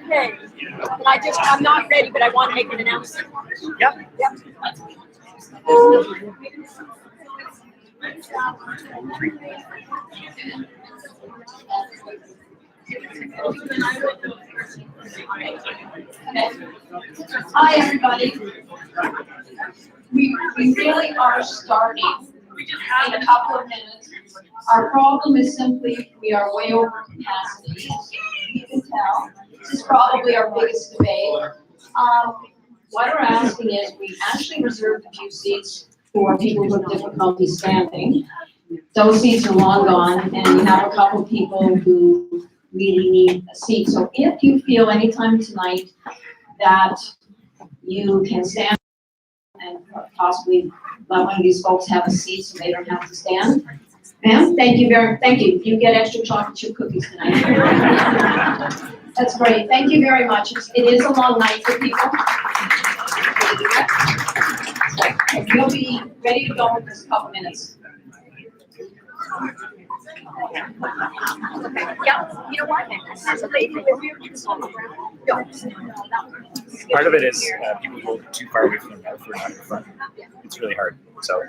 Okay. I'm not ready, but I want to make an announcement. Yep. Hi, everybody. We really are starting in a couple of minutes. Our problem is simply we are way over capacity. You can tell. This is probably our biggest debate. What we're asking is we actually reserved a few seats for people with difficulty standing. Those seats are long gone, and we have a couple people who really need a seat. So if you feel anytime tonight that you can stand and possibly let one of these folks have a seat so they don't have to stand. Ma'am, thank you. You get extra chocolate chip cookies tonight. That's great. Thank you very much. It is a long night for people. You'll be ready to go in just a couple minutes. Yeah, you know what? Part of it is people go too far away from the mouth or not in front. It's really hard. So.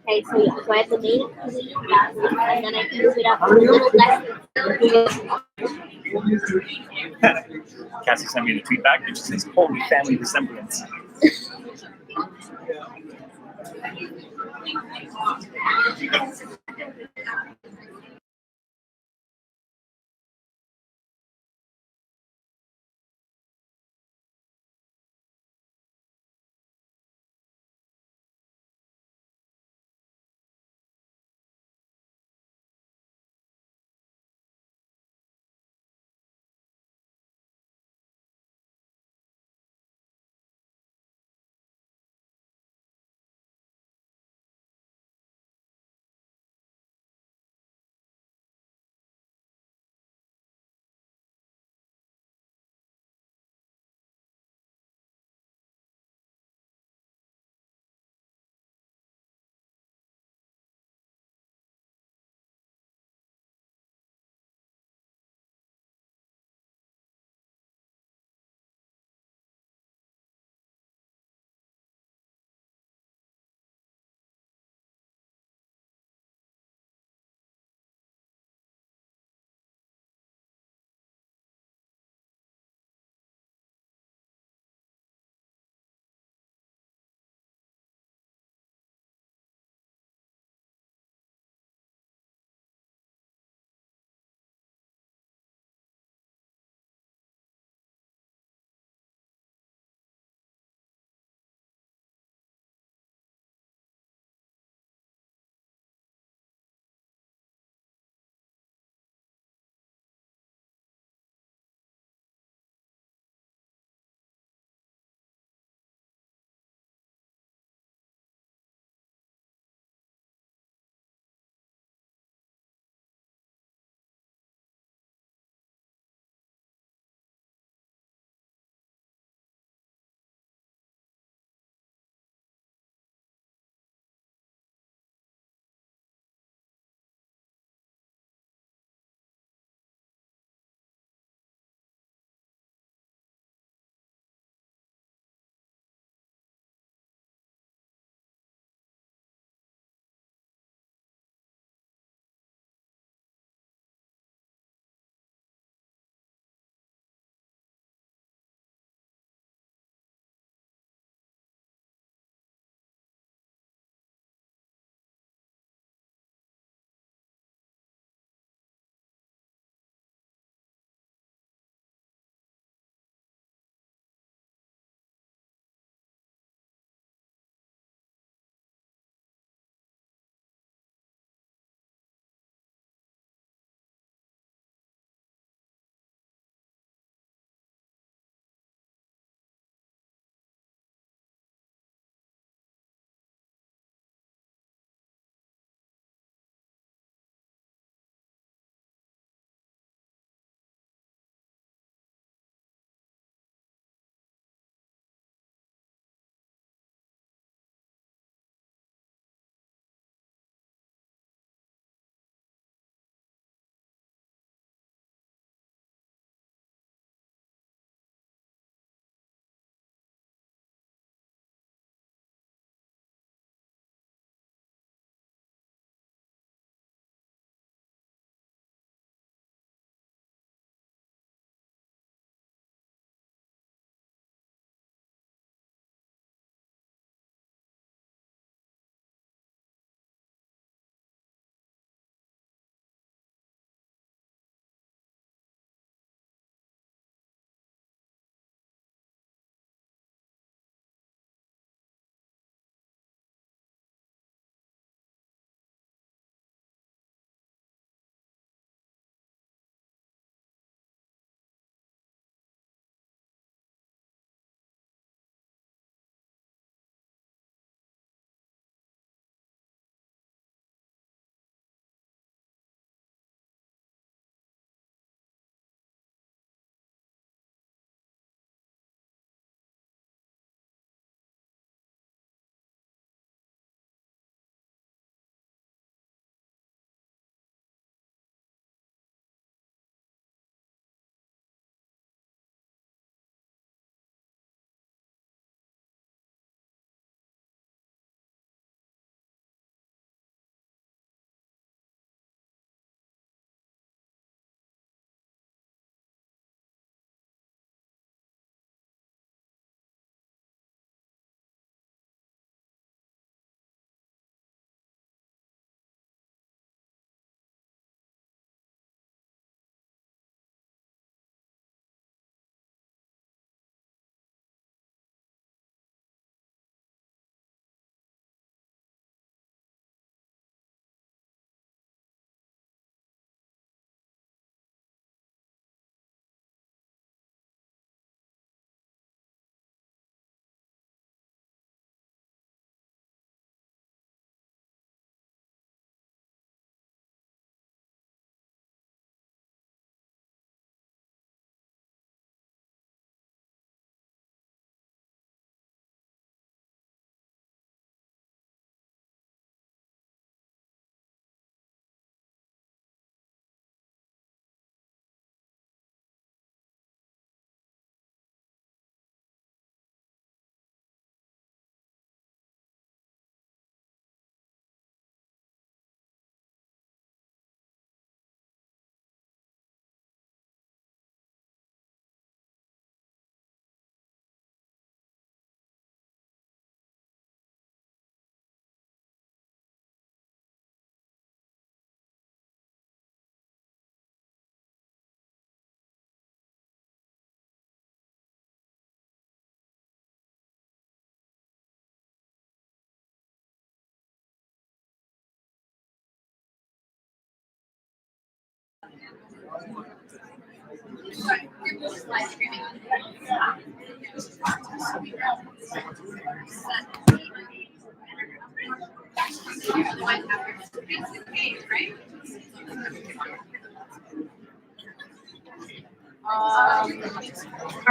Okay, so I have the main ingredient and then I can move it up a little less. Cassie sent me the tweet back and she says, "Holy family resemblance." Are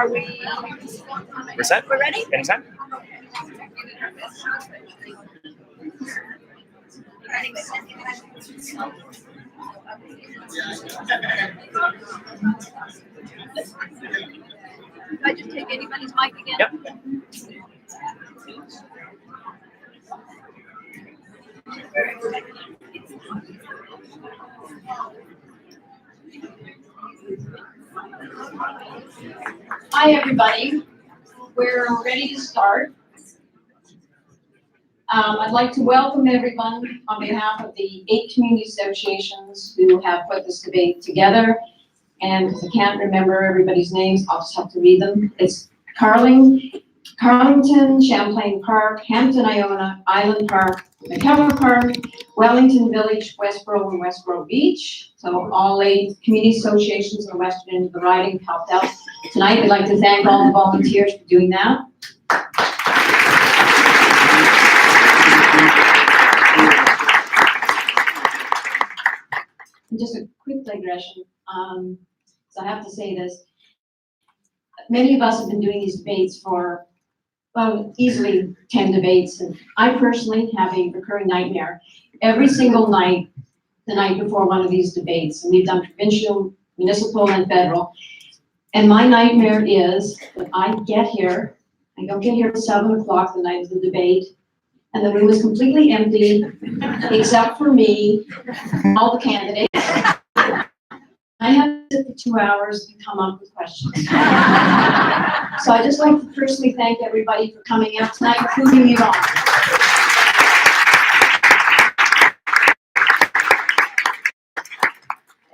we? We're set? We're ready? Anytime? Can I just take anybody's mic again? Yep. Hi, everybody. We're ready to start. I'd like to welcome everyone on behalf of the 8 community associations who have put this debate together. And because I can't remember everybody's names, I'll just have to read them. It's Carlington, Champlain Park, Hampton, Iona, Island Park, McKellar Park, Wellington Village, Westboro, and Westboro Beach. So all 8 community associations in the western end of the riding helped out tonight. We'd like to thank all the volunteers for doing that. Just a quick digression. So I have to say this. Many of us have been doing these debates for, well, easily 10 debates. And I personally have a recurring nightmare every single night, the night before one of these debates. And we've done provincial, municipal, and federal. And my nightmare is that I get here, I don't get here at 7 o'clock the night of the debate, and the room is completely empty, except for me, all the candidates. I have to sit for 2 hours and come up with questions. So I'd just like to personally thank everybody for coming out tonight and proving me wrong.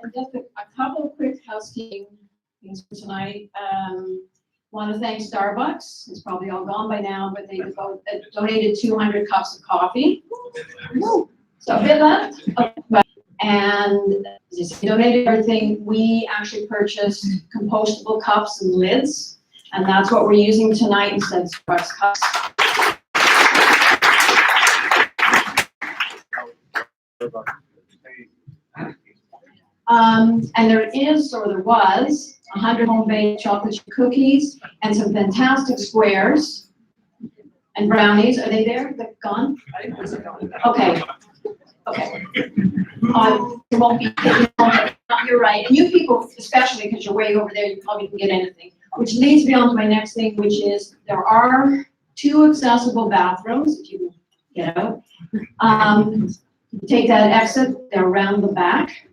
And just a couple of quick housekeeping things for tonight. Want to thank Starbucks. It's probably all gone by now, but they donated 200 cups of coffee. So a bit left. And they donated everything. We actually purchased compostable cups and lids, and that's what we're using tonight instead of Starbucks cups. And there is, or there was, 100 homemade chocolate chip cookies and some fantastic squares and brownies. Are they there? They're gone? Okay. Okay. It won't be, you're right. And you people, especially because you're way over there, you probably can get anything. Which leads me on to my next thing, which is there are 2 accessible bathrooms, if you get out. You take that exit, they're around the back,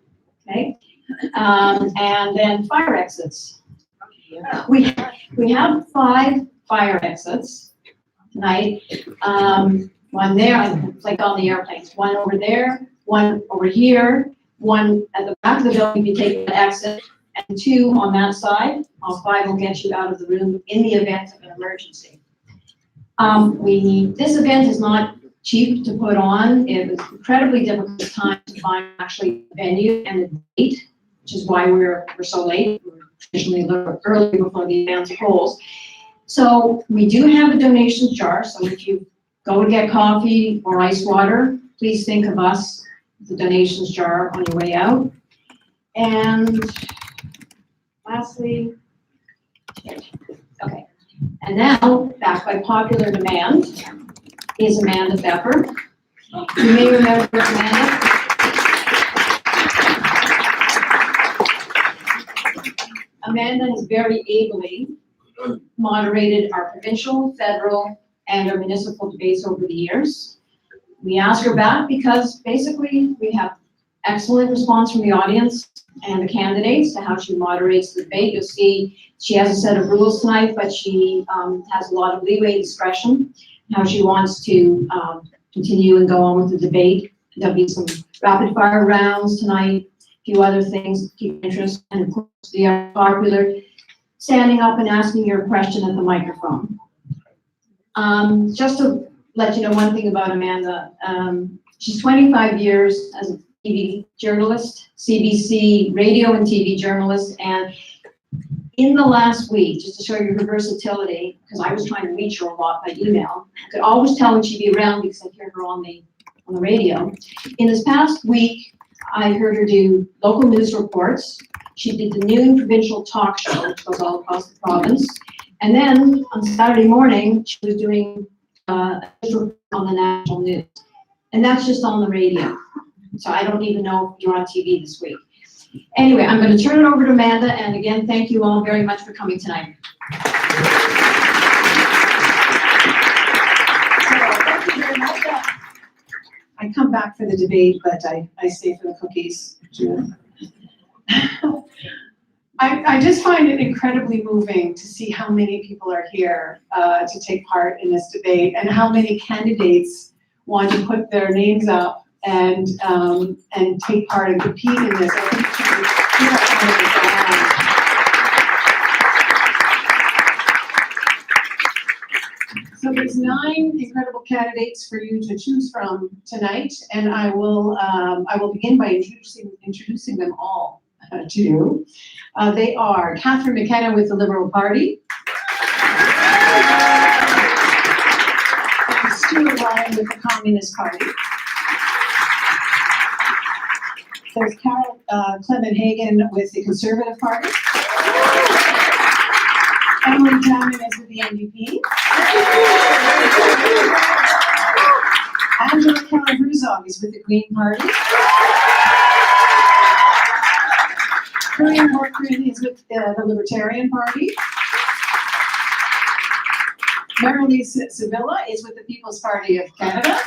okay? And then fire exits. We have 5 fire exits tonight. One there, it's like on the airplanes, one over there, one over here, one at the back of the building, if you take that exit, and 2 on that side. All 5 will get you out of the room in the event of an emergency. This event is not cheap to put on. It was incredibly difficult time to find actually the venue and the date, which is why we're so late. We're traditionally a little early before the advance polls. So we do have a donations jar. So if you go to get coffee or ice water, please think of us, the donations jar on your way out. And lastly, okay. And now, back by popular demand, is Amanda Pepper. You may remember Amanda. Amanda has very ably moderated our provincial, federal, and our municipal debates over the years. We ask her back because basically we have excellent response from the audience and the candidates to how she moderates the debate. You'll see she has a set of rules tonight, but she has a lot of leeway discretion, how she wants to continue and go on with the debate. There'll be some rapid fire rounds tonight, a few other things to keep interest, and of course the popular standing up and asking your question at the microphone. Just to let you know one thing about Amanda, she's 25 years as a TV journalist, CBC radio and TV journalist, and in the last week, just to show you her versatility, because I was trying to reach her a lot by email, I could always tell when she'd be around because I'd hear her on the radio. In this past week, I heard her do local news reports. She did the noon provincial talk show, which goes all across the province. And then on Saturday morning, she was doing a news report on the national news. And that's just on the radio. So I don't even know if you're on TV this week. Anyway, I'm going to turn it over to Amanda. And again, thank you all very much for coming tonight. Thank you very much. I come back for the debate, but I stay for the cookies. I just find it incredibly moving to see how many people are here to take part in this debate and how many candidates want to put their names up and take part and compete in this. I think so there's 9 incredible candidates for you to choose from tonight, and I will begin by introducing them all to you. They are Catherine McKenna with the Liberal Party, and Stuart Ryan with the Communist Party. There's Carol Clement Hagan with the Conservative Party. Emily Diamond is with the NDP. Angela Keller-Herzog is with the Green Party. Corinne Corcoran is with the Libertarian Party. Marilise Sevilla is with the People's Party of Canada.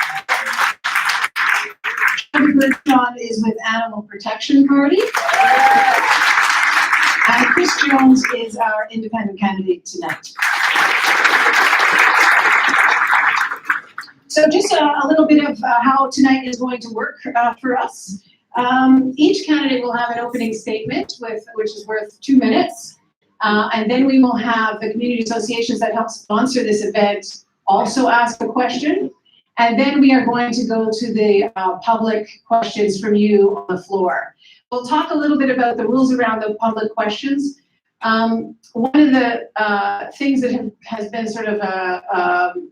Shirley Bertrand is with Animal Protection Party. And Chris Jones is our independent candidate tonight. So just a little bit of how tonight is going to work for us. Each candidate will have an opening statement which is worth 2 minutes. And then we will have the community associations that help sponsor this event also ask a question. And then we are going to go to the public questions from you on the floor. We'll talk a little bit about the rules around the public questions. One of the things that has been sort of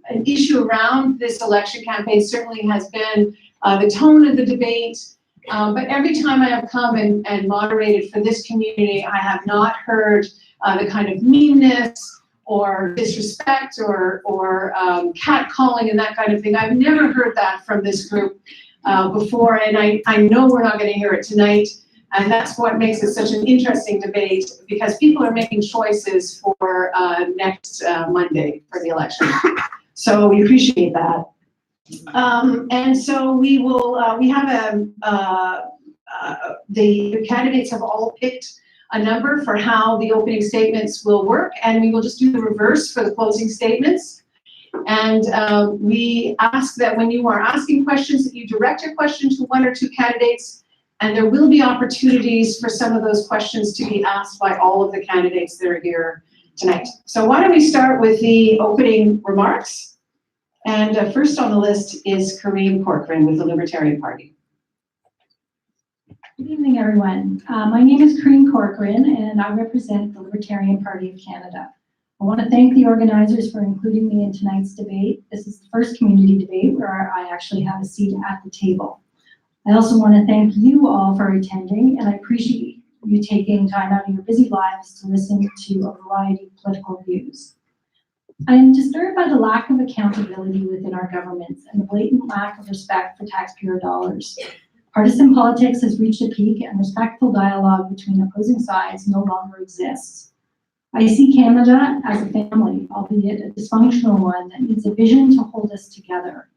an issue around this election campaign certainly has been the tone of the debate. But every time I have come and moderated for this community, I have not heard the kind of meanness or disrespect or catcalling and that kind of thing. I've never heard that from this group before, and I know we're not going to hear it tonight. And that's what makes it such an interesting debate, because people are making choices for next Monday for the election. So we appreciate that. And so we will, we have the candidates have all picked a number for how the opening statements will work, and we will just do the reverse for the closing statements. And we ask that when you are asking questions, that you direct your question to 1 or 2 candidates, and there will be opportunities for some of those questions to be asked by all of the candidates that are here tonight. So why don't we start with the opening remarks? And first on the list is Corinne Corcoran with the Libertarian Party. Good evening, everyone. My name is Corinne Corcoran, and I represent the Libertarian Party of Canada. I want to thank the organizers for including me in tonight's debate. This is the first community debate where I actually have a seat at the table. I also want to thank you all for attending, and I appreciate you taking time out of your busy lives to listen to a variety of political views. I am disturbed by the lack of accountability within our governments and the blatant lack of respect for taxpayer dollars. Partisan politics has reached a peak, and respectful dialogue between opposing sides no longer exists. I see Canada as a family, albeit a dysfunctional one, that needs a vision to hold us together.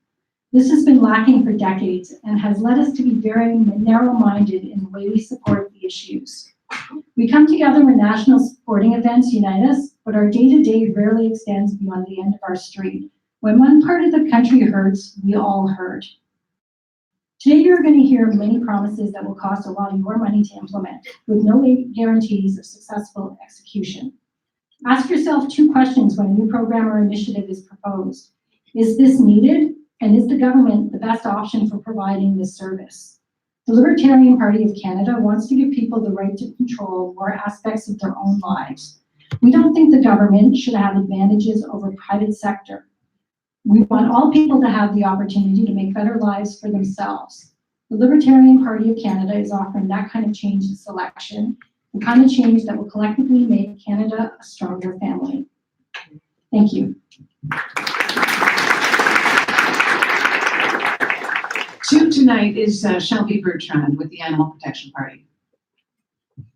This has been lacking for decades and has led us to be very narrow-minded in the way we support the issues. We come together when national sporting events unite us, but our day-to-day rarely extends beyond the end of our street. When one part of the country hurts, we all hurt. Today, you're going to hear many promises that will cost a lot of your money to implement, with no guarantees of successful execution. Ask yourself 2 questions when a new program or initiative is proposed. Is this needed? And is the government the best option for providing this service? The Libertarian Party of Canada wants to give people the right to control more aspects of their own lives. We don't think the government should have advantages over private sector. We want all people to have the opportunity to make better lives for themselves. The Libertarian Party of Canada is offering that kind of change this election, the kind of change that will collectively make Canada a stronger family. Thank you. Two tonight is Shelby Bertrand with the Animal Protection Party.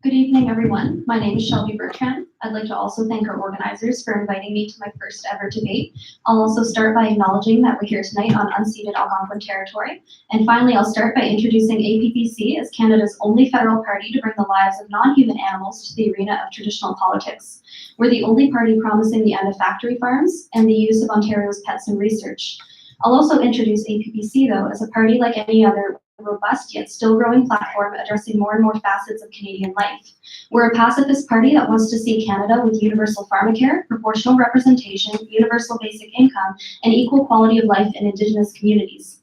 Good evening, everyone. My name is Shelby Bertrand. I'd like to also thank our organizers for inviting me to my first ever debate. I'll also start by acknowledging that we're here tonight on unceded Algonquin territory. And finally, I'll start by introducing APPC as Canada's only federal party to bring the lives of non-human animals to the arena of traditional politics. We're the only party promising the end of factory farms and the use of Ontario's pets in research. I'll also introduce APPC, though, as a party like any other robust yet still growing platform addressing more and more facets of Canadian life. We're a pacifist party that wants to see Canada with universal pharmacare, proportional representation, universal basic income, and equal quality of life in Indigenous communities.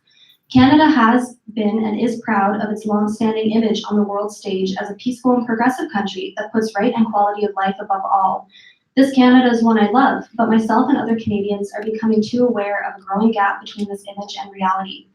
Canada has been and is proud of its long-standing image on the world stage as a peaceful and progressive country that puts right and quality of life above all. This Canada is one I love, but myself and other Canadians are becoming too aware of a growing gap between this image and reality.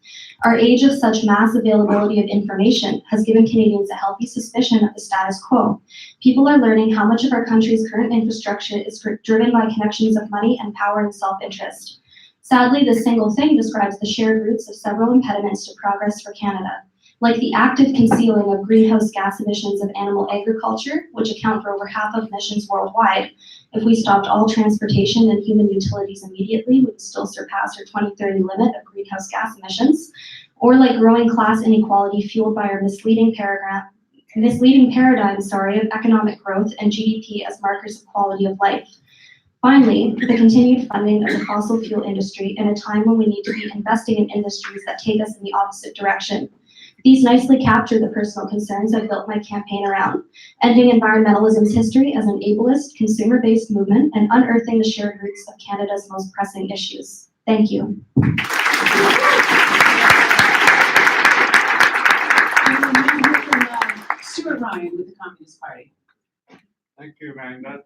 Our age of such mass availability of information has given Canadians a healthy suspicion of the status quo. People are learning how much of our country's current infrastructure is driven by connections of money and power and self-interest. Sadly, this single thing describes the shared roots of several impediments to progress for Canada, like the active concealing of greenhouse gas emissions of animal agriculture, which account for over half of emissions worldwide. If we stopped all transportation and human utilities immediately, we would still surpass our 2030 limit of greenhouse gas emissions. Or like growing class inequality fueled by our misleading paradigm of economic growth and GDP as markers of quality of life. Finally, the continued funding of the fossil fuel industry in a time when we need to be investing in industries that take us in the opposite direction. These nicely capture the personal concerns I've built my campaign around, ending environmentalism's history as an ableist, consumer-based movement and unearthing the shared roots of Canada's most pressing issues. Thank you. Stuart Ryan with the Communist Party. Thank you, Amanda.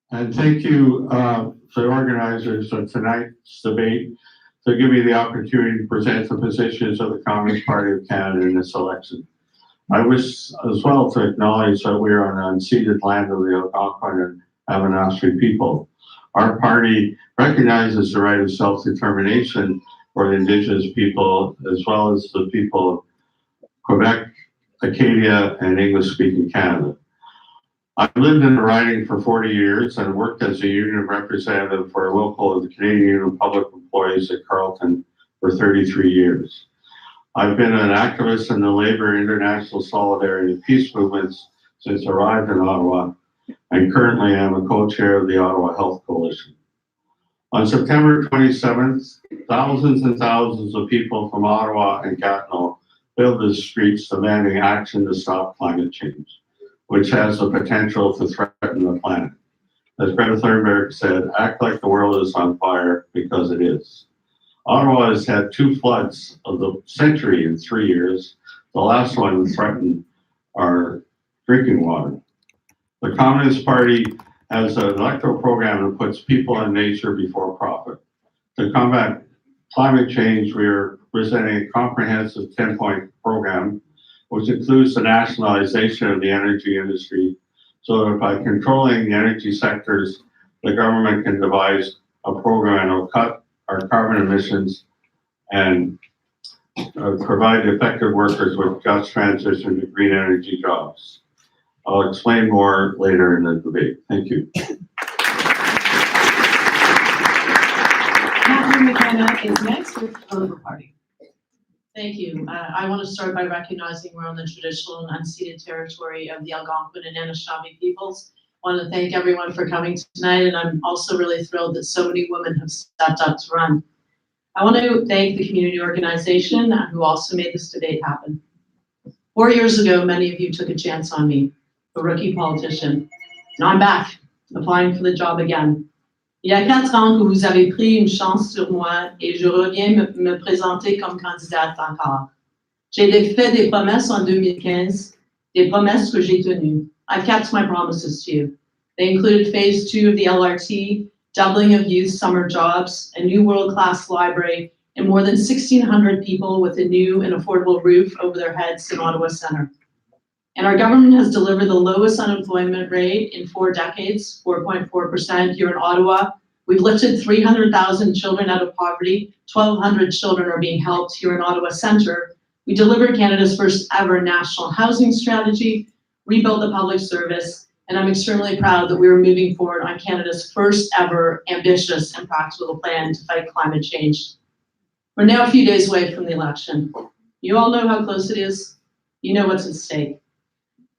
And thank you to the organizers of tonight's debate to give me the opportunity to present the positions of the Communist Party of Canada in this election. I wish as well to acknowledge that we are on the unceded land of the Algonquin and Abenaki people. Our party recognizes the right of self-determination for the Indigenous people, as well as the people of Quebec, Acadia, and English-speaking Canada. I've lived in the riding for 40 years and worked as a union representative for a local of the Canadian Union of Public Employees at Carleton for 33 years. I've been an activist in the labor, international solidarity, and peace movements since I arrived in Ottawa, and currently I'm a co-chair of the Ottawa Health Coalition. On September 27th, thousands and thousands of people from Ottawa and Gatineau filled the streets demanding action to stop climate change, which has the potential to threaten the planet. As Greta Thunberg said, act like the world is on fire because it is. Ottawa has had 2 floods of the century in 3 years. The last one threatened our drinking water. The Communist Party has an electoral program that puts people and nature before profit. To combat climate change, we are presenting a comprehensive 10-point program, which includes the nationalization of the energy industry, so that by controlling the energy sectors, the government can devise a program that will cut our carbon emissions and provide effective workers with just transition to green energy jobs. I'll explain more later in the debate. Thank you. Catherine McKenna is next with the Liberal Party. Thank you. I want to start by recognizing we're on the traditional and unceded territory of the Algonquin and Anishinaabe peoples. I want to thank everyone for coming tonight, and I'm also really thrilled that so many women have stepped up to run. I want to thank the community organization who also made this debate happen. 4 years ago, many of you took a chance on me, a rookie politician. Now I'm back, applying for the job again. Il y a 4 ans que vous avez pris une chance sur moi et je reviens me présenter comme candidate encore. J'ai fait des promesses en 2015, des promesses que j'ai tenues. I've kept my promises to you. They included phase 2 of the LRT, doubling of youth summer jobs, a new world-class library, and more than 1,600 people with a new and affordable roof over their heads in Ottawa Centre. And our government has delivered the lowest unemployment rate in 4 decades, 4.4% here in Ottawa. We've lifted 300,000 children out of poverty. 1,200 children are being helped here in Ottawa Centre. We delivered Canada's first ever national housing strategy, rebuilt the public service, and I'm extremely proud that we are moving forward on Canada's first ever ambitious and practical plan to fight climate change. We're now a few days away from the election. You all know how close it is. You know what's at stake.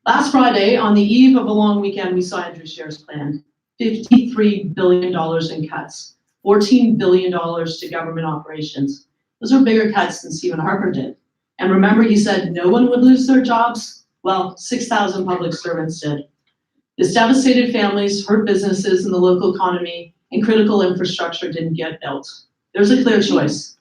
Last Friday, on the eve of a long weekend, we saw Andrew Scheer's plan. $53 billion in cuts, $14 billion to government operations. Those are bigger cuts than Stephen Harper did. And remember, he said no one would lose their jobs? Well, 6,000 public servants did. This devastated families, hurt businesses in the local economy, and critical infrastructure didn't get built. There's a clear choice.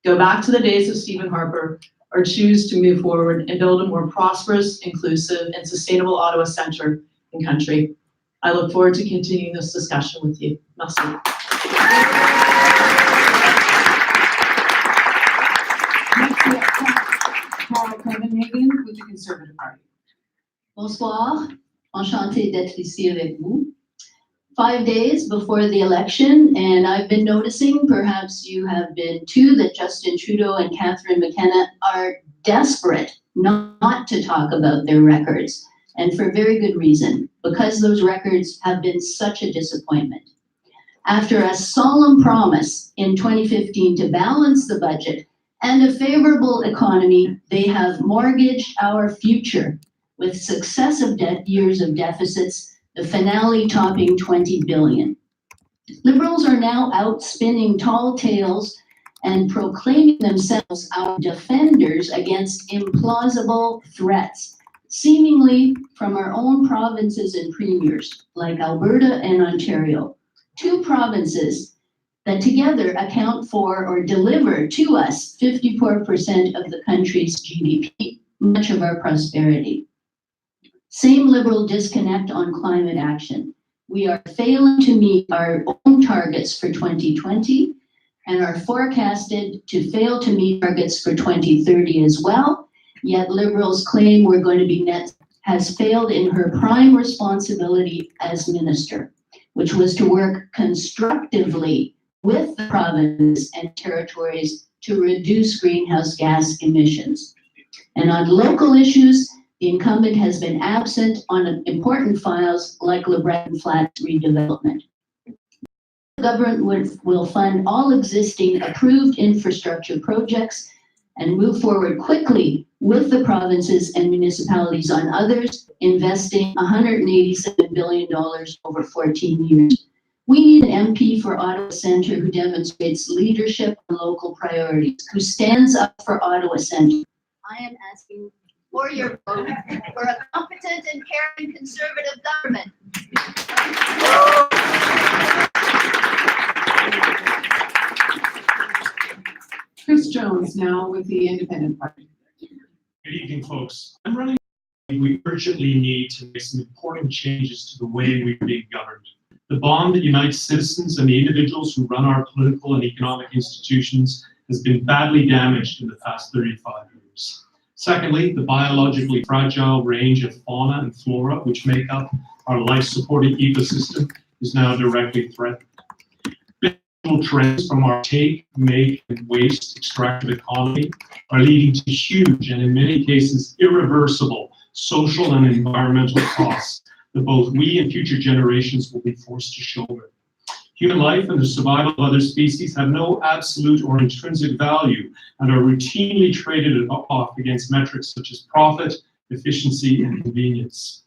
Go back to the days of Stephen Harper, or choose to move forward and build a more prosperous, inclusive, and sustainable Ottawa Centre and country. I look forward to continuing this discussion with you. Merci. Copenhagen with the Conservative Party. Bonsoir, enchantée d'être ici avec vous. 5 days before the election, and I've been noticing, perhaps you have been too, that Justin Trudeau and Catherine McKenna are desperate not to talk about their records, and for very good reason, because those records have been such a disappointment. After a solemn promise in 2015 to balance the budget and a favorable economy, they have mortgaged our future with successive years of deficits, the finale topping 20 billion. Liberals are now out spinning tall tales and proclaiming themselves our defenders against implausible threats, seemingly from our own provinces and premiers, like Alberta and Ontario, 2 provinces that together account for or deliver to us 54% of the country's GDP, much of our prosperity. Same Liberal disconnect on climate action. We are failing to meet our own targets for 2020 and are forecasted to fail to meet targets for 2030 as well. Yet Liberals claim we're going to be net has failed in her prime responsibility as minister, which was to work constructively with the provinces and territories to reduce greenhouse gas emissions. And on local issues, the incumbent has been absent on important files like LeBreton Flats redevelopment. The government will fund all existing approved infrastructure projects and move forward quickly with the provinces and municipalities on others, investing $187 billion over 14 years. We need an MP for Ottawa Centre who demonstrates leadership on local priorities, who stands up for Ottawa Centre. I am asking for your vote for a competent and caring Conservative government. Chris Jones now with the Independent Party. Good evening, folks. I'm running. We urgently need to make some important changes to the way we are being governed. The bond that unites citizens and the individuals who run our political and economic institutions has been badly damaged in the past 35 years. Secondly, the biologically fragile range of fauna and flora which make up our life-supporting ecosystem is now directly threatened. Trends from our take, make, and waste extractive economy are leading to huge and in many cases irreversible social and environmental costs that both we and future generations will be forced to shoulder. Human life and the survival of other species have no absolute or intrinsic value and are routinely traded off against metrics such as profit, efficiency, and convenience.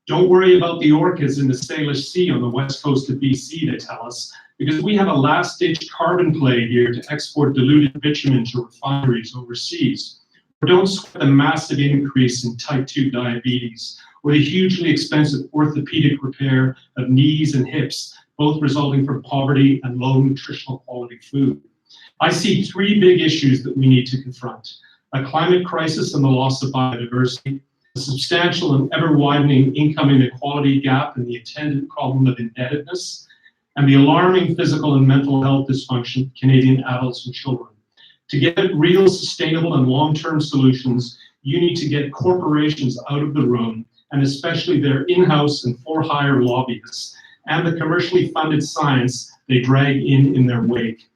Don't worry about the orcas in the Salish Sea on the west coast of BC, they tell us, because we have a last-ditch carbon play here to export diluted bitumen to refineries overseas. Or don't sweat the massive increase in type 2 diabetes, or the hugely expensive orthopedic repair of knees and hips, both resulting from poverty and low nutritional quality food. I see 3 big issues that we need to confront. a climate crisis and the loss of biodiversity, a substantial and ever-widening income inequality gap and the attendant problem of indebtedness, and the alarming physical and mental health dysfunction of Canadian adults and children. To get real, sustainable, and long-term solutions, you need to get corporations out of the room, and especially their in-house and for-hire lobbyists, and the commercially funded science they drag in their wake.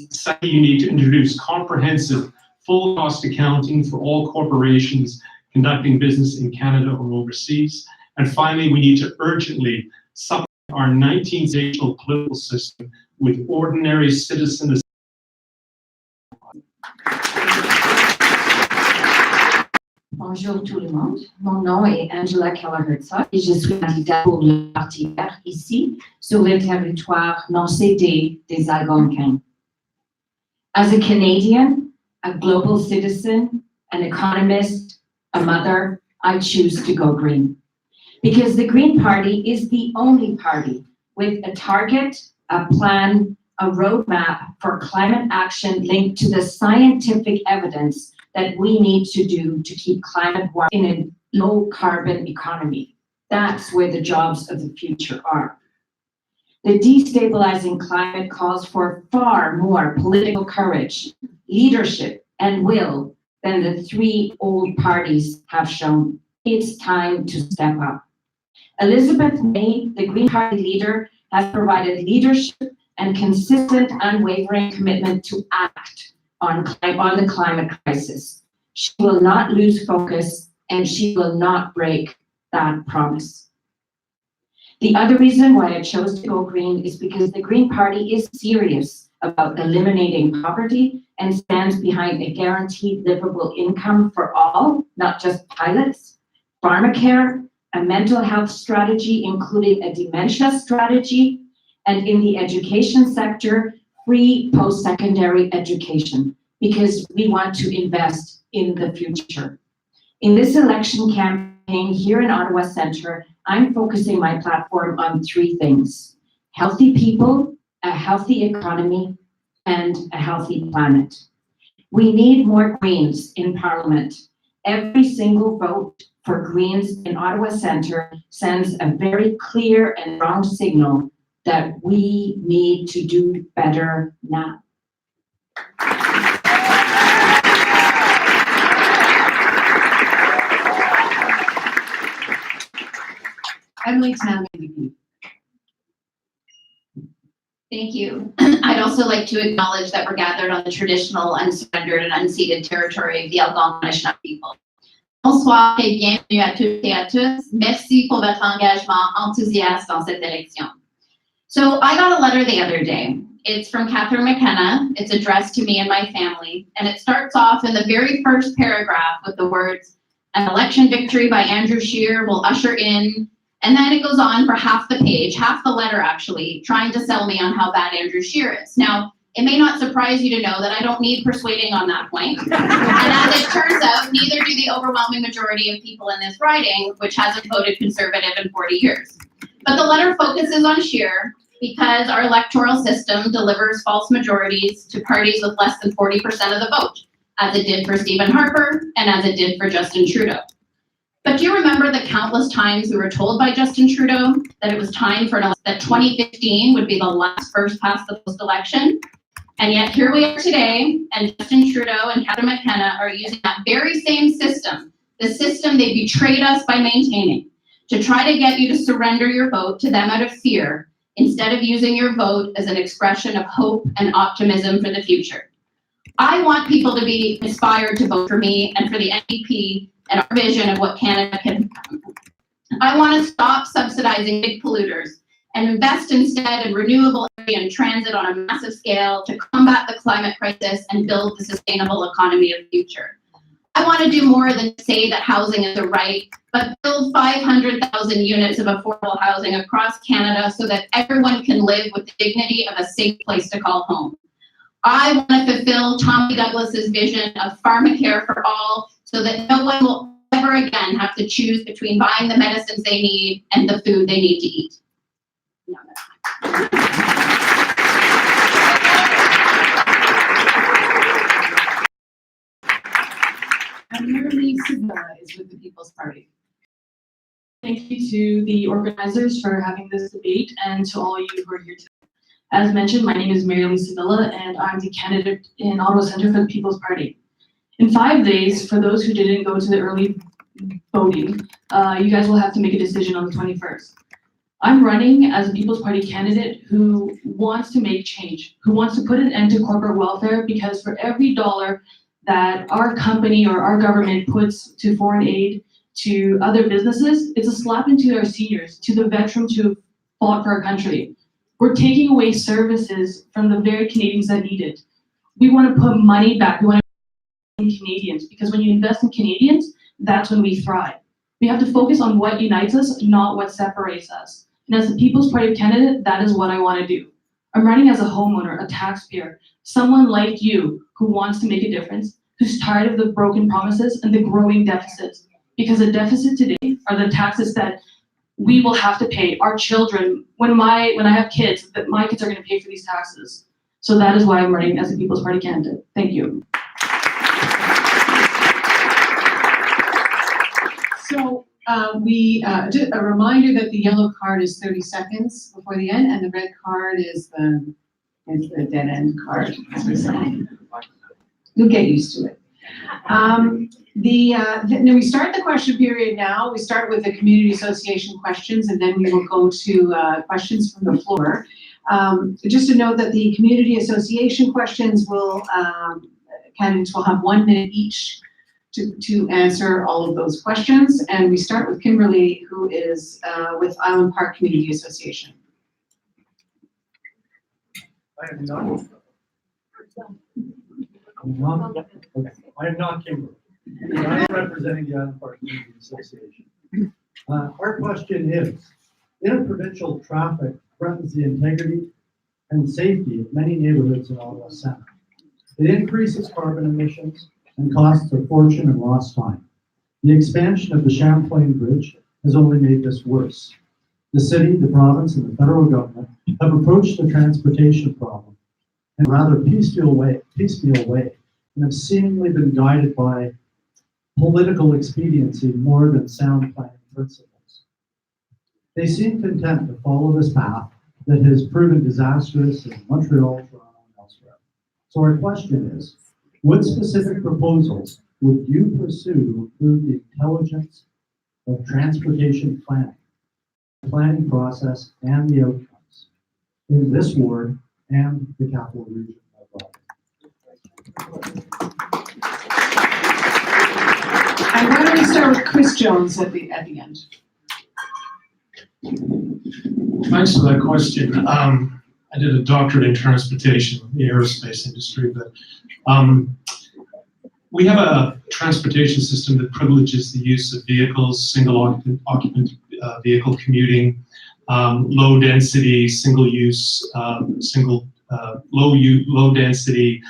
Second, you need to introduce comprehensive, full cost accounting for all corporations conducting business in Canada or overseas. And finally, we need to urgently supplement our 19th century political system with ordinary citizens. Bonjour tout le monde. Mon nom est Angela Keller-Herzog et je suis candidate pour le Parti vert ici, sur le territoire non cédé des Algonquins. As a Canadian, a global citizen, an economist, a mother, I choose to go green. Because the Green Party is the only party with a target, a plan, a roadmap for climate action linked to the scientific evidence that we need to do to keep climate warm in a low carbon economy. That's where the jobs of the future are. The destabilizing climate calls for far more political courage, leadership, and will than the three old parties have shown. It's time to step up. Elizabeth May, the Green Party leader, has provided leadership and consistent, unwavering commitment to act on the climate crisis. She will not lose focus, and she will not break that promise. The other reason why I chose to go green is because the Green Party is serious about eliminating poverty and stands behind a guaranteed livable income for all, not just pilots, pharmacare, a mental health strategy, including a dementia strategy, and in the education sector, free post-secondary education, because we want to invest in the future. In this election campaign here in Ottawa Centre, I'm focusing my platform on three things: healthy people, a healthy economy, and a healthy planet. We need more Greens in Parliament. Every single vote for Greens in Ottawa Centre sends a very clear and strong signal that we need to do better now. Emily Tam, MVP. Thank you. I'd also like to acknowledge that we're gathered on the traditional, unsurrendered, and unceded territory of the Algonquin people. Bonsoir et bienvenue à toutes et à tous. Merci pour votre engagement enthousiaste dans cette élection. So I got a letter the other day. It's from Catherine McKenna. It's addressed to me and my family. And it starts off in the very first paragraph with the words, "An election victory by Andrew Scheer will usher in," and then it goes on for half the page, half the letter actually, trying to sell me on how bad Andrew Scheer is. Now, it may not surprise you to know that I don't need persuading on that point. And as it turns out, neither do the overwhelming majority of people in this riding, which hasn't voted Conservative in 40 years. But the letter focuses on Scheer because our electoral system delivers false majorities to parties with less than 40% of the vote, as it did for Stephen Harper and as it did for Justin Trudeau. But do you remember the countless times we were told by Justin Trudeau that it was time for that 2015 would be the last first past the post election? And yet here we are today, and Justin Trudeau and Catherine McKenna are using that very same system, the system they betrayed us by maintaining, to try to get you to surrender your vote to them out of fear, instead of using your vote as an expression of hope and optimism for the future. I want people to be inspired to vote for me and for the NDP and our vision of what Canada can become. I want to stop subsidizing big polluters and invest instead in renewable energy and transit on a massive scale to combat the climate crisis and build the sustainable economy of the future. I want to do more than say that housing is a right, but build 500,000 units of affordable housing across Canada so that everyone can live with the dignity of a safe place to call home. I want to fulfill Tommy Douglas's vision of pharmacare for all so that no one will ever again have to choose between buying the medicines they need and the food they need to eat. is with the People's Party. Thank you to the organizers for having this debate and to all of you who are here today. As mentioned, my name is Mary Lee Sevilla and I'm the candidate in Ottawa Centre for the People's Party. In 5 days, for those who didn't go to the early voting, you guys will have to make a decision on the 21st. I'm running as a People's Party candidate who wants to make change, who wants to put an end to corporate welfare, because for every dollar that our company or our government puts to foreign aid, to other businesses, it's a slap into our seniors, to the veterans who fought for our country. We're taking away services from the very Canadians that need it. We want to put money back. We want to invest in Canadians, because when you invest in Canadians, that's when we thrive. We have to focus on what unites us, not what separates us. And as the People's Party candidate, that is what I want to do. I'm running as a homeowner, a taxpayer, someone like you who wants to make a difference, who's tired of the broken promises and the growing deficits. Because the deficit today are the taxes that we will have to pay. Our children, when I have kids, that my kids are going to pay for these taxes. So that is why I'm running as a People's Party candidate. Thank you. So just a reminder that the yellow card is 30 seconds before the end, and the red card is the dead end card, as we say. You'll get used to it. We start the question period now. We start with the community association questions, and then we will go to questions from the floor. Just to note that the community association questions candidates will have 1 minute each to answer all of those questions. And we start with Kimberly, who is with Island Park Community Association. I am not Kimberly. I'm representing the Island Park Community Association. Our question is, interprovincial traffic threatens the integrity and safety of many neighborhoods in Ottawa Centre. It increases carbon emissions and costs a fortune and lost time. The expansion of the Champlain Bridge has only made this worse. The city, the province, and the federal government have approached the transportation problem in a rather piecemeal way, and have seemingly been guided by political expediency more than sound planning principles. They seem content to follow this path that has proven disastrous in Montreal, Toronto, and elsewhere. So our question is, what specific proposals would you pursue to improve the intelligence of transportation planning, the planning process, and the outcomes in this ward and the capital region of Ottawa? And why don't we start with Chris Jones at the end? Thanks for that question. I did a doctorate in transportation, the aerospace industry, but we have a transportation system that privileges the use of vehicles, single occupant vehicle commuting, low density, single use, low density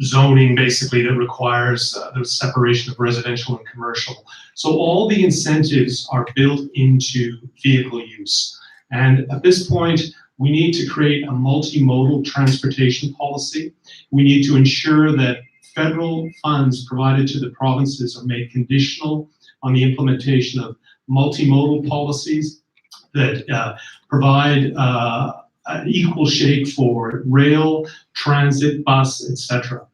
zoning, basically, that requires the separation of residential and commercial. So all the incentives are built into vehicle use. And at this point, we need to create a multimodal transportation policy. We need to ensure that federal funds provided to the provinces are made conditional on the implementation of multimodal policies that provide an equal shake for rail, transit, bus, etc.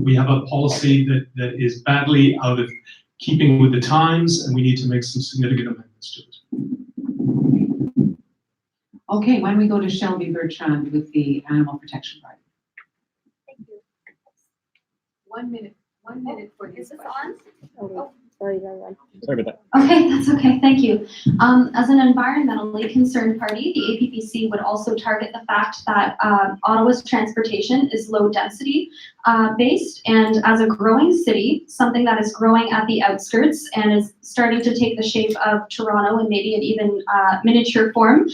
We have a policy that is badly out of keeping with the times, and we need to make some significant amendments to it. Okay, why don't we go to Shelby Bertrand with the Animal Protection Party? Thank you. 1 minute for Is this this question. on? Sorry about that. Okay, that's okay, thank you. As an environmentally concerned party, the APPC would also target the fact that Ottawa's transportation is low density based, and as a growing city, something that is growing at the outskirts and is starting to take the shape of Toronto and maybe an even miniature form,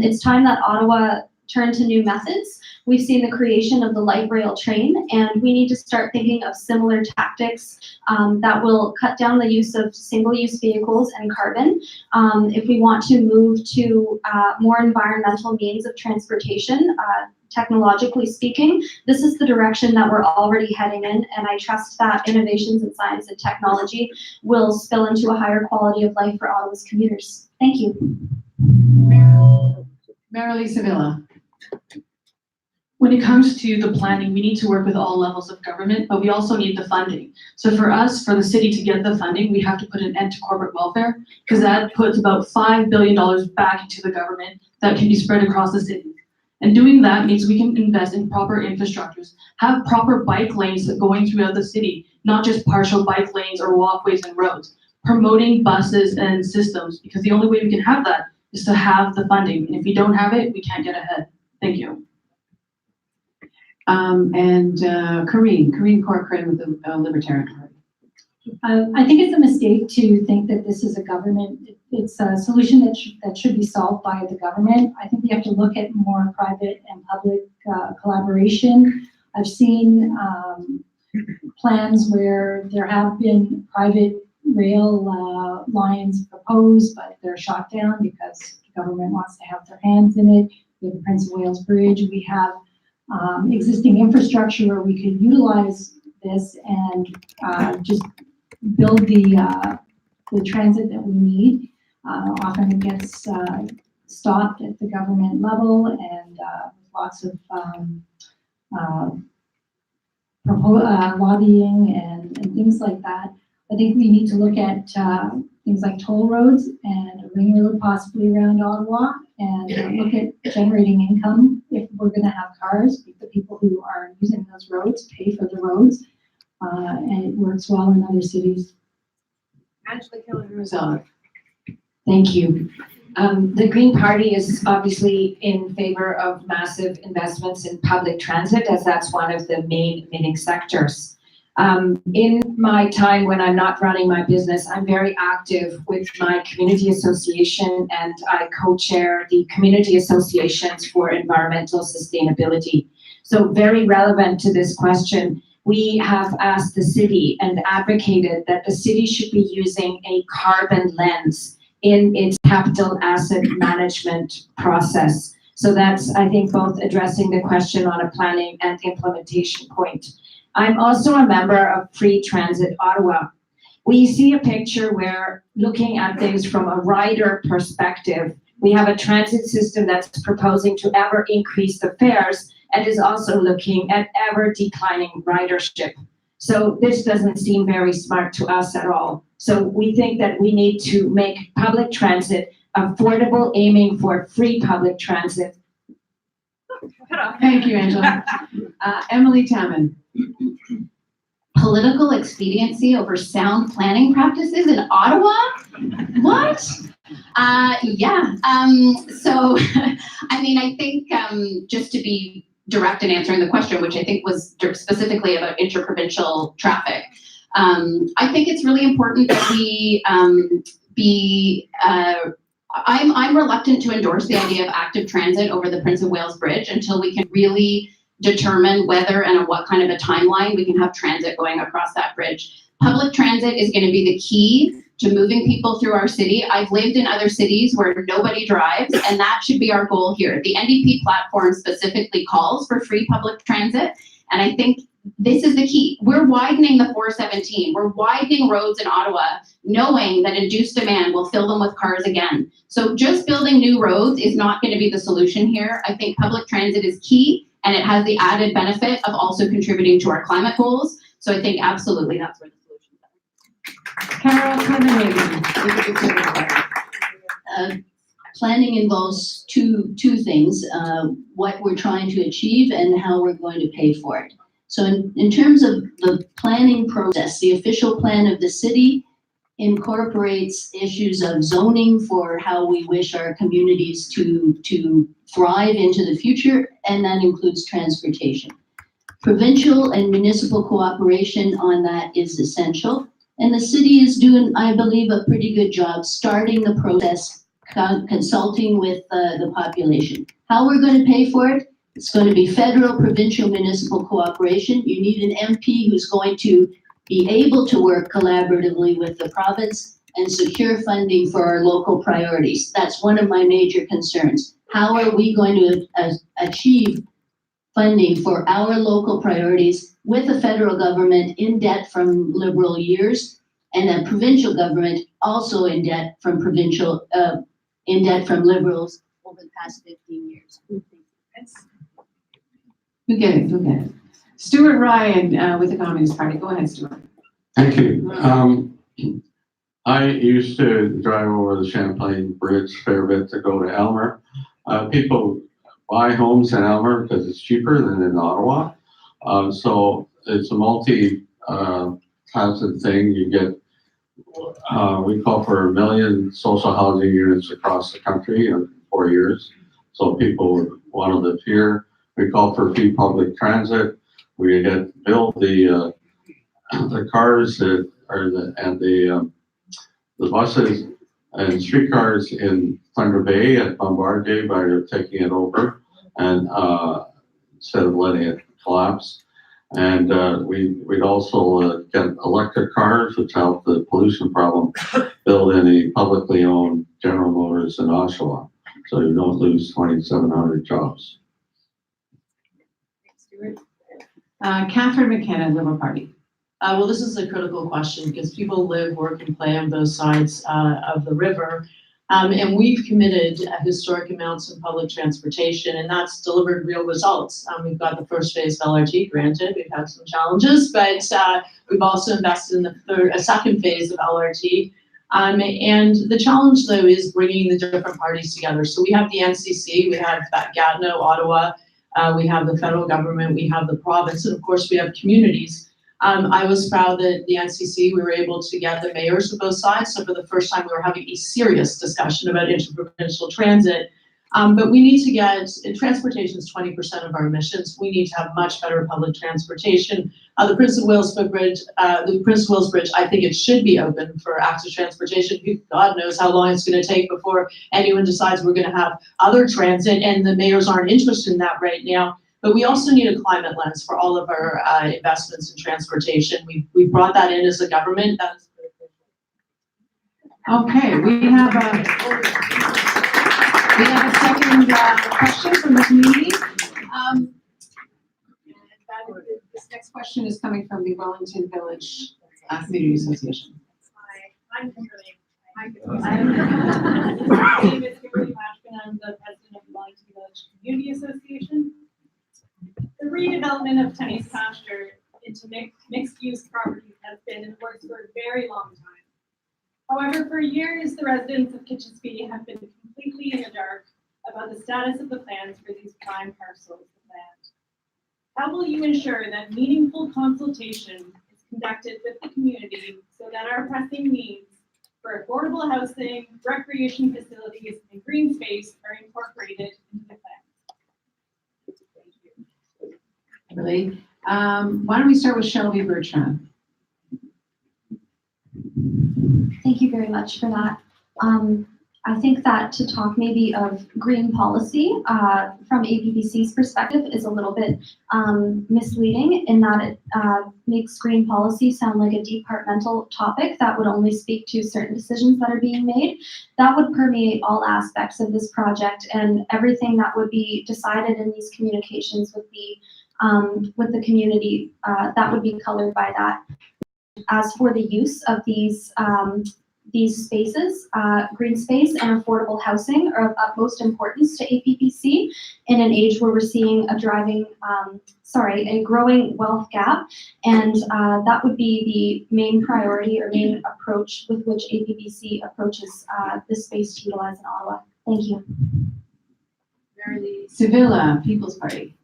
it's time that Ottawa turn to new methods. We've seen the creation of the light rail train, and we need to start thinking of similar tactics that will cut down the use of single-use vehicles and carbon. If we want to move to more environmental means of transportation, technologically speaking, this is the direction that we're already heading in, and I trust that innovations in science and technology will spill into a higher quality of life for Ottawa's commuters. Thank you. Marilee Sevilla. When it comes to the planning, we need to work with all levels of government, but we also need the funding. So for us, for the city to get the funding, we have to put an end to corporate welfare, because that puts about $5 billion back into the government that can be spread across the city. And doing that means we can invest in proper infrastructures, have proper bike lanes going throughout the city, not just partial bike lanes or walkways and roads, promoting buses and systems, because the only way we can have that is to have the funding. And if we don't have it, we can't get ahead. Thank you. Corinne Corcoran with the Libertarian Party. I think it's a mistake to think that this is a government, it's a solution that should be solved by the government. I think we have to look at more private and public collaboration. I've seen plans where there have been private rail lines proposed, but they're shot down because the government wants to have their hands in it. We have the Prince of Wales Bridge. We have existing infrastructure where we could utilize this and just build the transit that we need. Often it gets stopped at the government level and lots of lobbying and things like that. I think we need to look at things like toll roads and a ring road possibly around Ottawa and look at generating income if we're going to have cars. The people who are using those roads pay for the roads, and it works well in other cities. Angela Killen-Rosella. Thank you. The Green Party is obviously in favor of massive investments in public transit, as that's one of the main emitting sectors. In my time when I'm not running my business, I'm very active with my community association, and I co-chair the Community Associations for Environmental Sustainability. So very relevant to this question, we have asked the city and advocated that the city should be using a carbon lens in its capital asset management process. So that's, I think, both addressing the question on a planning and implementation point. I'm also a member of Free Transit Ottawa. We see a picture where, looking at things from a rider perspective, we have a transit system that's proposing to ever increase the fares and is also looking at ever declining ridership. So this doesn't seem very smart to us at all. So we think that we need to make public transit affordable, aiming for free public transit. Thank you, Angela. Emily Tamman. Political expediency over sound planning practices in Ottawa? What? Yeah. So, I mean, I think just to be direct in answering the question, which I think was specifically about interprovincial traffic, I think it's really important that we I'm reluctant to endorse the idea of active transit over the Prince of Wales Bridge until we can really determine whether and on what kind of a timeline we can have transit going across that bridge. Public transit is going to be the key to moving people through our city. I've lived in other cities where nobody drives, and that should be our goal here. The NDP platform specifically calls for free public transit, and I think this is the key. We're widening the 417. We're widening roads in Ottawa, knowing that induced demand will fill them with cars again. So just building new roads is not going to be the solution here. I think public transit is key, and it has the added benefit of also contributing to our climate goals. So I think absolutely that's where the solution is. Carol Clemente. Planning involves two things, what we're trying to achieve and how we're going to pay for it. So in terms of the planning process, the official plan of the city incorporates issues of zoning for how we wish our communities to thrive into the future, and that includes transportation. Provincial and municipal cooperation on that is essential, and the city is doing, I believe, a pretty good job starting the process, consulting with the population. How we're going to pay for it It's going to be federal, provincial, municipal cooperation. You need an MP who's going to be able to work collaboratively with the province and secure funding for our local priorities. That's one of my major concerns. How are we going to achieve funding for our local priorities with the federal government in debt from Liberal years and a provincial government also in debt from Liberals over the past 15 years? We get it, we get it. Stuart Ryan, with the Communist Party. Go ahead, Stuart. Thank you. I used to drive over the Champlain Bridge a fair bit to go to Elmer. People buy homes in Elmer because it's cheaper than in Ottawa. So it's a multi-faceted thing. You get, we call for 1 million social housing units across the country in 4 years. So people want to live here. We call for free public transit. We build the cars that are the buses and streetcars in Thunder Bay at Bombardier by taking it over and instead of letting it collapse. And we'd also get electric cars, which help the pollution problem, build any publicly owned General Motors in Oshawa, so you don't lose 2,700 jobs. Catherine McKenna, Liberal Party. Well, this is a critical question because people live, work, and play on both sides of the river. And we've committed historic amounts in public transportation, and that's delivered real results. We've got the first phase of LRT, granted, we've had some challenges, but we've also invested in a second phase of LRT. And the challenge, though, is bringing the different parties together. So we have the NCC, we have Gatineau, Ottawa, we have the federal government, we have the province, and of course we have communities. I was proud that the NCC, we were able to get the mayors of both sides. So for the first time, we were having a serious discussion about interprovincial transit. But we need to get, transportation is 20% of our emissions. We need to have much better public transportation. The Prince of Wales Bridge, I think it should be open for active transportation. God knows how long it's going to take before anyone decides we're going to have other transit, and the mayors aren't interested in that right now. But we also need a climate lens for all of our investments in transportation. We brought that in as a government. That's okay, we have a second question from the community. This next question is coming from the Wellington Village Community Association. Hi, I'm Kimberly. My name is Kimberly Patchman. I'm the president of the Wellington Village Community Association. The redevelopment of Tenny's Pasture into mixed-use properties has been in the works for a very long time. However, for years, the residents of Kitchissipee have been completely in the dark about the status of the plans for these prime parcels of land. How will you ensure that meaningful consultation is conducted with the community so that our pressing needs for affordable housing, recreation facilities, and green space are incorporated into the plan? Really? Why don't we start with Shelby Bertrand? Thank you very much for that. I think that to talk maybe of green policy from APPC's perspective is a little bit misleading in that it makes green policy sound like a departmental topic that would only speak to certain decisions that are being made. That would permeate all aspects of this project, and everything that would be decided in these communications would be with the community, that would be colored by that. As for the use of these spaces, green space and affordable housing are of utmost importance to APPC in an age where we're seeing a growing wealth gap, and that would be the main priority or main approach with which APPC approaches this space to utilize in Ottawa. Thank you. Sevilla, People's Party.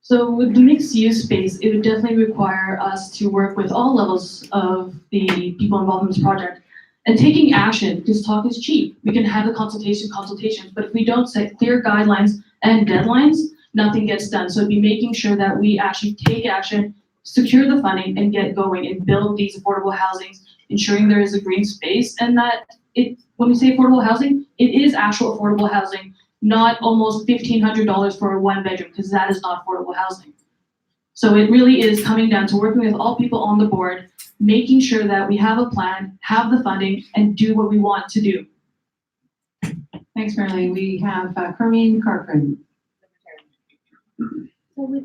So with the mixed-use space, it would definitely require us to work with all levels of the people involved in this project. And taking action, because talk is cheap. We can have the consultations, but if we don't set clear guidelines and deadlines, nothing gets done. So it'd be making sure that we actually take action, secure the funding, and get going and build these affordable housings, ensuring there is a green space, and that when we say affordable housing, it is actual affordable housing, not almost $1,500 for a one bedroom, because that is not affordable housing. So it really is coming down to working with all people on the board, making sure that we have a plan, have the funding, and do what we want to do. Thanks, Marlene. We have Corinne Corcoran. So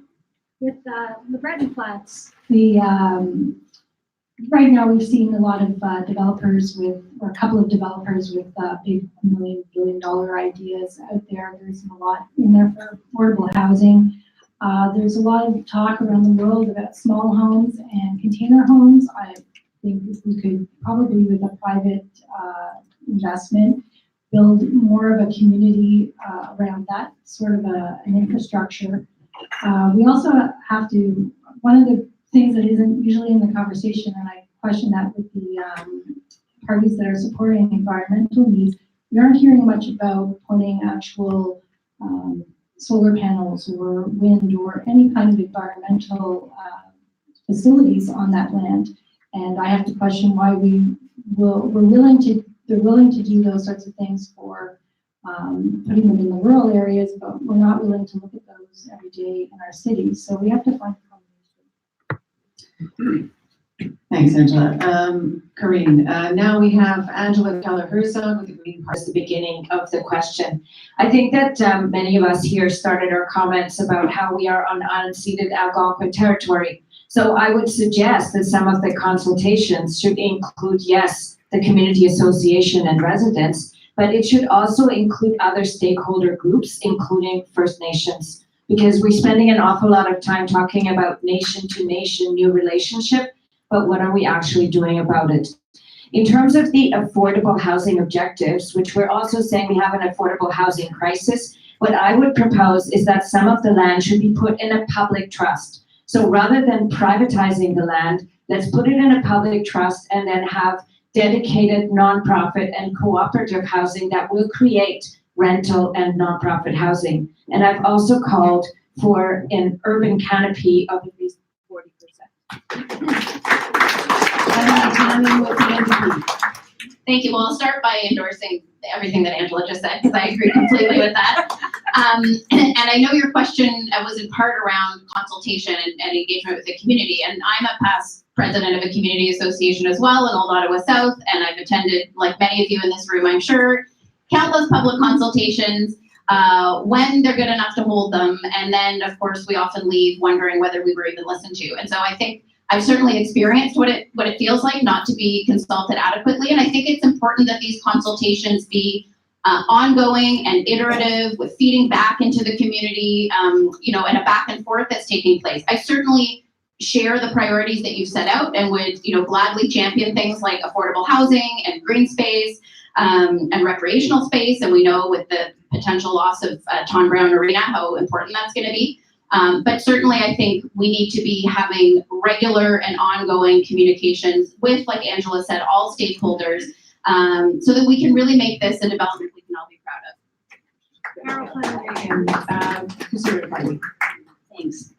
with the Breton Flats, Right now, we've seen a lot of developers or a couple of developers with big $1 billion ideas out there. There's a lot in there for affordable housing. There's a lot of talk around the world about small homes and container homes. I think we could probably, with a private investment, build more of a community around that sort of an infrastructure. We also have to, one of the things that isn't usually in the conversation, and I question that with the parties that are supporting environmental needs, we aren't hearing much about putting actual solar panels or wind or any kind of environmental facilities on that land. And I have to question why they're willing to do those sorts of things for putting them in the rural areas, but we're not willing to look at those every day in our cities. So we have to find Thanks, Angela. Corinne, now we have Angela Keller-Herzog with the Green Party. The beginning of the question. I think that many of us here started our comments about how we are on unceded Algonquin territory. So I would suggest that some of the consultations should include, yes, the community association and residents, but it should also include other stakeholder groups, including First Nations, because we're spending an awful lot of time talking about nation to nation new relationship, but what are we actually doing about it? In terms of the affordable housing objectives, which we're also saying we have an affordable housing crisis, what I would propose is that some of the land should be put in a public trust. So rather than privatizing the land, let's put it in a public trust and then have dedicated nonprofit and cooperative housing that will create rental and nonprofit housing. And I've also called for an urban canopy of at least 40%. Thank you. Well, I'll start by endorsing everything that Angela just said, because I agree completely with that. And I know your question was in part around consultation and engagement with the community. And I'm a past president of a community association as well in Old Ottawa South, and I've attended, like many of you in this room, I'm sure, countless public consultations when they're good enough to hold them. And then, of course, we often leave wondering whether we were even listened to. And so I think I've certainly experienced what it feels like not to be consulted adequately. And I think it's important that these consultations be ongoing and iterative, with feeding back into the community, and a back and forth that's taking place. I certainly share the priorities that you've set out and would, gladly champion things like affordable housing and green space and recreational space. And we know with the potential loss of Tom Brown Arena how important that's going to be. But certainly I think we need to be having regular and ongoing communications with, like Angela said, all stakeholders, so that we can really make this a development we can all be proud of. Thanks.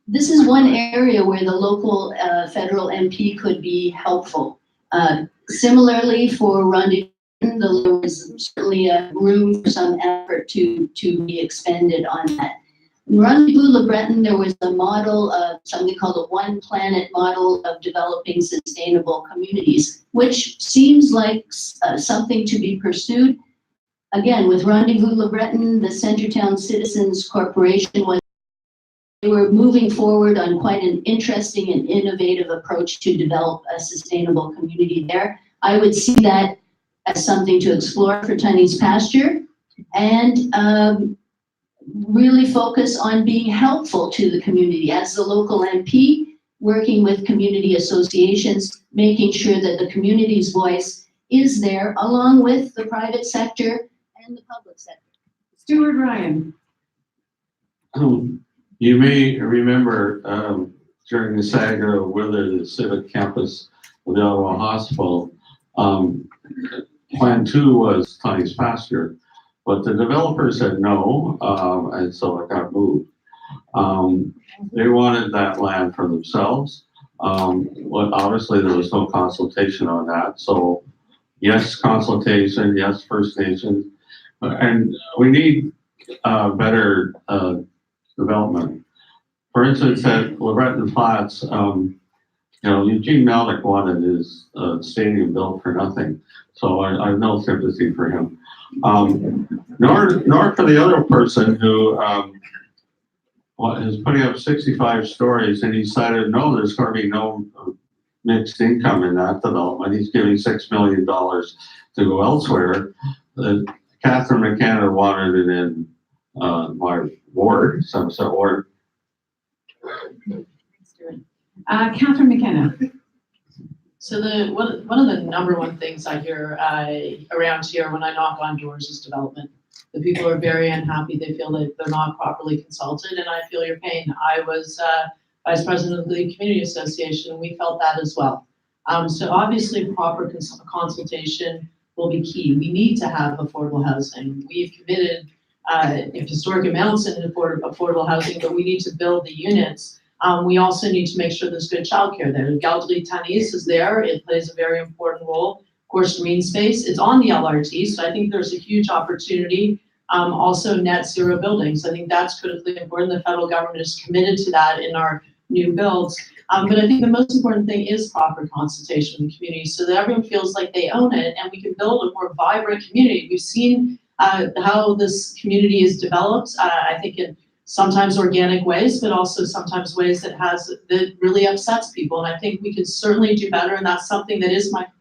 This is one area where the local federal MP could be helpful. Similarly, for Rendezvous, there was certainly room for some effort to be expended on that. In Rendezvous-Le Breton, there was a model of something called a One Planet model of developing sustainable communities, which seems like something to be pursued. Again, with Rendezvous-Le Breton, the Centertown Citizens Corporation they were moving forward on quite an interesting and innovative approach to develop a sustainable community there. I would see that as something to explore for Tunney's Pasture, and really focus on being helpful to the community as the local MP, working with community associations, making sure that the community's voice is there along with the private sector and the public sector. Stuart Ryan. You may remember during the saga of whether the civic campus of the Ottawa Hospital, Plan 2 was Tunney's Pasture, but the developer said no, and so it got moved. They wanted that land for themselves. Well, obviously there was no consultation on that, so yes, consultation, yes, First Nations. And we need better development. For instance, at Loretton Flats, Eugene Melnick wanted his stadium built for nothing, so I have no sympathy for him. Nor for the other person who is putting up 65 stories, and he decided, no, there's going to be no mixed income in that development. He's giving $6 million to go elsewhere. Catherine McKenna wanted it in my ward, Somerset Ward. Catherine McKenna. So one of the number one things I hear around here when I knock on doors is development. The people are very unhappy. They feel that they're not properly consulted, and I feel your pain. I was vice president of the Community Association, and we felt that as well. So obviously proper consultation will be key. We need to have affordable housing. We've committed historic amounts in affordable housing, but we need to build the units. We also need to make sure there's good childcare there. Galerie Tanis is there. It plays a very important role. Of course, green space. It's on the LRT, so I think there's a huge opportunity. Also, net zero buildings. I think that's critically important. The federal government is committed to that in our new builds. But I think the most important thing is proper consultation with the community so that everyone feels like they own it and we can build a more vibrant community. We've seen how this community is developed, I think in sometimes organic ways, but also sometimes ways that really upsets people. And I think we could certainly do better, and that's something that is my commitment.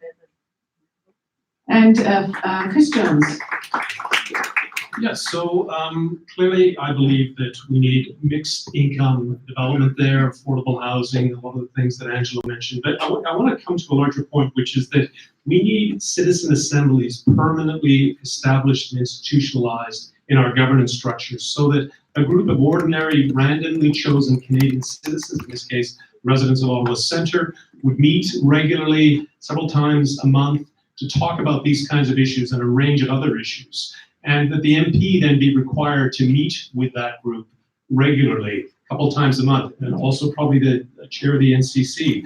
And Chris Jones. Yes, so clearly I believe that we need mixed income development there, affordable housing, a lot of the things that Angela mentioned. But I want to come to a larger point, which is that we need citizen assemblies permanently established and institutionalized in our governance structures so that a group of ordinary, randomly chosen Canadian citizens, in this case, residents of Ottawa Centre, would meet regularly, several times a month, to talk about these kinds of issues and a range of other issues. And that the MP then be required to meet with that group regularly, a couple times a month, and also probably the chair of the NCC.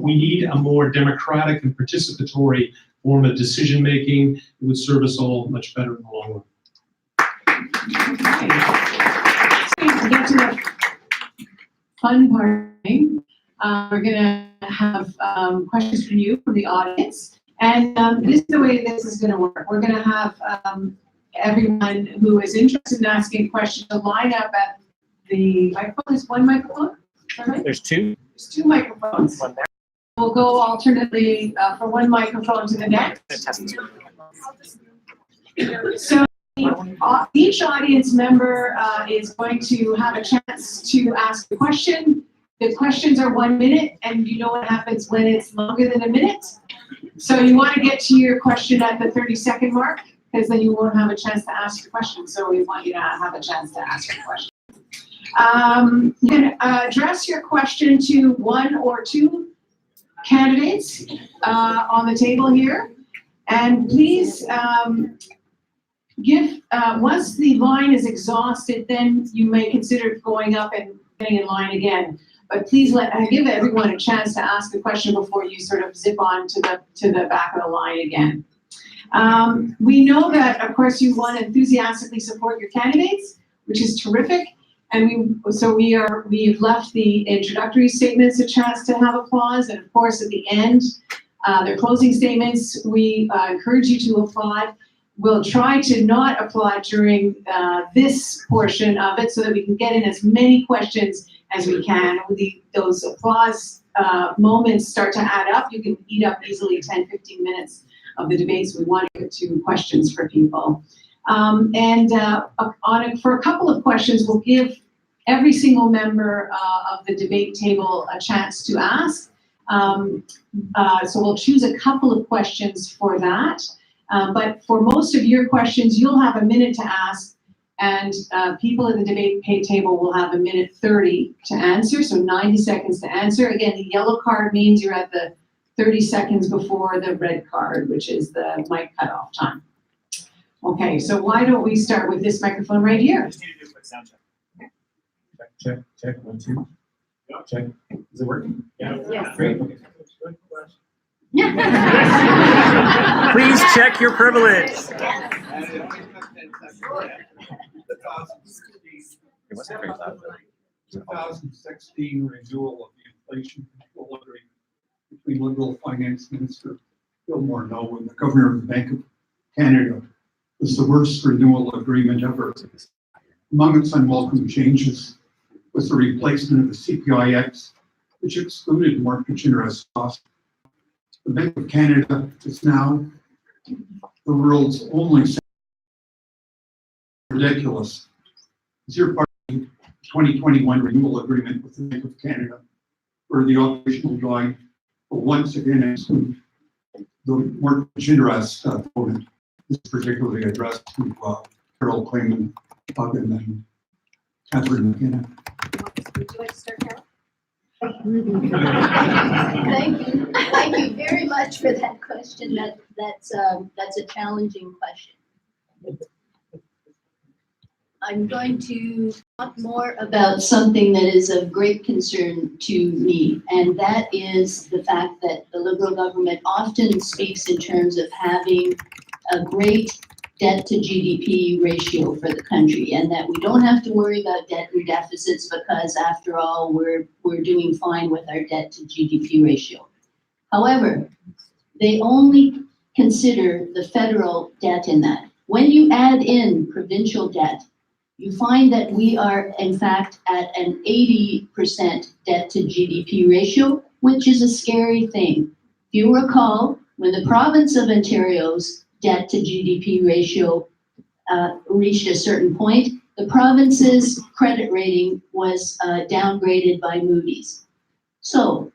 We need a more democratic and participatory form of decision-making. It would serve us all much better in the long run. To get to the fun part, we're gonna have questions from you, from the audience. And this is the way this is gonna work. We're gonna have everyone who is interested in asking a question to line up at the microphone. There's one microphone, is that right? There's two. There's two microphones. One there. We'll go alternately from one microphone to the next. So each audience member is going to have a chance to ask a question. The questions are 1 minute, and you know what happens when it's longer than a minute. So you want to get to your question at the 30-second mark, because then you won't have a chance to ask your question. So we want you to have a chance to ask your question. You can address your question to one or two candidates on the table here. And please once the line is exhausted, then you may consider going up and getting in line again. But please give everyone a chance to ask a question before you sort of zip on to the back of the line again. We know that, of course, you want to enthusiastically support your candidates, which is terrific. And we've left the introductory statements a chance to have applause. And of course, at the end, their closing statements, we encourage you to applaud. We'll try to not applaud during this portion of it so that we can get in as many questions as we can. Those applause moments start to add up. You can eat up easily 10, 15 minutes of the debates. We want to get to questions for people. For a couple of questions, we'll give every single member of the debate table a chance to ask. So we'll choose a couple of questions for that. But for most of your questions, you'll have a minute to ask, and people at the debate table will have 1:30 to answer, so 90 seconds to answer. Again, the yellow card means you're at the 30 seconds before the red card, which is the mic cutoff time. Okay, so why don't we start with this microphone right here? Just need to do a quick sound check. Check. 1, 2. Check. Is it working? Yeah. Yes. Great. Okay. Good question. Please check your privilege. It wasn't very loud, though. 2016 renewal of the inflation control agreement between Liberal Finance Minister Bill Morneau and the Governor of the Bank of Canada was the worst renewal agreement ever. Among its unwelcome changes was the replacement of the CPIX, which excluded mortgage interest costs. The Bank of Canada is now the world's only ridiculous. Is your party 2021 renewal agreement with the Bank of Canada, where the operational guide will once again exclude the mortgage interest component, is particularly addressed to Carol Clayman, Pugin, and Catherine McKenna. Would you like to start, Carol? Thank you very much for that question. That's a challenging question. I'm going to talk more about something that is of great concern to me, and that is the fact that the Liberal government often speaks in terms of having a great debt to GDP ratio for the country, and that we don't have to worry about debt and deficits because, after all, we're doing fine with our debt to GDP ratio. However, they only consider the federal debt in that. When you add in provincial debt, you find that we are, in fact, at an 80% debt to GDP ratio, which is a scary thing. If you recall, when the province of Ontario's debt to GDP ratio reached a certain point, the province's credit rating was downgraded by Moody's. So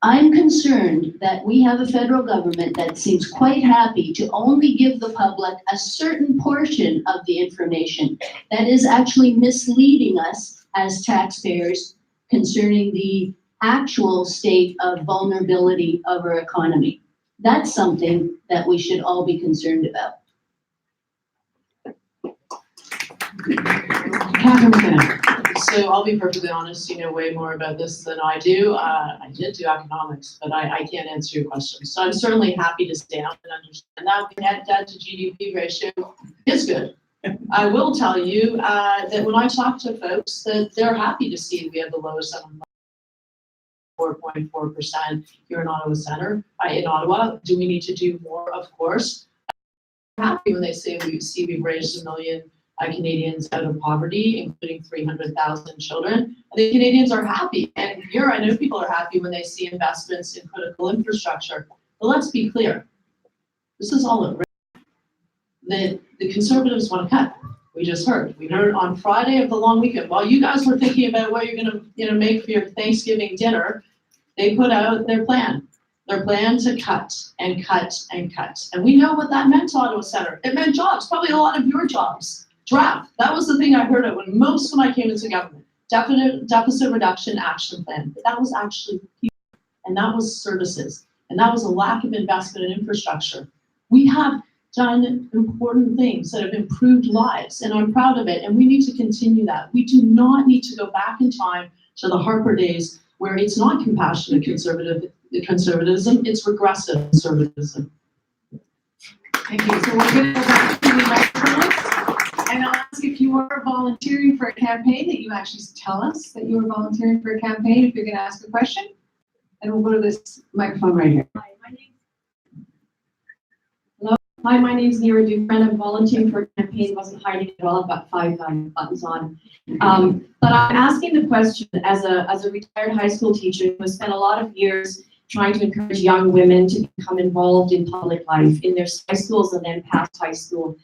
I'm concerned that we have a federal government that seems quite happy to only give the public a certain portion of the information that is actually misleading us as taxpayers concerning the actual state of vulnerability of our economy. That's something that we should all be concerned about. Catherine McKenna. So I'll be perfectly honest, you know way more about this than I do. I did do economics, but I can't answer your question. So I'm certainly happy to stay down and understand that the net debt to GDP ratio is good. I will tell you that when I talk to folks, that they're happy to see we have the lowest unemployment, 4.4% here in Ottawa Centre. In Ottawa, do we need to do more? Of course. I'm happy when they say we've raised 1 million Canadians out of poverty, including 300,000 children. I think Canadians are happy, and here I know people are happy when they see investments in critical infrastructure. But let's be clear, this is all at risk. The Conservatives want to cut. We just heard. We heard on Friday of the long weekend. While you guys were thinking about what you're going to make for your Thanksgiving dinner, they put out their plan. Their plan to cut and cut and cut. And we know what that meant to Ottawa Centre. It meant jobs, probably a lot of your jobs. Draft. That was the thing I heard it when I came into government. Deficit reduction action plan. But that was actually people, and that was services, and that was a lack of investment in infrastructure. We have done important things that have improved lives, and I'm proud of it, and we need to continue that. We do not need to go back in time to the Harper days where it's not compassionate conservatism, it's regressive conservatism. Thank you. So we're going to go back to the microphones. And I'll ask if you were volunteering for a campaign, that you actually tell us that you were volunteering for a campaign if you're going to ask a question. And we'll go to this microphone right here. Hi, my name is Nira Dufresne. I'm volunteering for a campaign. Wasn't hiding at all. I've got 5 buttons on. But I'm asking the question as a retired high school teacher who has spent a lot of years trying to encourage young women to become involved in public life in their high schools and then past high school.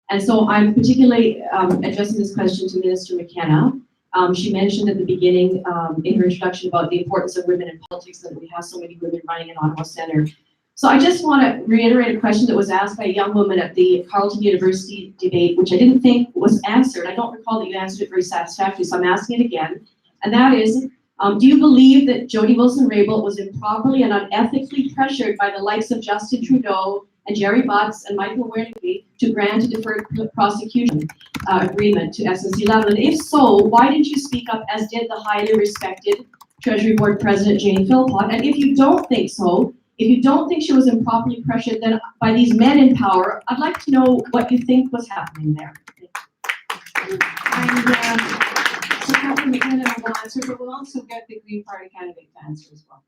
And so I'm particularly addressing this question to Minister McKenna. She mentioned at the beginning in her introduction about the importance of women in politics and that we have so many women running in Ottawa Centre. So I just want to reiterate a question that was asked by a young woman at the Carleton University debate, which I didn't think was answered. I don't recall that you answered it very satisfactorily, so I'm asking it again. And that is, do you believe that Jody Wilson-Raybould was improperly and unethically pressured by the likes of Justin Trudeau and Jerry Butts and Michael Wernicke to grant a deferred prosecution agreement to SNC-11? And if so, why didn't you speak up as did the highly respected Treasury Board President Jane Philpott? And if you don't think so, If you don't think she was improperly pressured then by these men in power, I'd like to know what you think was happening there. And, so Councilor McKenna will answer, but we'll also get the Green Party candidate to answer as well.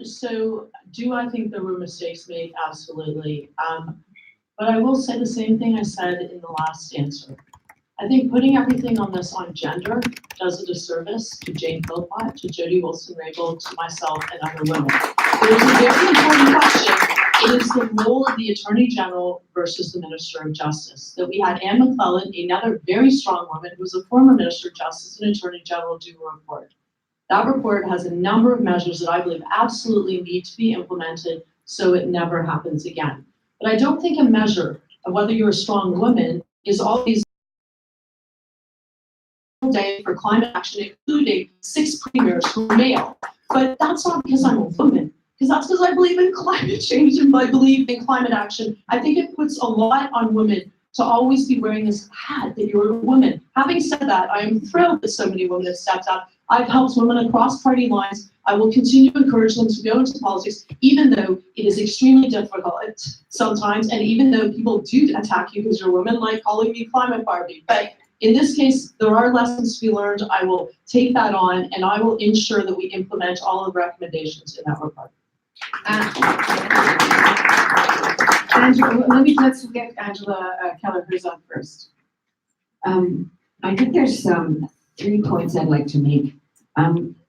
So do I think there were mistakes made? Absolutely. But I will say the same thing I said in the last answer. I think putting everything on gender does a disservice to Jane Philpott, to Jody Wilson-Raybould, to myself, and other women. There is a very important question. It is the role of the Attorney General versus the Minister of Justice. That we had Anne McClellan, another very strong woman who was a former Minister of Justice and Attorney General, do a report. That report has a number of measures that I believe absolutely need to be implemented so it never happens again. But I don't think a measure of whether you're a strong woman is always day for climate action, including 6 premiers who are male. But that's not because I'm a woman, because that's because I believe in climate change and I believe in climate action. I think it puts a lot on women to always be wearing this hat that you're a woman. Having said that, I am thrilled that so many women have stepped up. I've helped women across party lines. I will continue to encourage them to go into politics, even though it is extremely difficult sometimes, and even though people do attack you because you're a woman, like calling me climate Barbie. But in this case, there are lessons to be learned. I will take that on, and I will ensure that we implement all of the recommendations in that report. Angela, let's get Angela Keller-Herzog first. I think there's 3 points I'd like to make.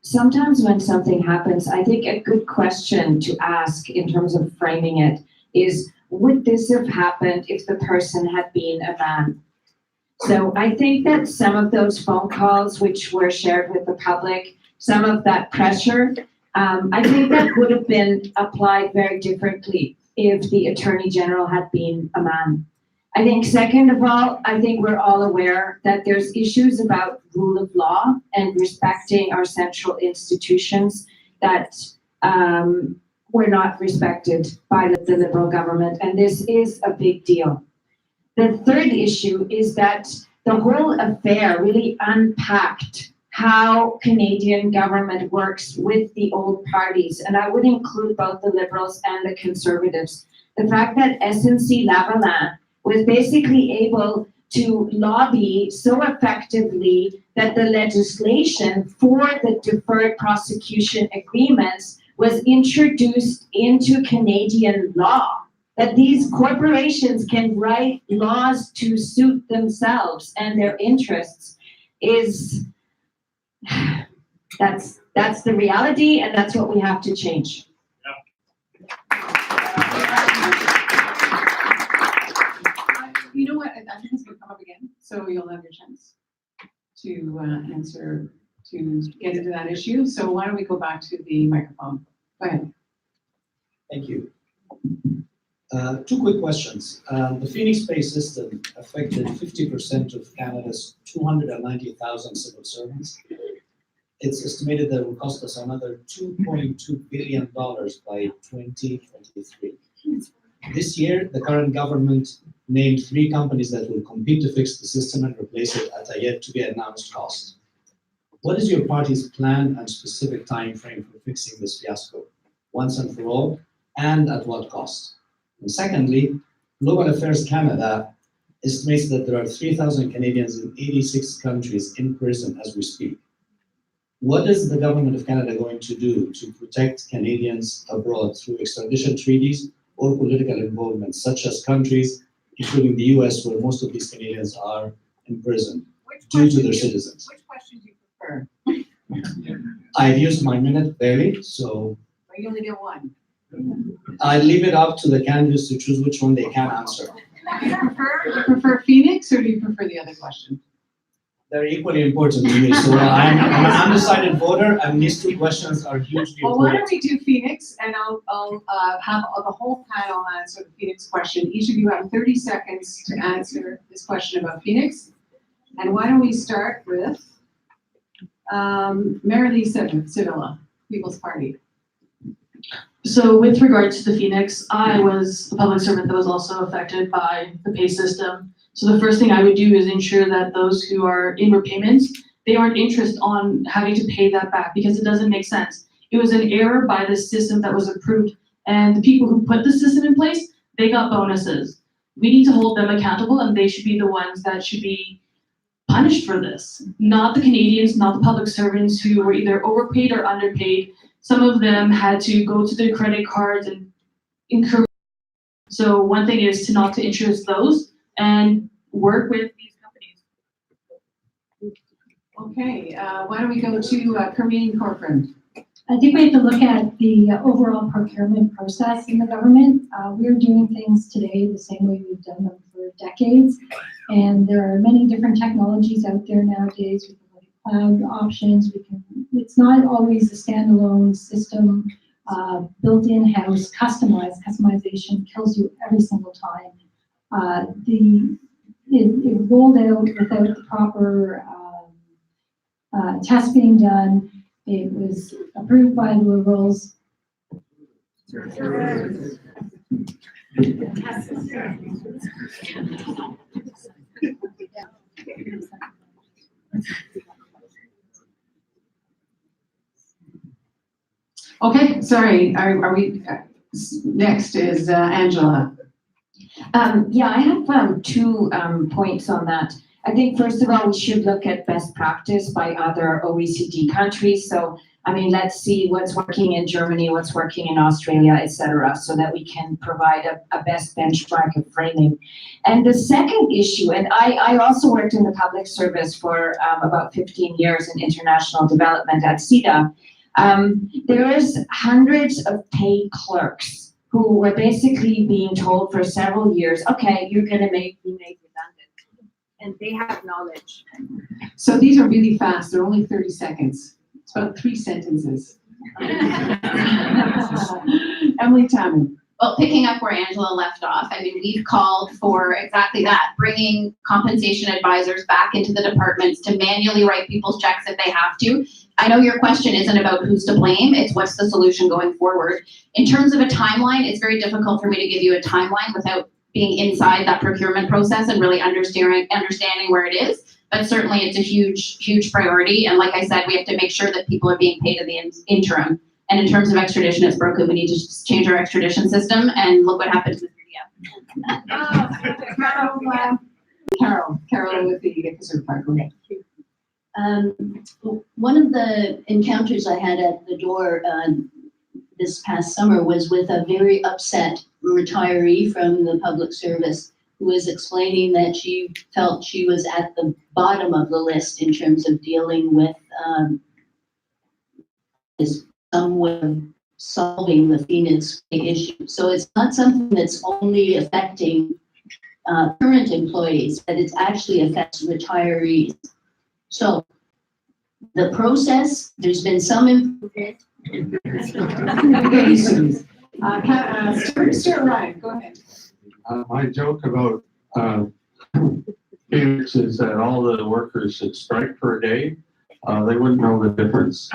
Sometimes when something happens, I think a good question to ask in terms of framing it is, would this have happened if the person had been a man? So I think that some of those phone calls which were shared with the public, some of that pressure, I think that would have been applied very differently if the Attorney General had been a man. I think second of all, I think we're all aware that there's issues about rule of law and respecting our central institutions that were not respected by the Liberal government, and this is a big deal. The third issue is that the whole affair really unpacked how Canadian government works with the old parties, and I would include both the Liberals and the Conservatives. The fact that SNC-Lavalin was basically able to lobby so effectively that the legislation for the deferred prosecution agreements was introduced into Canadian law. That these corporations can write laws to suit themselves and their interests is, that's the reality, and that's what we have to change. You know what, I think it's gonna come up again, so you'll have your chance to answer, to get into that issue. So why don't we go back to the microphone? Go ahead. Thank you. 2 quick questions. The Phoenix Pay system affected 50% of Canada's 290,000 civil servants. It's estimated that it will cost us another $2.2 billion by 2023. This year, the current government named 3 companies that will compete to fix the system and replace it at a yet to be announced cost. What is your party's plan and specific time frame for fixing this fiasco, once and for all, and at what cost? And secondly, Global Affairs Canada estimates that there are 3,000 Canadians in 86 countries in prison as we speak. What is the government of Canada going to do to protect Canadians abroad through extradition treaties or political involvement, such as countries, including the US, where most of these Canadians are in prison due to their citizens? Which question do you prefer? I've used my minute barely, so Or you only get one? I leave it up to the candidates to choose which one they can answer. Do you prefer Phoenix, or do you prefer the other question? They're equally important to me, so I'm an undecided voter, and these 2 questions are hugely Well, why important. don't we do Phoenix, and I'll have the whole panel answer the Phoenix question. Each of you have 30 seconds to answer this question about Phoenix. And why don't we start with Marilee Sevilla, People's Party. So with regard to the Phoenix, I was a public servant that was also affected by the pay system. So the first thing I would do is ensure that those who are in repayment, they aren't interested on having to pay that back, because it doesn't make sense. It was an error by the system that was approved, and the people who put the system in place, they got bonuses. We need to hold them accountable, and they should be the ones that should be punished for this, not the Canadians, not the public servants who were either overpaid or underpaid. Some of them had to go to their credit cards and incur. So one thing is to not to interest those and work with these companies. Okay, why don't we go to Corinne Corcoran? I think we have to look at the overall procurement process in the government. We're doing things today the same way we've done them for decades. And there are many different technologies out there nowadays. We can look at cloud options. It's not always a standalone system built in-house, customized. Customization kills you every single time. It rolled out without the proper tests being done. It was approved by the Liberals. Okay, sorry, are we, next is Angela. Yeah, I have two points on that. I think first of all, we should look at best practice by other OECD countries. So, I mean, let's see what's working in Germany, what's working in Australia, etc., so that we can provide a best benchmark of framing. And the second issue, and I also worked in the public service for about 15 years in international development at CEDA. There is hundreds of paid clerks who were basically being told for several years, okay, you're going to be made redundant. And they have knowledge. So these are really fast, they're only 30 seconds. It's about 3 sentences. Emily Tamman. Well, picking up where Angela left off, I mean, we've called for exactly that, bringing compensation advisors back into the departments to manually write people's checks if they have to. I know your question isn't about who's to blame, it's what's the solution going forward. In terms of a timeline, it's very difficult for me to give you a timeline without being inside that procurement process and really understanding where it is. But certainly it's a huge priority. And like I said, we have to make sure that people are being paid in the interim. And in terms of extradition, it's broken. We need to just change our extradition system, and look what happened to the Carol with the Conservative Party. One of the encounters I had at the door this past summer was with a very upset retiree from the public service who was explaining that she felt she was at the bottom of the list in terms of dealing with some way of solving the Phoenix issue. So it's not something that's only affecting current employees, but it actually affects retirees. So the process, there's been some improvement. Stuart Ryan, go ahead. My joke about Phoenix is that all the workers should strike for a day. They wouldn't know the difference.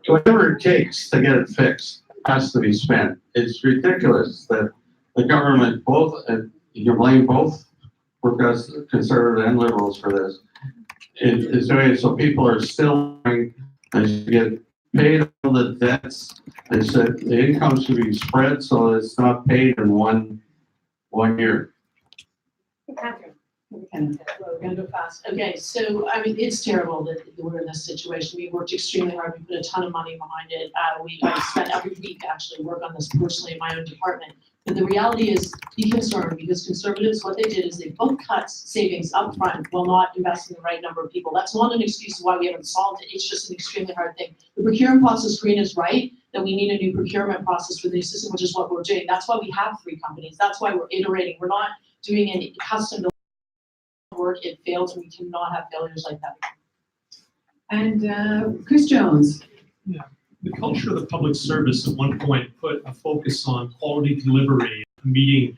Whatever it takes to get it fixed has to be spent. It's ridiculous that the government, you blame both progressive, conservative and liberals for this. It's doing it so people are still going to get paid all the debts. They said the income should be spread so it's not paid in one year. We're gonna go fast. Okay, so I mean, it's terrible that we're in this situation. We worked extremely hard. We put a ton of money behind it. I spent every week actually work on this personally in my own department. But the reality is, be concerned, because Conservatives, what they did is they both cut savings up front while not investing the right number of people. That's not an excuse why we haven't solved it. It's just an extremely hard thing. The procurement process, Green is right, that we need a new procurement process for the new system, which is what we're doing. That's why we have 3 companies. That's why we're iterating. We're not doing any custom work. It fails, and we cannot have failures like that. And Chris Jones. Yeah. The culture of the public service at one point put a focus on quality delivery, meeting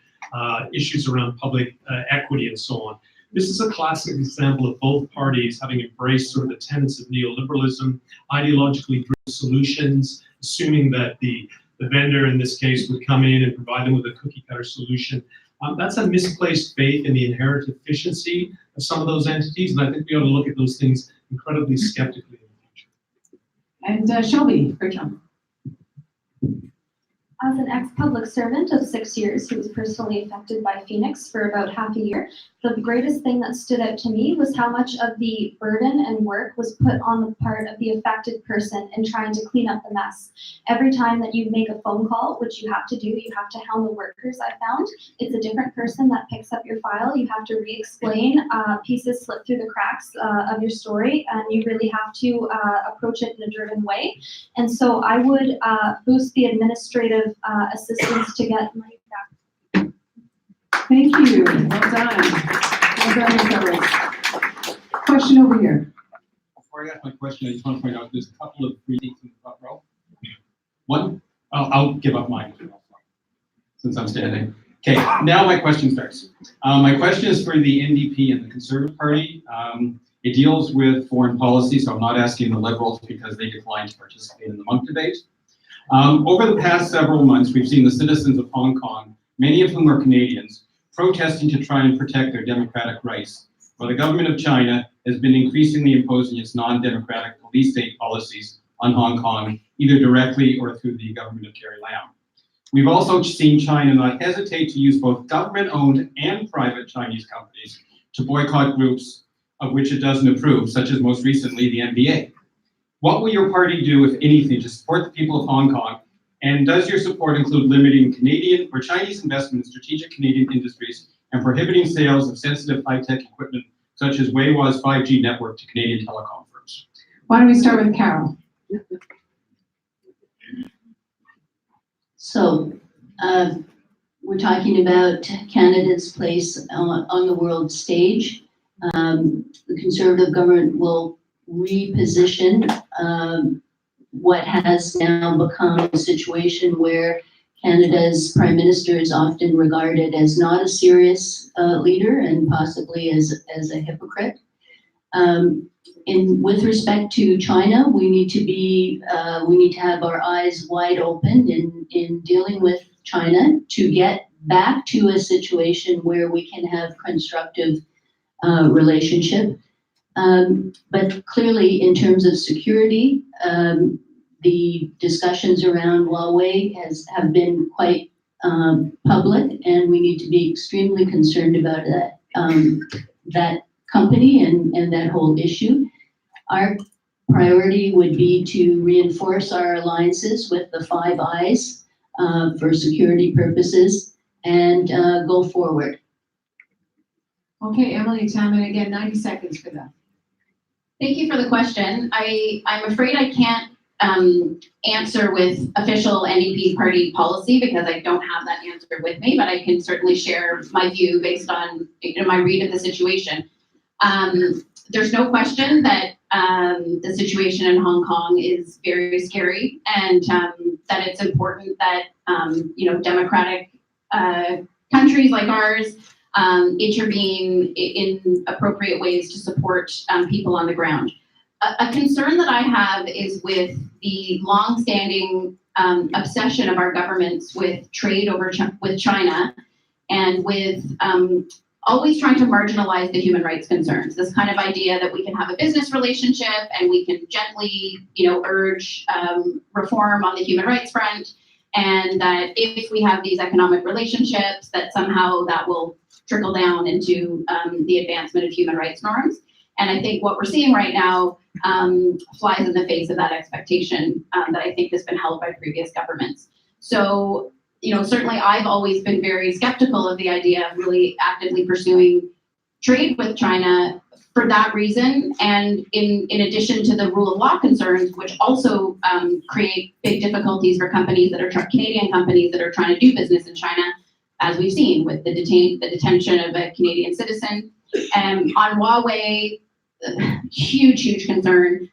issues around public equity and so on. This is a classic example of both parties having embraced sort of the tenets of neoliberalism, ideologically driven solutions, assuming that the vendor in this case would come in and provide them with a cookie cutter solution. That's a misplaced faith in the inherent efficiency of some of those entities, and I think we ought to look at those things incredibly skeptically. And Shelby Bertram. As an ex-public servant of 6 years who was personally affected by Phoenix for about half a year, the greatest thing that stood out to me was how much of the burden and work was put on the part of the affected person in trying to clean up the mess. Every time that you make a phone call, which you have to do, you have to hound the workers, I found. It's a different person that picks up your file. You have to re-explain, pieces slip through the cracks of your story, and you really have to approach it in a driven way. And so I would boost the administrative assistance to get money back. Thank you. Well done. Well done, Ms. Ellis. Question over here. Before I ask my question, I just want to point out there's a couple of readings in the front row. One, I'll give up mine since I'm standing. Okay, now my question starts. My question is for the NDP and the Conservative Party. It deals with foreign policy, so I'm not asking the Liberals because they declined to participate in the Monk debate. Over the past several months, we've seen the citizens of Hong Kong, many of whom are Canadians, protesting to try and protect their democratic rights, while the government of China has been increasingly imposing its non-democratic police state policies on Hong Kong, either directly or through the government of Carrie Lam. We've also seen China not hesitate to use both government-owned and private Chinese companies to boycott groups of which it doesn't approve, such as most recently the NBA. What will your party do, if anything, to support the people of Hong Kong? And does your support include limiting Canadian or Chinese investment in strategic Canadian industries and prohibiting sales of sensitive high-tech equipment such as Huawei's 5G network to Canadian telecom firms? Why don't we start with Carol? So, we're talking about Canada's place on the world stage. The Conservative government will reposition what has now become a situation where Canada's Prime Minister is often regarded as not a serious leader and possibly as a hypocrite. With respect to China, we need to have our eyes wide open in dealing with China to get back to a situation where we can have constructive relationship. But clearly, in terms of security, the discussions around Huawei have been quite public, and we need to be extremely concerned about that company and that whole issue. Our priority would be to reinforce our alliances with the Five Eyes for security purposes and go forward. Okay, Emily Tamman, again, 90 seconds for that. Thank you for the question. I'm afraid I can't answer with official NDP party policy because I don't have that answer with me, but I can certainly share my view based on my read of the situation. There's no question that the situation in Hong Kong is very scary, and that it's important that democratic countries like ours intervene in appropriate ways to support people on the ground. A concern that I have is with the long-standing obsession of our governments with trade with China, and with always trying to marginalize the human rights concerns. This kind of idea that we can have a business relationship and we can gently, urge reform on the human rights front, and that if we have these economic relationships, that somehow that will trickle down into the advancement of human rights norms. And I think what we're seeing right now flies in the face of that expectation that I think has been held by previous governments. So, certainly I've always been very skeptical of the idea of really actively pursuing trade with China for that reason. And in addition to the rule of law concerns, which also create big difficulties for companies that are Canadian companies that are trying to do business in China, as we've seen with the detention of a Canadian citizen. On Huawei, huge concern.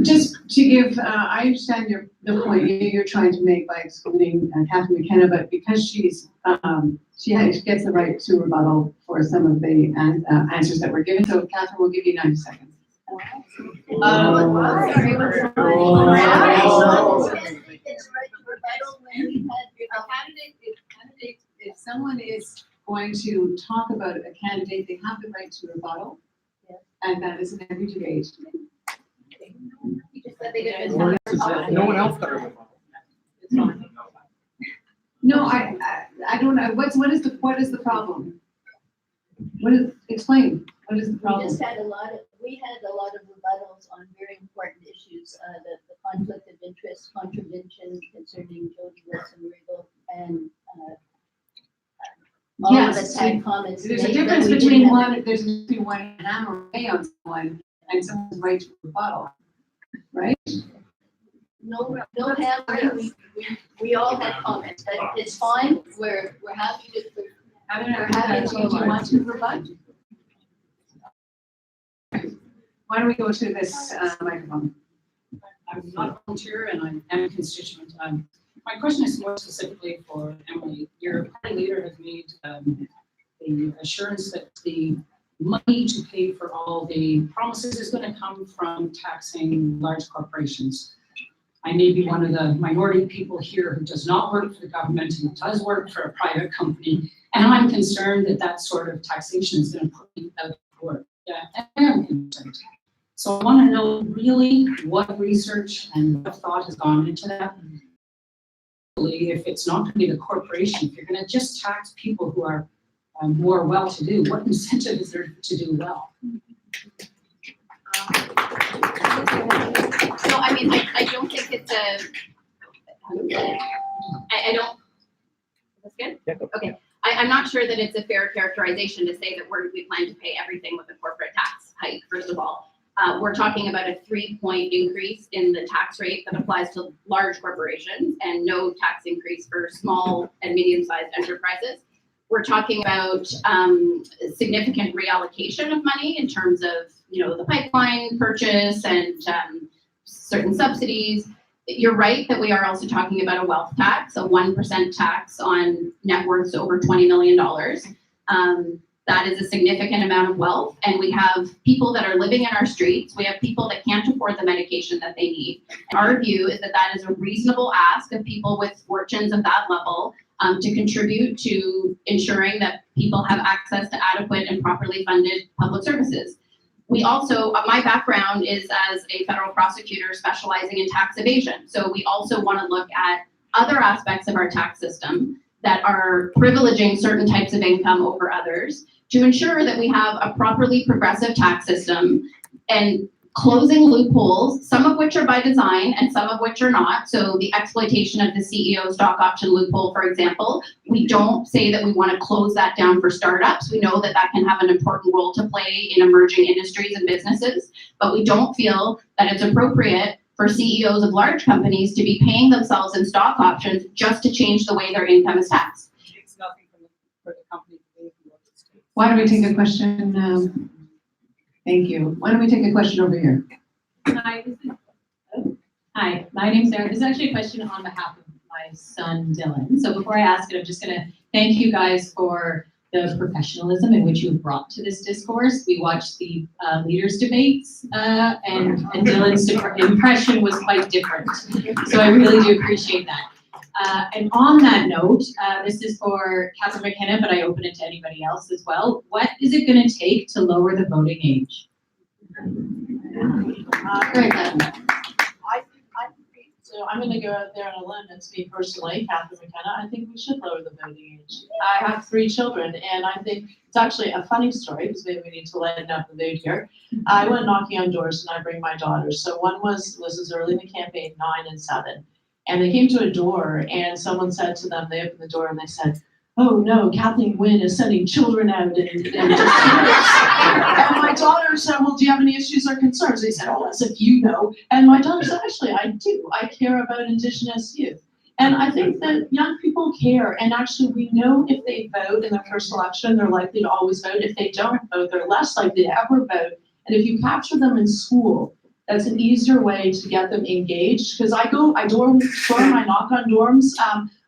Just to give, I understand the point you're trying to make by excluding Catherine McKenna, but because she gets the right to rebuttal for some of the answers that were given. So Catherine, we'll give you 90 seconds. If someone is going to talk about a candidate, they have the right to rebuttal. and that is in every debate. No one else got a rebuttal. No, I don't know, what is the problem? Explain, what is the We problem? just had a lot of rebuttals on very important issues, the conflict of interest, contravention concerning Jody Wilson-Raybould, and all of us had comments. There's a made that difference we didn't between have- there's between one hammer away on someone and someone's right to rebuttal, right? No hammering, we all had comments, but it's fine, we're happy to, we're happy Do you want to rebut? Why don't we go to this microphone? I'm not a volunteer and I am a constituent. My question is more specifically for Emily. Your party leader has made the assurance that the money to pay for all the promises is going to come from taxing large corporations. I may be one of the minority people here who does not work for the government and does work for a private company, and I'm concerned that that sort of taxation is going to put me out of work. Yeah, I am concerned. So I want to know really what research and what thought has gone into that. If it's not going to be the corporation, if you're going to just tax people who are more well-to-do, what incentive is there to do well? No, I mean, I don't think it's I don't, is this good? Okay, I'm not sure that it's a fair characterization to say that we plan to pay everything with a corporate tax hike, first of all. We're talking about a 3-point increase in the tax rate that applies to large corporations and no tax increase for small and medium-sized enterprises. We're talking about significant reallocation of money in terms of, the pipeline purchase and certain subsidies. You're right that we are also talking about a wealth tax, a 1% tax on net worths over $20 million. That is a significant amount of wealth, and we have people that are living in our streets. We have people that can't afford the medication that they need. And our view is that that is a reasonable ask of people with fortunes of that level to contribute to ensuring that people have access to adequate and properly funded public services. We also, my background is as a federal prosecutor specializing in tax evasion. So we also want to look at other aspects of our tax system that are privileging certain types of income over others to ensure that we have a properly progressive tax system and closing loopholes, some of which are by design and some of which are not. So the exploitation of the CEO stock option loophole, for example, we don't say that we want to close that down for startups. We know that that can have an important role to play in emerging industries and businesses, but we don't feel that it's appropriate for CEOs of large companies to be paying themselves in stock options just to change the way their income is taxed. It's nothing for the company to pay for what it's doing. Why don't we take a question? Thank you. Why don't we take a question over here? Hi, my name's Sarah. This is actually a question on behalf of my son, Dylan. So before I ask it, I'm just gonna thank you guys for the professionalism in which you've brought to this discourse. We watched the leaders debates and Dylan's impression was quite different. So I really do appreciate that. And on that note, this is for Catherine McKenna, but I open it to anybody else as well. What is it going to take to lower the voting age? So I'm going to go out there on a limb and speak personally, Catherine McKenna. I think we should lower the voting age. I have 3 children, and I think it's actually a funny story because maybe we need to lighten up the mood here. I went knocking on doors and I bring my daughters. So one was early in the campaign, 9 and 7. And they came to a door and someone said to them, they opened the door and they said, "Oh no, Kathleen Wynne is sending children out and and my daughter said, "Well, do you have any issues or concerns?" They said, "Oh, as if you know." And my daughter said, "Actually, I do. I care about Indigenous youth." And I think that young people care, and actually we know if they vote in their first election, they're likely to always vote. If they don't vote, they're less likely to ever vote. And if you capture them in school, that's an easier way to get them engaged. Because I knock on dorms.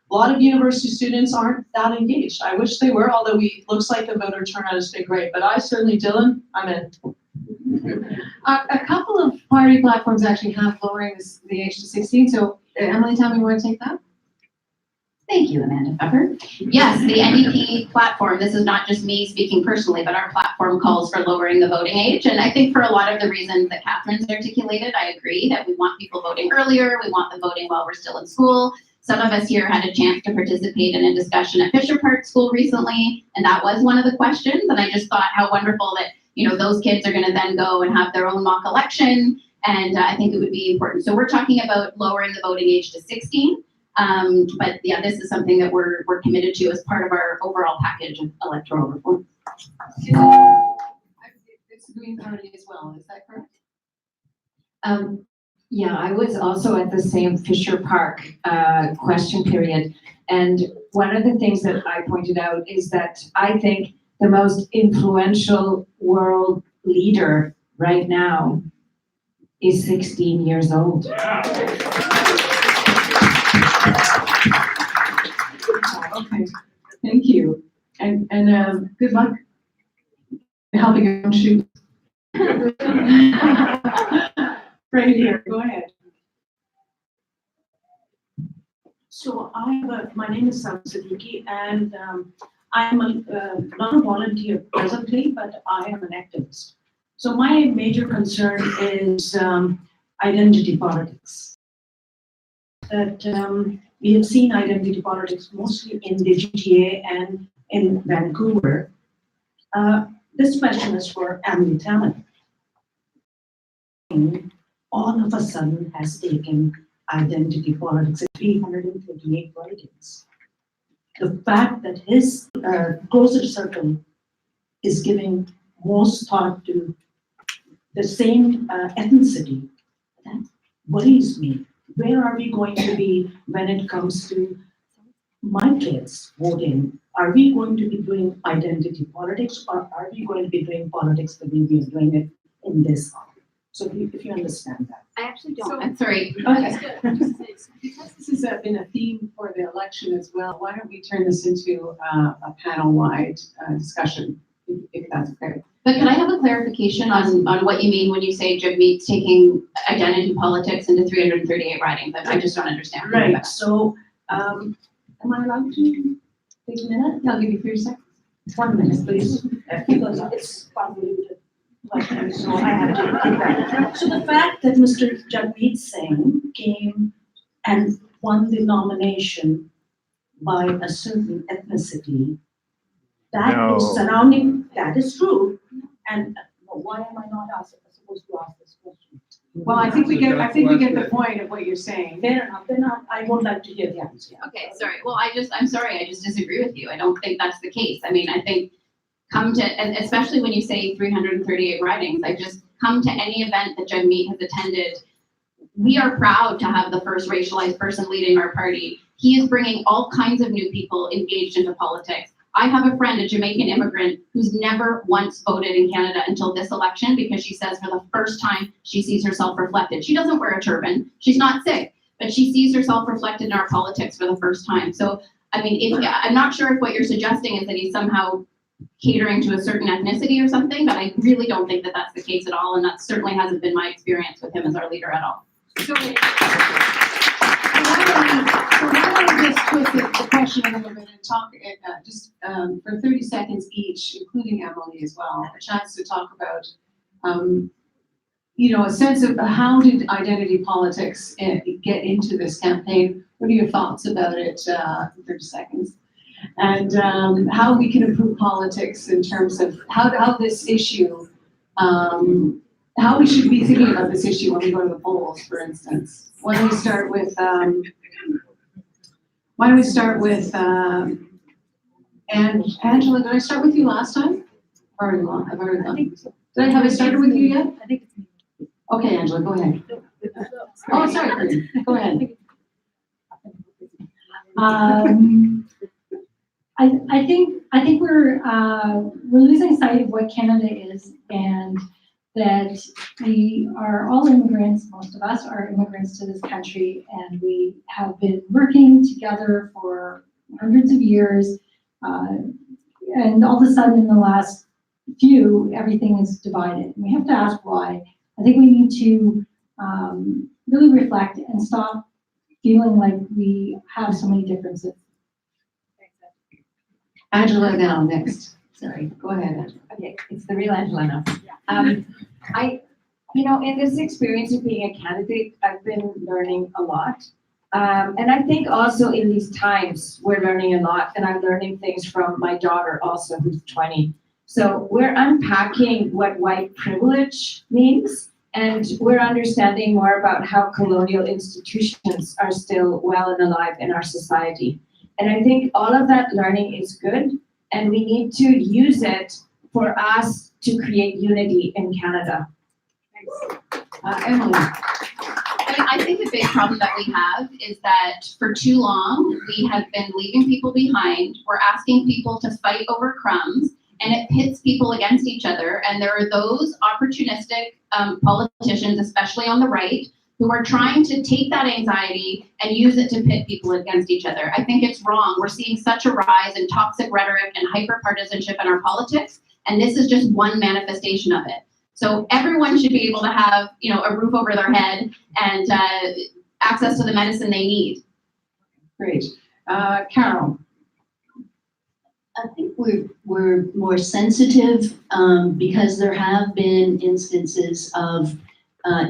A lot of university students aren't that engaged. I wish they were, although looks like the voter turnout has been great. But I certainly, Dylan, I'm in. A couple of party platforms actually have lowering the age to 16. So Emily, tell me, you want to take that? Thank you, Amanda Pepper. Yes, the NDP platform, this is not just me speaking personally, but our platform calls for lowering the voting age. And I think for a lot of the reasons that Catherine's articulated, I agree that we want people voting earlier. We want them voting while we're still in school. Some of us here had a chance to participate in a discussion at Fisher Park School recently, and that was one of the questions. And I just thought how wonderful that, you know, those kids are going to then go and have their own mock election. And I think it would be important. So we're talking about lowering the voting age to 16. But yeah, this is something that we're committed to as part of our overall package of electoral reform. It's the Green Party as well, is that correct? Yeah, I was also at the same Fisher Park question period. And one of the things that I pointed out is that I think the most influential world leader right now is 16 years old. Okay, thank you. And good luck helping him shoot. Right here, go ahead. So my name is Sam Siddiqui, and I'm not a volunteer presently, but I am an activist. So my major concern is identity politics. That we have seen identity politics mostly in the GTA and in Vancouver. This question is for Emily Talent. All of a sudden has taken identity politics at 338 writings. The fact that his closer circle is giving most thought to the same ethnicity, that worries me. Where are we going to be when it comes to my kids voting? Are we going to be doing identity politics, or are we going to be doing politics the way we are doing it in this? So if you understand that. I actually don't. So- I'm sorry. Okay. Because this has been a theme for the election as well, why don't we turn this into a panel-wide discussion, if that's okay? But can I have a clarification on what you mean when you say Jagmeet's taking identity politics into 338 ridings? I just don't understand. Right, so, am I allowed to take a minute? I'll give you 30 seconds. 1 minute, please, because it's convoluted question, so I have to take that. So the fact that Mr. Jagmeet Singh came and won the nomination by a certain ethnicity, that is surrounding, that is true. And why am I not supposed to ask this question? Well, I think we get the point of what you're saying. Fair enough, then I would like to hear the answer. Okay, sorry. Well, I'm sorry, I just disagree with you. I don't think that's the case. I mean, I think and especially when you say 338 ridings, I just come to any event that Jagmeet has attended. We are proud to have the first racialized person leading our party. He is bringing all kinds of new people engaged into politics. I have a friend, a Jamaican immigrant, who's never once voted in Canada until this election because she says for the first time she sees herself reflected. She doesn't wear a turban. She's not sick, but she sees herself reflected in our politics for the first time. So, I mean, I'm not sure if what you're suggesting is that he's somehow catering to a certain ethnicity or something, but I really don't think that that's the case at all, and that certainly hasn't been my experience with him as our leader at all. So why don't we just twist the question a little bit and talk just for 30 seconds each, including Emily as well, a chance to talk about, a sense of how did identity politics get into this campaign? What are your thoughts about it in 30 seconds? And how we can improve politics in terms of how this issue, how we should be thinking about this issue when we go to the polls, for instance. Why don't we start with and Angela, did I start with you last time? I've already done. Have I started with you yet? I think it's me. Okay, Angela, go ahead. Oh, sorry, go ahead. I think we're losing sight of what Canada is, and that we are all immigrants. Most of us are immigrants to this country, and we have been working together for hundreds of years. And all of a sudden, in the last few, everything is divided. We have to ask why. I think we need to really reflect and stop feeling like we have so many differences. Angela now next. Sorry, go ahead, Angela. Okay, it's the real Angela now. In this experience of being a candidate, I've been learning a lot. And I think also in these times, we're learning a lot, and I'm learning things from my daughter also, who's 20. So we're unpacking what white privilege means, and we're understanding more about how colonial institutions are still well and alive in our society. And I think all of that learning is good, and we need to use it for us to create unity in Canada. Emily. I think the big problem that we have is that for too long, we have been leaving people behind. We're asking people to fight over crumbs, and it pits people against each other. And there are those opportunistic politicians, especially on the right, who are trying to take that anxiety and use it to pit people against each other. I think it's wrong. We're seeing such a rise in toxic rhetoric and hyper-partisanship in our politics, and this is just one manifestation of it. So everyone should be able to have, a roof over their head and access to the medicine they need. Great. Carol. I think we're more sensitive because there have been instances of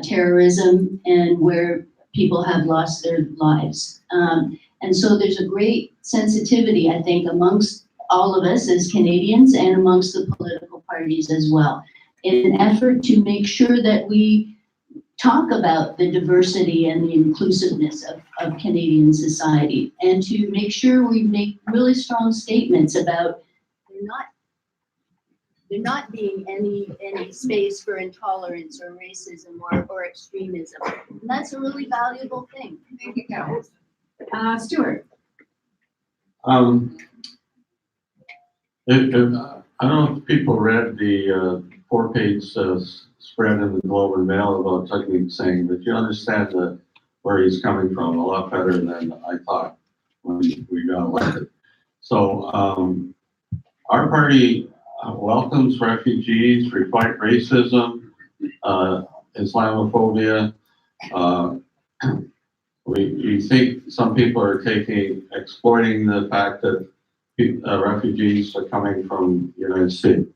terrorism and where people have lost their lives. And so there's a great sensitivity, I think, amongst all of us as Canadians and amongst the political parties as well, in an effort to make sure that we talk about the diversity and the inclusiveness of Canadian society, and to make sure we make really strong statements about there not being any space for intolerance or racism or extremism. And that's a really valuable thing. Thank you, Carol. Stuart. I don't know if people read the 4-page spread in the Globe and Mail about Tugmeat Singh, but you understand where he's coming from a lot better than I thought when we got elected. So our party welcomes refugees, we fight racism, Islamophobia. We think some people are exploiting the fact that refugees are coming from the United States.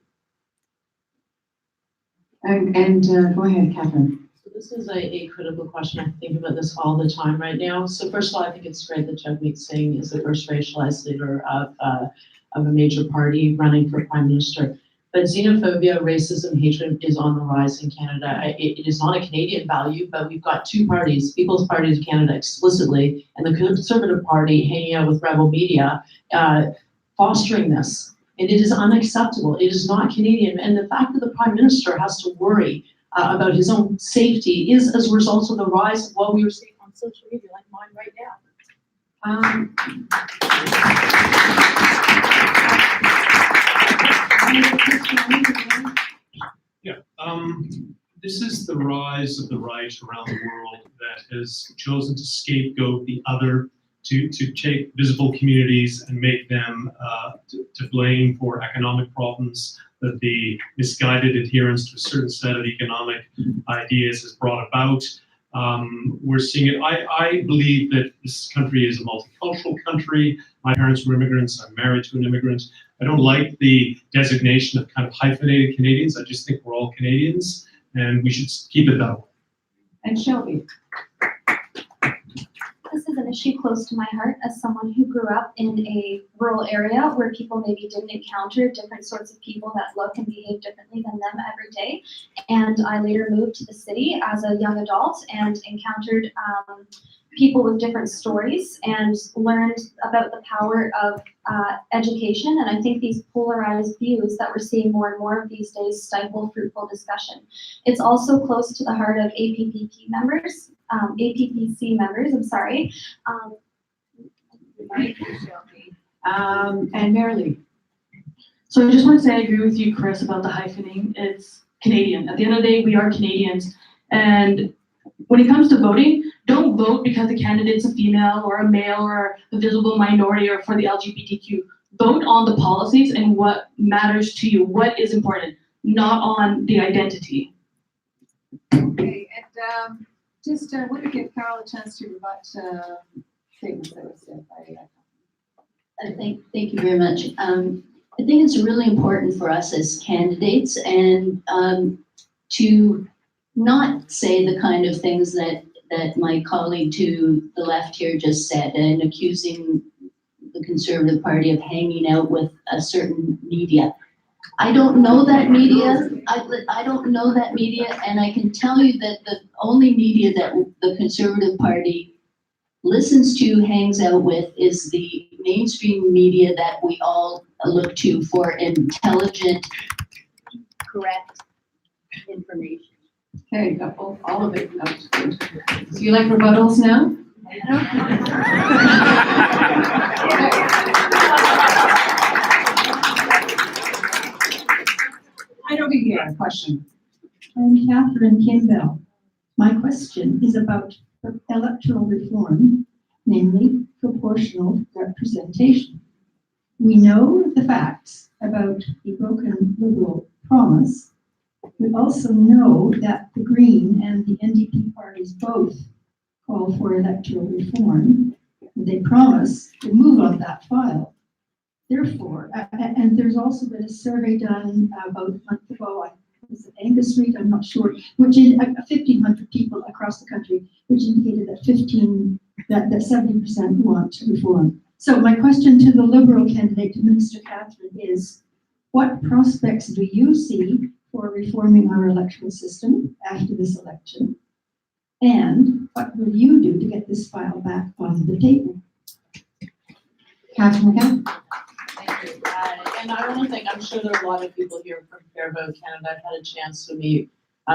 And go ahead, Catherine. So this is a critical question. I think about this all the time right now. So first of all, I think it's great that Jagmeet Singh is the first racialized leader of a major party running for prime minister. But xenophobia, racism, hatred is on the rise in Canada. It is not a Canadian value, but we've got two parties, People's Party of Canada explicitly, and the Conservative Party hanging out with rebel media, fostering this. And it is unacceptable. It is not Canadian. And the fact that the Prime Minister has to worry about his own safety is as a result of the rise of what we were seeing on social media, like mine right now. Yeah, this is the rise of the right around the world that has chosen to scapegoat the other, to take visible communities and make them to blame for economic problems that the misguided adherence to a certain set of economic ideas has brought about. We're seeing it. I believe that this country is a multicultural country. My parents were immigrants. I'm married to an immigrant. I don't like the designation of kind of hyphenated Canadians. I just think we're all Canadians, and we should keep it that way. And Shelby. This is an issue close to my heart as someone who grew up in a rural area where people maybe didn't encounter different sorts of people that look and behave differently than them every day. And I later moved to the city as a young adult and encountered people with different stories and learned about the power of education. And I think these polarized views that we're seeing more and more of these days stifle fruitful discussion. It's also close to the heart of APPC members, I'm sorry. And Marilee. So I just want to say I agree with you, Chris, about the hyphening. It's Canadian. At the end of the day, we are Canadians. And when it comes to voting, don't vote because the candidate's a female or a male or a visible minority or for the LGBTQ. Vote on the policies and what matters to you, what is important, not on the identity. Okay, and just want to give Carol a chance to rebut statements that were said by Thank you very much. I think it's really important for us as candidates and to not say the kind of things that my colleague to the left here just said and accusing the Conservative Party of hanging out with a certain media. I don't know that media. I don't know that media, and I can tell you that the only media that the Conservative Party listens to, hangs out with, is the mainstream media that we all look to for intelligent, Correct information. Okay, got all of it. That's good. Do you like rebuttals now? I don't think you have a question. I'm Catherine Kimball. My question is about electoral reform, namely proportional representation. We know the facts about the broken Liberal promise. We also know that the Green and the NDP parties both call for electoral reform. They promise to move on that file. Therefore, and there's also been a survey done about a month ago, was it Angus Street, I'm not sure, which is 1,500 people across the country, which indicated that 70% want reform. So my question to the Liberal candidate, to Minister Catherine, is what prospects do you see for reforming our electoral system after this election? And what will you do to get this file back on the table? Catherine again. Thank you. And I want to thank, I'm sure there are a lot of people here from Fair Vote Canada. I've had a chance to meet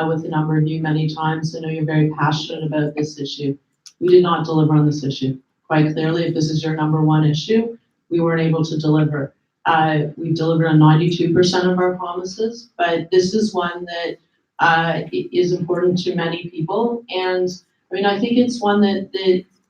with a number of you many times. I know you're very passionate about this issue. We did not deliver on this issue. Quite clearly, if this is your number one issue, we weren't able to deliver. We delivered on 92% of our promises, but this is one that is important to many people. And I mean, I think it's one that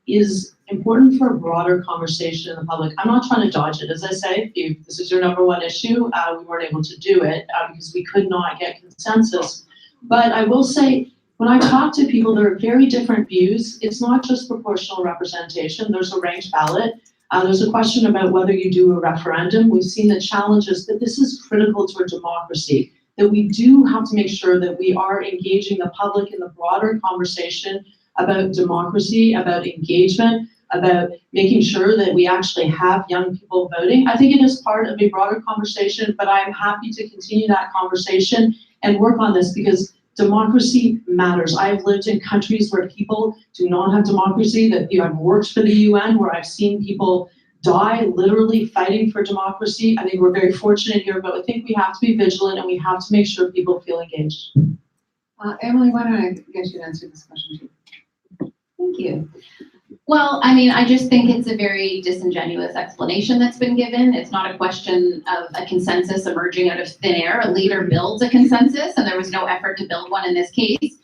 is important for a broader conversation in the public. I'm not trying to dodge it. As I say, if this is your number one issue, we weren't able to do it because we could not get consensus. But I will say, when I talk to people, there are very different views. It's not just proportional representation. There's a ranked ballot. There's a question about whether you do a referendum. We've seen the challenges that this is critical to our democracy, that we do have to make sure that we are engaging the public in the broader conversation about democracy, about engagement, about making sure that we actually have young people voting. I think it is part of a broader conversation, but I'm happy to continue that conversation and work on this because democracy matters. I've lived in countries where people do not have democracy, that I've worked for the UN, where I've seen people die literally fighting for democracy. I think we're very fortunate here, but I think we have to be vigilant and we have to make sure people feel engaged. Emily, why don't I get you to answer this question too? Thank you. Well, I mean, I just think it's a very disingenuous explanation that's been given. It's not a question of a consensus emerging out of thin air. A leader builds a consensus, and there was no effort to build one in this case.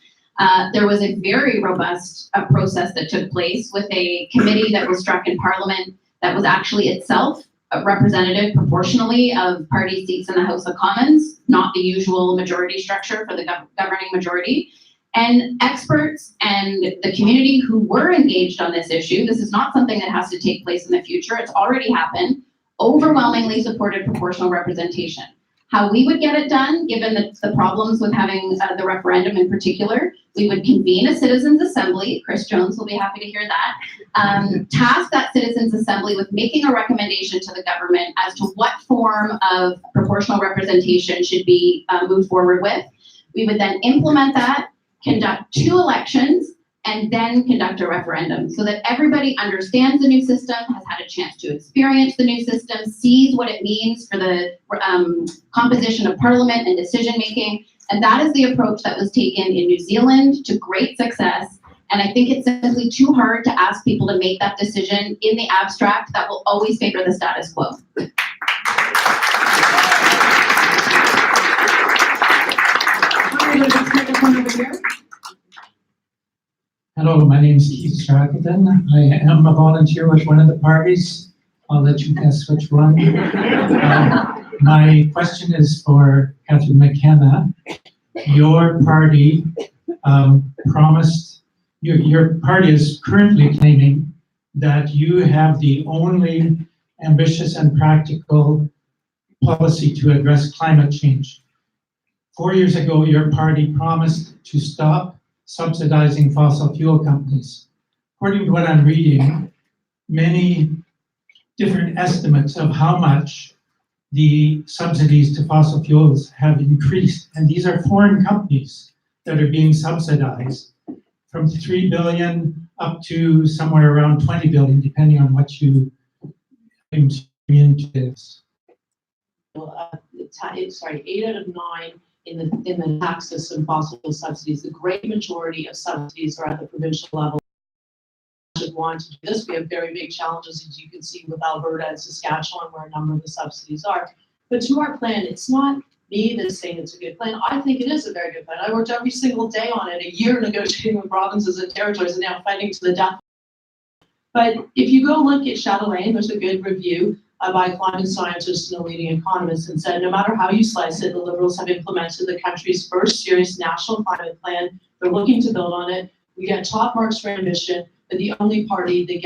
There was a very robust process that took place with a committee that was struck in Parliament that was actually itself representative proportionally of party seats in the House of Commons, not the usual majority structure for the governing majority. And experts and the community who were engaged on this issue, this is not something that has to take place in the future, it's already happened, overwhelmingly supported proportional representation. How we would get it done, given the problems with having the referendum in particular, we would convene a citizens' assembly, Chris Jones will be happy to hear that, task that citizens' assembly with making a recommendation to the government as to what form of proportional representation should be moved forward with. We would then implement that, conduct 2 elections, and then conduct a referendum so that everybody understands the new system, has had a chance to experience the new system, sees what it means for the composition of parliament and decision making. And that is the approach that was taken in New Zealand to great success. And I think it's simply too hard to ask people to make that decision in the abstract that will always favor the status quo. Hello, my name is Keith Strachan. I am a volunteer with one of the parties. I'll let you guess which one. My question is for Catherine McKenna. Your party your party is currently claiming that you have the only ambitious and practical policy to address climate change. 4 years ago, your party promised to stop subsidizing fossil fuel companies. According to what I'm reading, many different estimates of how much the subsidies to fossil fuels have increased, and these are foreign companies that are being subsidized from 3 billion up to somewhere around 20 billion, depending on what you into this. 8 out of 9 in the tax system fossil fuel subsidies. The great majority of subsidies are at the provincial level. Should want to do this. We have very big challenges, as you can see, with Alberta and Saskatchewan, where a number of the subsidies are. But to our plan, it's not me that's saying it's a good plan. I think it is a very good plan. I worked every single day on it, a year negotiating with provinces and territories, and now fighting to the death. But if you go look at Chatelaine, there's a good review by a climate scientist and a leading economist, and said no matter how you slice it, the Liberals have implemented the country's first serious national climate plan. They're looking to build on it. We get top marks for ambition, but the only party that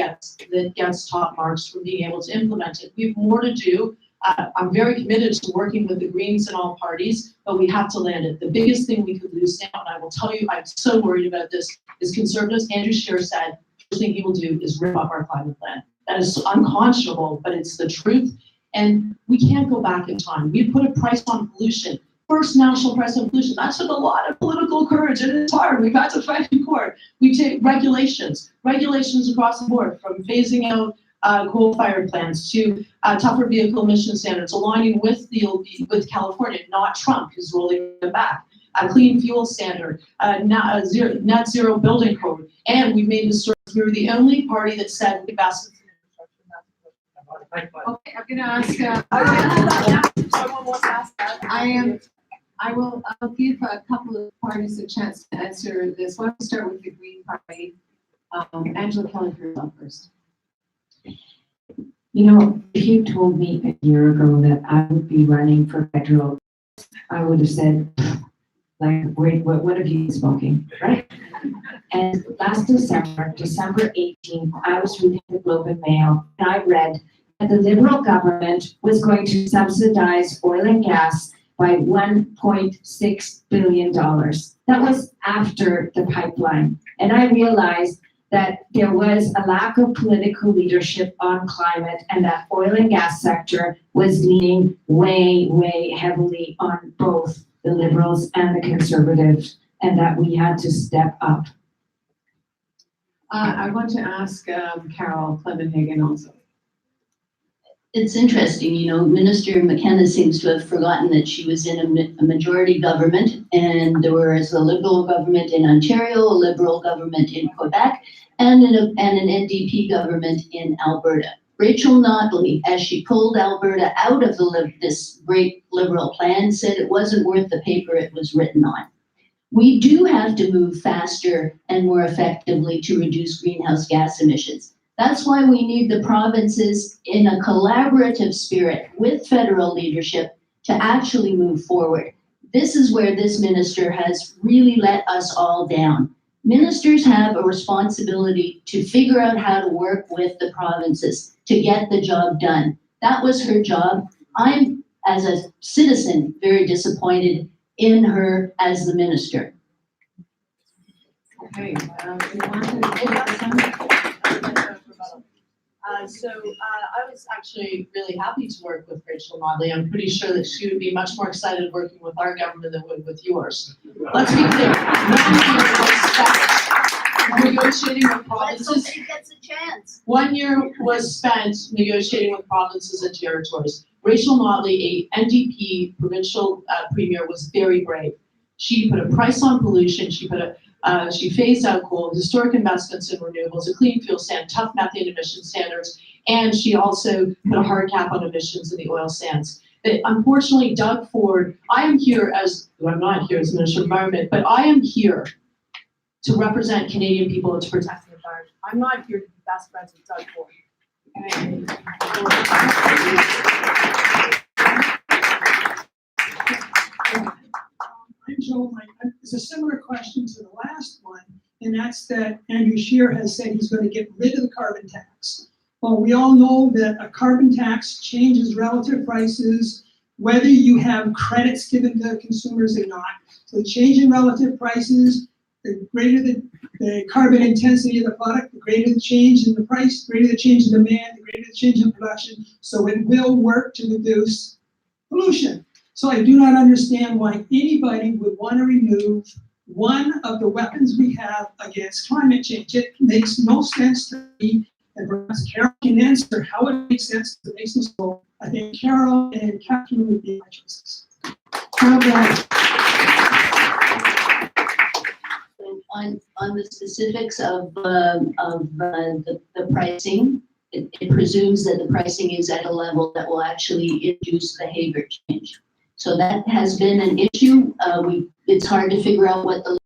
gets top marks for being able to implement it. We have more to do. I'm very committed to working with the Greens and all parties, but we have to land it. The biggest thing we could lose now, and I will tell you, I'm so worried about this, is Conservatives. Andrew Scheer said, the first thing he will do is rip up our climate plan. That is unconscionable, but it's the truth. And we can't go back in time. We put a price on pollution. First national price on pollution. That took a lot of political courage, and it's hard. We've had to fight in court. We take regulations across the board, from phasing out coal-fired plants to tougher vehicle emission standards, aligning with California, not Trump, who's rolling it back. A clean fuel standard, net zero building code, and we made this sort of, we were the only party that said we invest. Okay, I'm gonna ask, I'll give a couple of parties a chance to answer this. Why don't we start with the Green Party? Angela Kelly first. You know, if you told me a year ago that I would be running for federal, I would have said, like, wait, what have you been smoking, right? And last December 18th, I was reading the Globe and Mail, and I read that the Liberal government was going to subsidize oil and gas by $1.6 billion. That was after the pipeline. And I realized that there was a lack of political leadership on climate, and that oil and gas sector was leaning way, way heavily on both the Liberals and the Conservatives, and that we had to step up. I want to ask Carol Clement-Hagan also. It's interesting, you know, Minister McKenna seems to have forgotten that she was in a majority government, and there was a Liberal government in Ontario, a Liberal government in Quebec, and an NDP government in Alberta. Rachel Notley, as she pulled Alberta out of this great Liberal plan, said it wasn't worth the paper it was written on. We do have to move faster and more effectively to reduce greenhouse gas emissions. That's why we need the provinces in a collaborative spirit with federal leadership to actually move forward. This is where this minister has really let us all down. Ministers have a responsibility to figure out how to work with the provinces to get the job done. That was her job. I'm, as a citizen, very disappointed in her as the minister. Okay. I was actually really happy to work with Rachel Notley. I'm pretty sure that she would be much more excited working with our government than with yours. Let's be clear. Negotiating with provinces. She gets a chance. 1 year was spent negotiating with provinces and territories. Rachel Notley, a NDP provincial premier, was very brave. She put a price on pollution. She phased out coal, historic investments in renewables, a clean fuel standard, tough methane emission standards, and she also put a hard cap on emissions in the oil sands. But unfortunately, Doug Ford, I'm not here as Minister of Environment, but I am here to represent Canadian people and to protect the environment. I'm not here to be best friends with Doug Ford. It's a similar question to the last one, and that's that Andrew Scheer has said he's going to get rid of the carbon tax. Well, we all know that a carbon tax changes relative prices, whether you have credits given to consumers or not. So the change in relative prices, the greater the carbon intensity of the product, the greater the change in the price, the greater the change in demand, the greater the change in production. So it will work to reduce pollution. So I do not understand why anybody would want to remove one of the weapons we have against climate change. It makes no sense to me, and perhaps Carol can answer how it makes sense to make sense. So I think Carol and Catherine would be my choices. On the specifics of the pricing, it presumes that the pricing is at a level that will actually induce behavior change. So that has been an issue. It's hard to figure out what the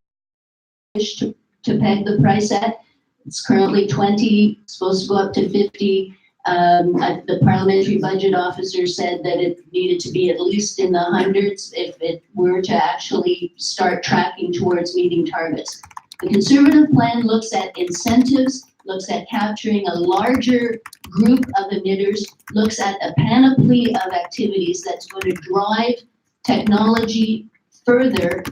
is to peg the price at. It's currently 20, supposed to go up to 50. The parliamentary budget officer said that it needed to be at least in the hundreds if it were to actually start tracking towards meeting targets. The conservative plan looks at incentives, looks at capturing a larger group of emitters, looks at a panoply of activities that's going to drive technology further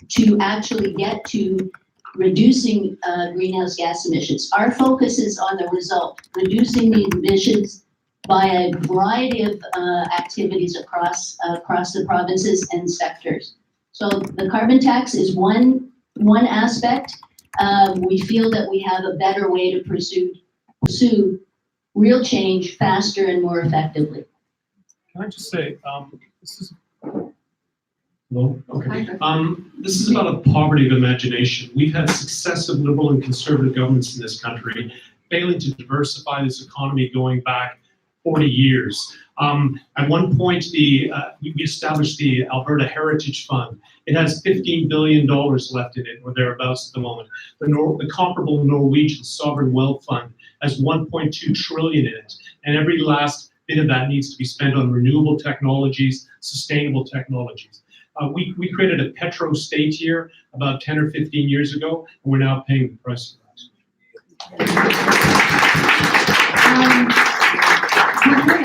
to actually get to reducing greenhouse gas emissions. Our focus is on the result, reducing the emissions by a variety of activities across the provinces and sectors. So the carbon tax is one aspect. We feel that we have a better way to pursue real change faster and more effectively. Can I just say, this is hello? Okay. This is about a poverty of imagination. We've had successive liberal and conservative governments in this country failing to diversify this economy going back 40 years. At one point, we established the Alberta Heritage Fund. It has $15 billion left in it, or thereabouts at the moment. The comparable Norwegian Sovereign Wealth Fund has 1.2 trillion in it, and every last bit of that needs to be spent on renewable technologies, sustainable technologies. We created a petro state here about 10 or 15 years ago, and we're now paying the price of that.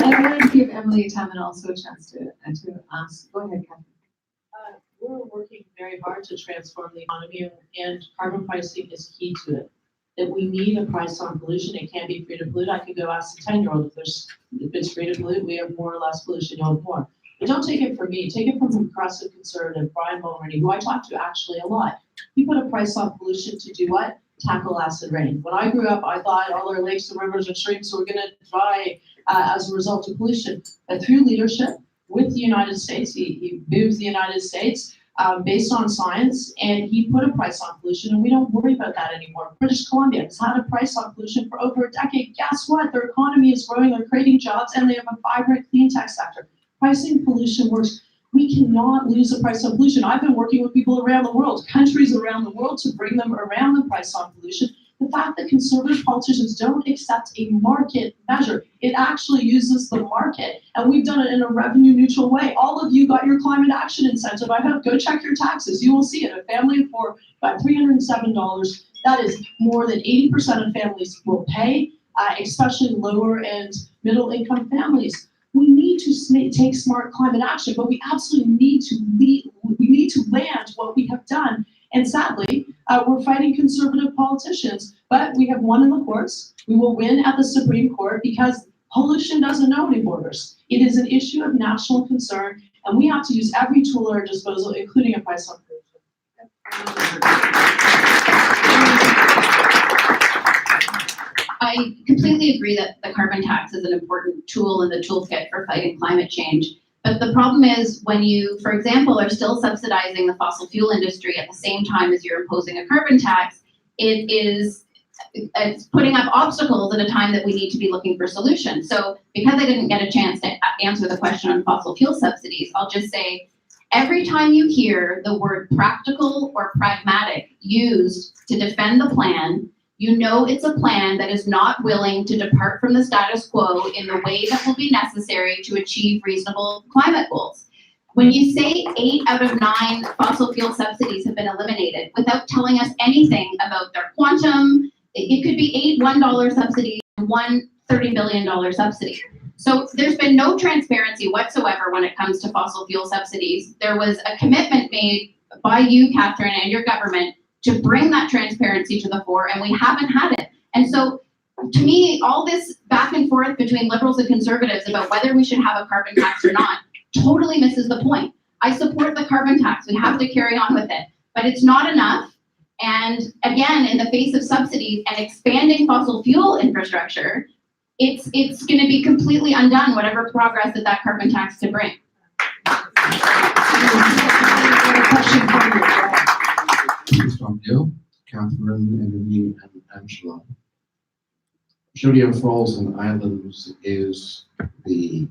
I wanted to give Emily time and also a chance to ask. Go ahead, Catherine. We're working very hard to transform the economy, and carbon pricing is key to it. That we need a price on pollution. It can't be free to pollute. I could go ask a 10-year-old if it's free to pollute, we have more or less pollution, you'll have more. But don't take it from me. Take it from the progressive conservative Brian Mulroney, who I talk to actually a lot. He put a price on pollution to do what? Tackle acid rain. When I grew up, I thought all our lakes and rivers and streams were going to dry as a result of pollution. But through leadership with the United States, he moves the United States based on science, and he put a price on pollution, and we don't worry about that anymore. British Columbia has had a price on pollution for over a decade. Guess what? Their economy is growing, they're creating jobs, and they have a vibrant clean tech sector. Pricing pollution works. We cannot lose the price on pollution. I've been working with people around the world, countries around the world, to bring them around the price on pollution. The fact that conservative politicians don't accept a market measure, it actually uses the market, and we've done it in a revenue neutral way. All of you got your climate action incentive. I hope, go check your taxes. You will see it. A family of four got $307. That is more than 80% of families will pay, especially lower and middle income families. We need to take smart climate action, but we absolutely need to land what we have done. And sadly, we're fighting conservative politicians, but we have won in the courts. We will win at the Supreme Court because pollution doesn't know any borders. It is an issue of national concern, and we have to use every tool at our disposal, including a price on pollution. I completely agree that the carbon tax is an important tool in the toolkit for fighting climate change. But the problem is when you, for example, are still subsidizing the fossil fuel industry at the same time as you're imposing a carbon tax, it's putting up obstacles at a time that we need to be looking for solutions. So because I didn't get a chance to answer the question on fossil fuel subsidies, I'll just say, every time you hear the word practical or pragmatic used to defend the plan, you know it's a plan that is not willing to depart from the status quo in the way that will be necessary to achieve reasonable climate goals. When you say 8 out of 9 fossil fuel subsidies have been eliminated without telling us anything about their quantum, it could be 8 $1 subsidies and 1 $30 billion subsidy. So there's been no transparency whatsoever when it comes to fossil fuel subsidies. There was a commitment made by you, Catherine, and your government to bring that transparency to the fore, and we haven't had it. And so, to me, all this back and forth between liberals and conservatives about whether we should have a carbon tax or not totally misses the point. I support the carbon tax. We have to carry on with it, but it's not enough. And again, in the face of subsidies and expanding fossil fuel infrastructure, it's going to be completely undone, whatever progress that carbon tax could bring. From you, Catherine, Emily, and Angela. Chaudière Falls and Islands is the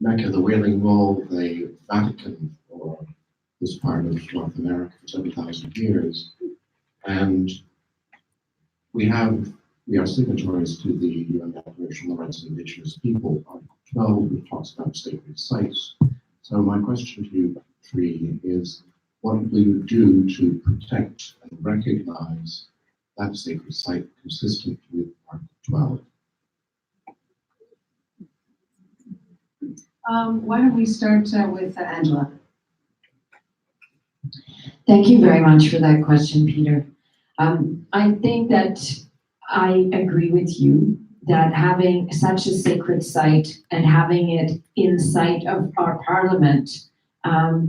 Mecca, the Wailing Wall, the Vatican for this part of North America for 7,000 years. And we are signatories to the UN Declaration on the Rights of Indigenous People, Article 12, which talks about sacred sites. So my question to you three is, what will you do to protect and recognize that sacred site consistent with Article 12? Why don't we start with Angela? Thank you very much for that question, Peter. I think that I agree with you that having such a sacred site and having it in sight of our parliament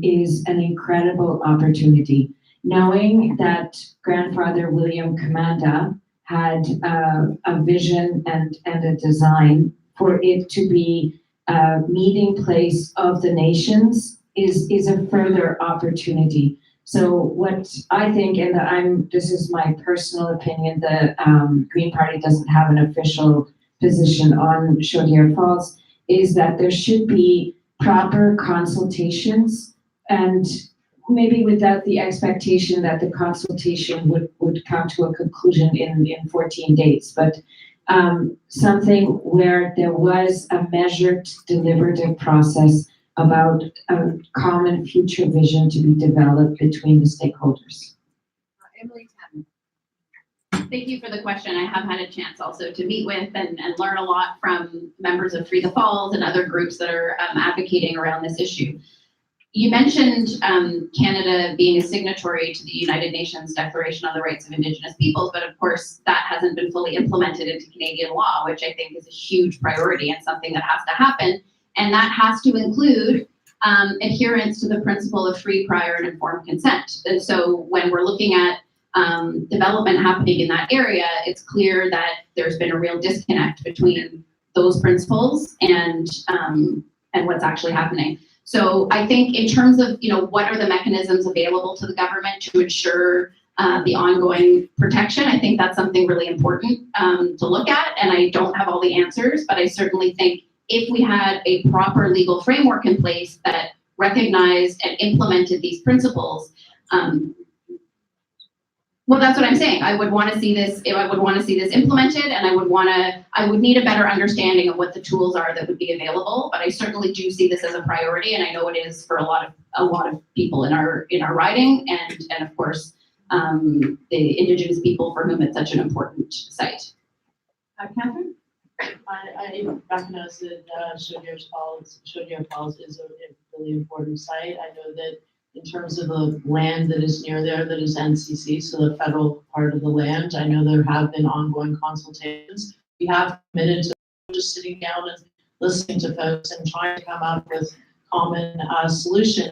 is an incredible opportunity. Knowing that grandfather William Commanda had a vision and a design for it to be a meeting place of the nations is a further opportunity. So what I think, and this is my personal opinion, the Green Party doesn't have an official position on Chaudière Falls, is that there should be proper consultations, and maybe without the expectation that the consultation would come to a conclusion in 14 days, but something where there was a measured, deliberative process about a common future vision to be developed between the stakeholders. Emily Tanner. Thank you for the question. I have had a chance also to meet with and learn a lot from members of Free the Falls and other groups that are advocating around this issue. You mentioned Canada being a signatory to the United Nations Declaration on the Rights of Indigenous Peoples, but of course that hasn't been fully implemented into Canadian law, which I think is a huge priority and something that has to happen. And that has to include adherence to the principle of free, prior, and informed consent. And so when we're looking at development happening in that area, it's clear that there's been a real disconnect between those principles and what's actually happening. So I think in terms of, what are the mechanisms available to the government to ensure the ongoing protection, I think that's something really important to look at. And I don't have all the answers, but I certainly think if we had a proper legal framework in place that recognized and implemented these principles, well, that's what I'm saying. I would want to see this implemented, and I would need a better understanding of what the tools are that would be available. But I certainly do see this as a priority, and I know it is for a lot of people in our riding, and of course the Indigenous people for whom it's such an important site. Catherine? I recognize that Chaudière Falls is a really important site. I know that in terms of the land that is near there, that is NCC, so the federal part of the land, I know there have been ongoing consultations. We have committed to just sitting down and listening to folks and trying to come up with common solution.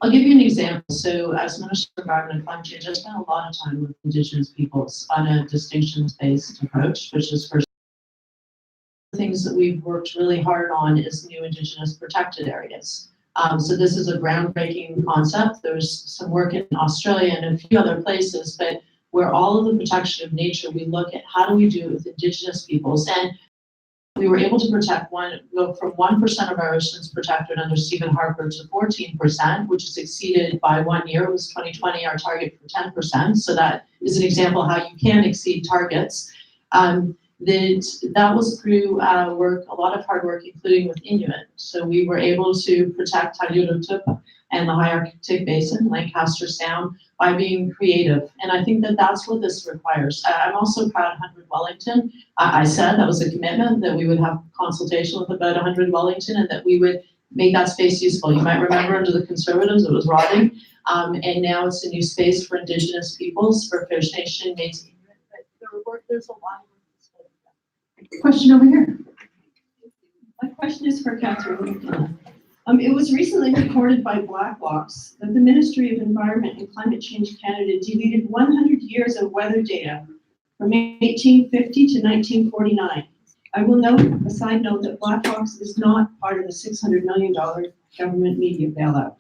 I'll give you an example. So as Minister of Environment and Climate Change, I spent a lot of time with Indigenous peoples on a distinctions-based approach, which is for things that we've worked really hard on is new Indigenous protected areas. So this is a groundbreaking concept. There's some work in Australia and a few other places, but where all of the protection of nature, we look at how do we do it with Indigenous peoples. And we were able to go from 1% of our oceans protected under Stephen Harper to 14%, which is exceeded by 1 year. It was 2020, our target for 10%. So that is an example how you can exceed targets. That was through work, a lot of hard work, including with Inuit. So we were able to protect Halyuruttup and the high Arctic Basin, Lancaster Sound, by being creative. And I think that that's what this requires. I'm also proud of 100 Wellington. I said that was a commitment that we would have consultation with about 100 Wellington and that we would make that space useful. You might remember under the Conservatives, it was rotting. And now it's a new space for Indigenous peoples, for First Nation, Métis. There's a lot. Question over here. My question is for Catherine. It was recently reported by Blackwatch that the Ministry of Environment and Climate Change Canada deleted 100 years of weather data from 1850 to 1949. I will note, a side note, that Blackwatch is not part of the $600 million government media bailout.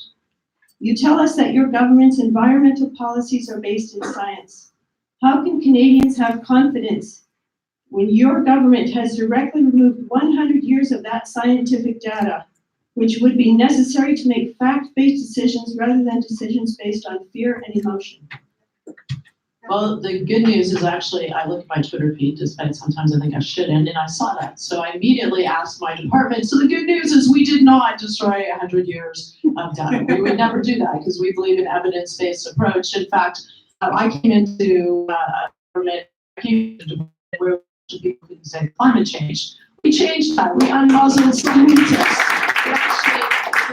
You tell us that your government's environmental policies are based in science. How can Canadians have confidence when your government has directly removed 100 years of that scientific data, which would be necessary to make fact-based decisions rather than decisions based on fear and emotion? Well, the good news is actually, I look at my Twitter feed, despite sometimes I think I shouldn't, and I saw that. So I immediately asked my department, so the good news is we did not destroy 100 years of data. We would never do that because we believe in evidence-based approach. In fact, I came into government, where people could say climate change. We changed that. We unmuzzled scientists. We actually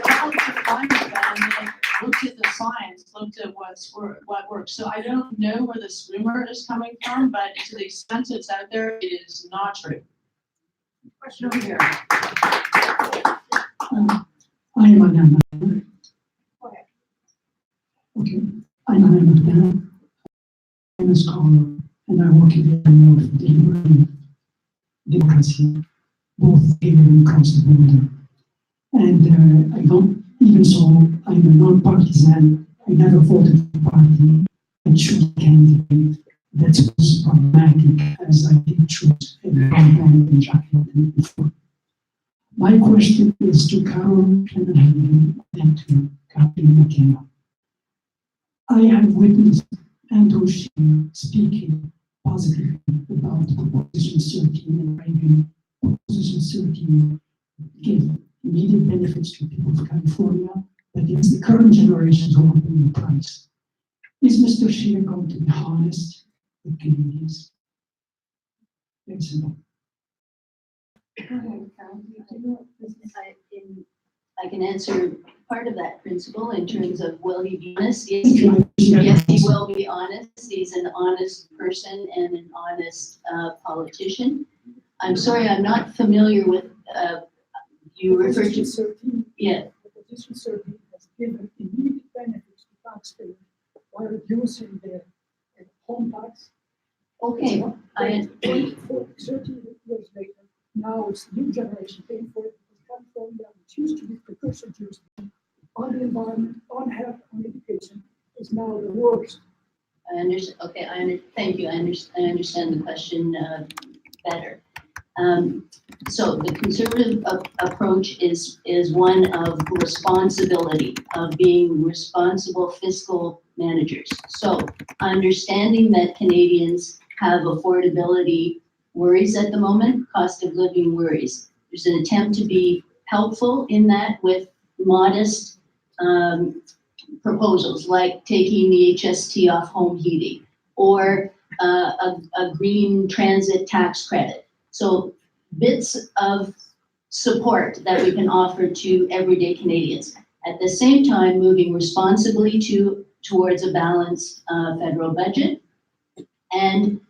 developed a climate plan and looked at the science, looked at what works. So I don't know where this rumor is coming from, but to the extent it's out there, it is not true. Question over here. I'm Madame. Okay, I'm Madame. I'm a scholar and I work in the area of delivering democracy, both here and across the border. And I don't, even so, I'm a non-partisan. I never voted for a party. I choose a candidate that was pragmatic, as I did choose a campaign in Jacqueline before. My question is to Carol Kennedy and to Kathleen McKenna. I have witnessed Andrew Scheer speaking positively about Proposition 13 and Reagan. Proposition 13 gave immediate benefits to people of California, but it's the current generations who are paying the price. Is Mr. Scheer going to be honest with Canadians? Thanks a lot. I can answer part of that principle in terms of will he be honest? Yes, he will be honest. He's an honest person and an honest politician. I'm sorry, I'm not familiar with, you referred to. Yeah. The Proposition 13 has given immediate benefits to taxpayers by reducing their home tax. Okay. 13 years later, now it's the new generation paying for it because California, which used to be precursor jurisdiction on the environment, on health, on education, is now the worst. I understand. Okay, thank you. I understand the question better. So the conservative approach is one of responsibility, of being responsible fiscal managers. So understanding that Canadians have affordability worries at the moment, cost of living worries. There's an attempt to be helpful in that with modest proposals like taking the HST off home heating or a green transit tax credit. So bits of support that we can offer to everyday Canadians. At the same time, moving responsibly towards a balanced federal budget and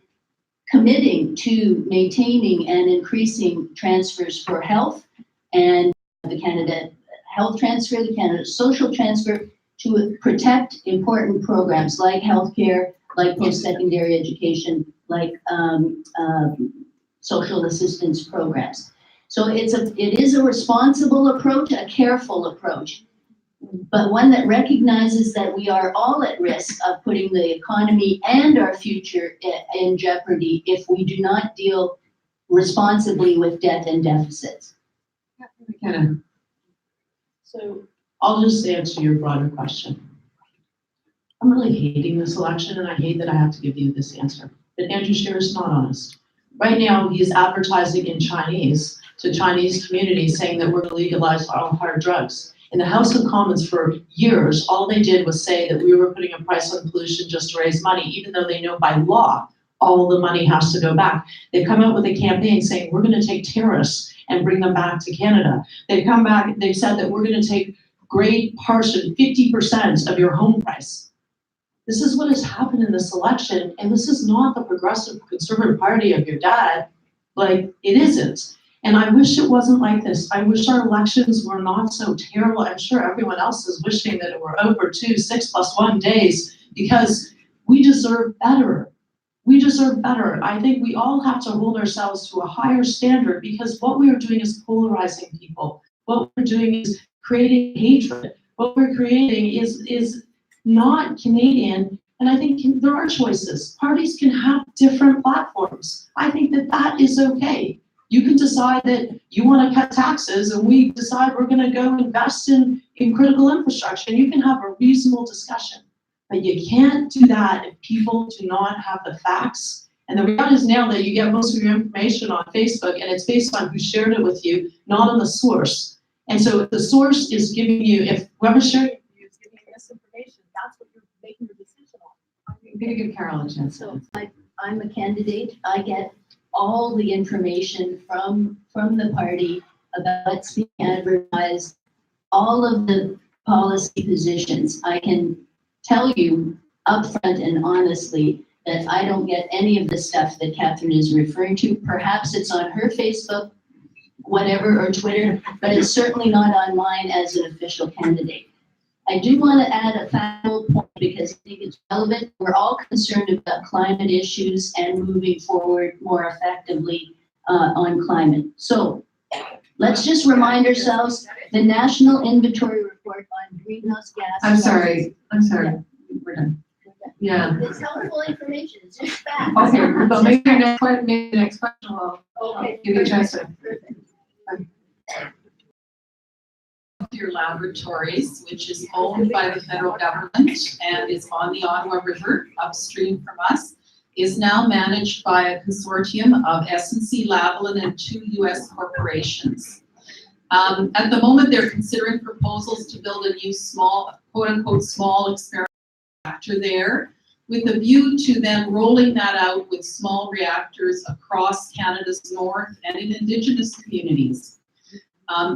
committing to maintaining and increasing transfers for health and the Canada Health Transfer, the Canada Social Transfer to protect important programs like healthcare, like post-secondary education, like social assistance programs. So it is a responsible approach, a careful approach, but one that recognizes that we are all at risk of putting the economy and our future in jeopardy if we do not deal responsibly with debt and deficits. So I'll just answer your broader question. I'm really hating this election and I hate that I have to give you this answer. But Andrew Scheer is not honest. Right now, he's advertising in Chinese to Chinese communities saying that we're gonna legalize all hard drugs. In the House of Commons for years, all they did was say that we were putting a price on pollution just to raise money, even though they know by law, all the money has to go back. They've come out with a campaign saying, we're gonna take terrorists and bring them back to Canada. They've come back, they've said that we're gonna take great portion, 50% of your home price. This is what has happened in this election, and this is not the progressive conservative party of your dad. Like, it isn't. And I wish it wasn't like this. I wish our elections were not so terrible. I'm sure everyone else is wishing that it were over 6+1 days, because we deserve better. We deserve better. I think we all have to hold ourselves to a higher standard, because what we are doing is polarizing people. What we're doing is creating hatred. What we're creating is not Canadian. And I think there are choices. Parties can have different platforms. I think that that is okay. You can decide that you want to cut taxes, and we decide we're going to go invest in critical infrastructure, and you can have a reasonable discussion. But you can't do that if people do not have the facts. And the reality is now that you get most of your information on Facebook, and it's based on who shared it with you, not on the source. And so if the source is giving you, if whoever shared it with you is giving you misinformation, that's what you're making your decision on. I'm going to give Carol a chance. So I'm a candidate. I get all the information from the party about what's being advertised, all of the policy positions. I can tell you upfront and honestly that I don't get any of the stuff that Catherine is referring to. Perhaps it's on her Facebook, whatever, or Twitter, but it's certainly not on mine as an official candidate. I do want to add a final point because I think it's relevant. We're all concerned about climate issues and moving forward more effectively on climate. So let's just remind ourselves, the National Inventory Report on Greenhouse Gas. I'm sorry. We're done. Yeah. It's helpful information, it's just facts. Okay, but maybe the next question will Okay. give you a chance to. Perfect. Your laboratories, which is owned by the federal government and is on the Ottawa River upstream from us, is now managed by a consortium of S&C Lavalin and 2 U.S. corporations. At the moment, they're considering proposals to build a new small, quote-unquote, small experimental reactor there, with a view to then rolling that out with small reactors across Canada's north and in Indigenous communities.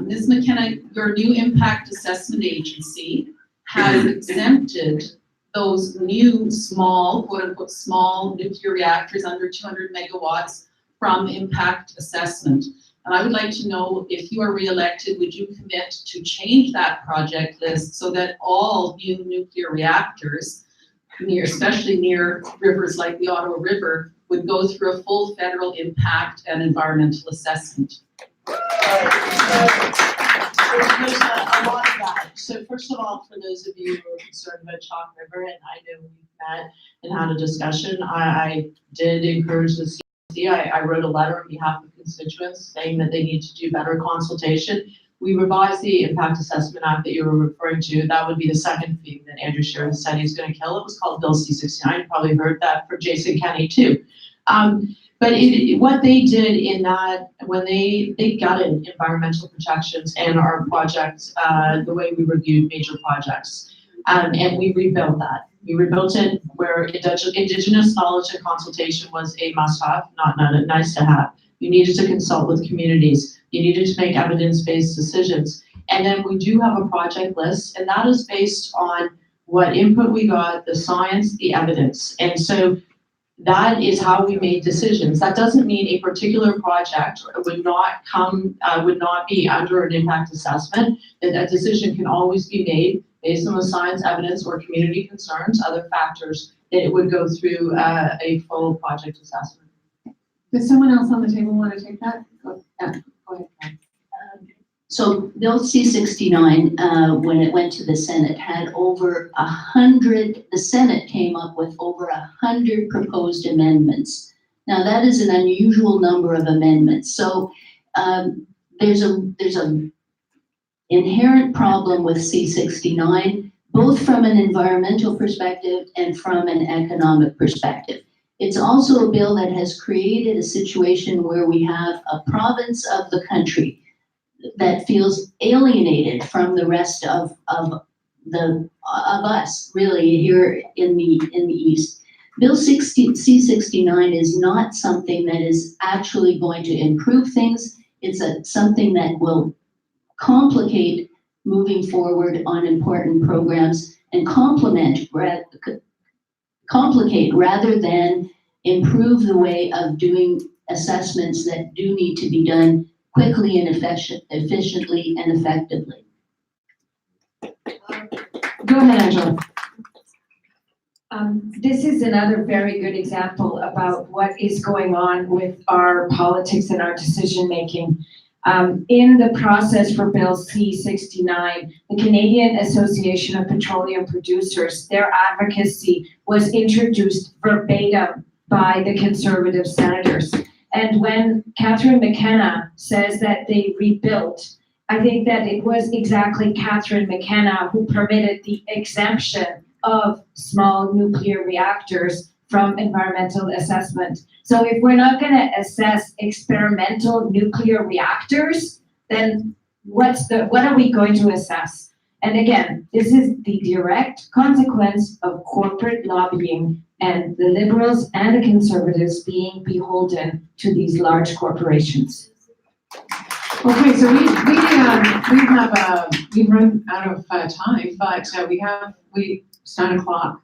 Ms. McKenna, your new impact assessment agency has exempted those new small, quote-unquote, small nuclear reactors under 200 megawatts from impact assessment. And I would like to know, if you are re-elected, would you commit to change that project list so that all new nuclear reactors, especially near rivers like the Ottawa River, would go through a full federal impact and environmental assessment? There's a lot of that. So first of all, for those of you who are concerned about Chalk River, and I know we've met and had a discussion, I did encourage the CC. I wrote a letter on behalf of constituents saying that they need to do better consultation. We revised the Impact Assessment Act that you were referring to. That would be the second thing that Andrew Sheridan said he's going to kill. It was called Bill C-69. You probably heard that from Jason Kenney too. But what they did in that, when they gutted environmental protections and our projects, the way we reviewed major projects, and we rebuilt that. We rebuilt it where Indigenous knowledge and consultation was a must-have, not a nice-to-have. You needed to consult with communities. You needed to make evidence-based decisions. And then we do have a project list, and that is based on what input we got, the science, the evidence. And so that is how we made decisions. That doesn't mean a particular project would not be under an impact assessment. That decision can always be made based on the science, evidence, or community concerns, other factors, that it would go through a full project assessment. Does someone else on the table want to take that? Go ahead. So Bill C-69, when it went to the Senate, had over 100, the Senate came up with over 100 proposed amendments. Now that is an unusual number of amendments. So there's a inherent problem with C-69, both from an environmental perspective and from an economic perspective. It's also a bill that has created a situation where we have a province of the country that feels alienated from the rest of us, really, here in the East. Bill C-69 is not something that is actually going to improve things. It's something that will complicate moving forward on important programs and complicate rather than improve the way of doing assessments that do need to be done quickly and efficiently and effectively. Go ahead, Angela. This is another very good example about what is going on with our politics and our decision-making. In the process for Bill C-69, the Canadian Association of Petroleum Producers, their advocacy was introduced verbatim by the Conservative senators. And when Catherine McKenna says that they rebuilt, I think that it was exactly Catherine McKenna who permitted the exemption of small nuclear reactors from environmental assessment. So if we're not gonna assess experimental nuclear reactors, then what are we going to assess? And again, this is the direct consequence of corporate lobbying and the Liberals and the Conservatives being beholden to these large corporations. Okay, so we've run out of time, but it's 9 o'clock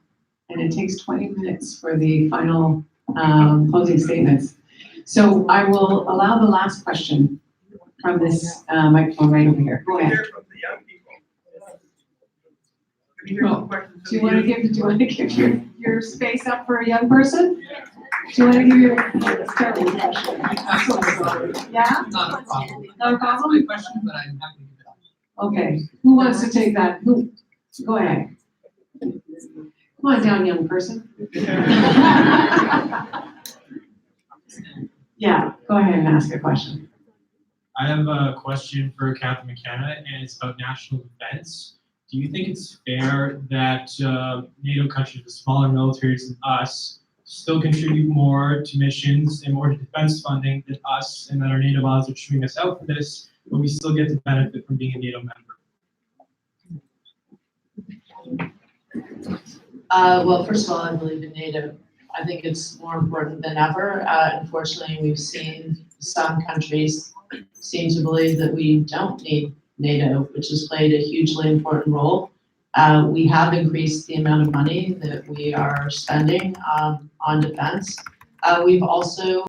and it takes 20 minutes for the final closing statements. So I will allow the last question from this microphone right over here. Go ahead. Well, do you want to give your space up for a young person? Do you want to give your question? Yeah? Not a problem. Not a problem? My question, but I'm happy to give it up. Okay. Who wants to take that? Go ahead. Come on down, young person. Yeah, go ahead and ask a question. I have a question for Catherine McKenna, and it's about national defense. Do you think it's fair that NATO countries with smaller militaries than us still contribute more to missions and more to defense funding than us, and that our NATO allies are chewing us out for this, but we still get to benefit from being a NATO member? Well, first of all, I believe in NATO. I think it's more important than ever. Unfortunately, we've seen some countries seem to believe that we don't need NATO, which has played a hugely important role. We have increased the amount of money that we are spending on defense. We've also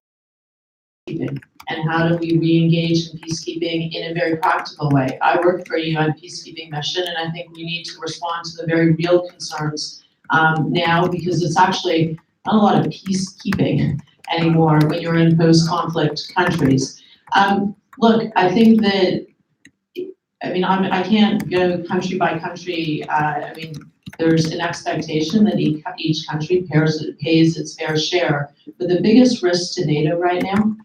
peacekeeping, and how do we re-engage in peacekeeping in a very practical way? I work for a UN peacekeeping mission, and I think we need to respond to the very real concerns now, because it's actually not a lot of peacekeeping anymore when you're in post-conflict countries. Look, I think that, I can't go country by country. There's an expectation that each country pays its fair share. But the biggest risk to NATO right now,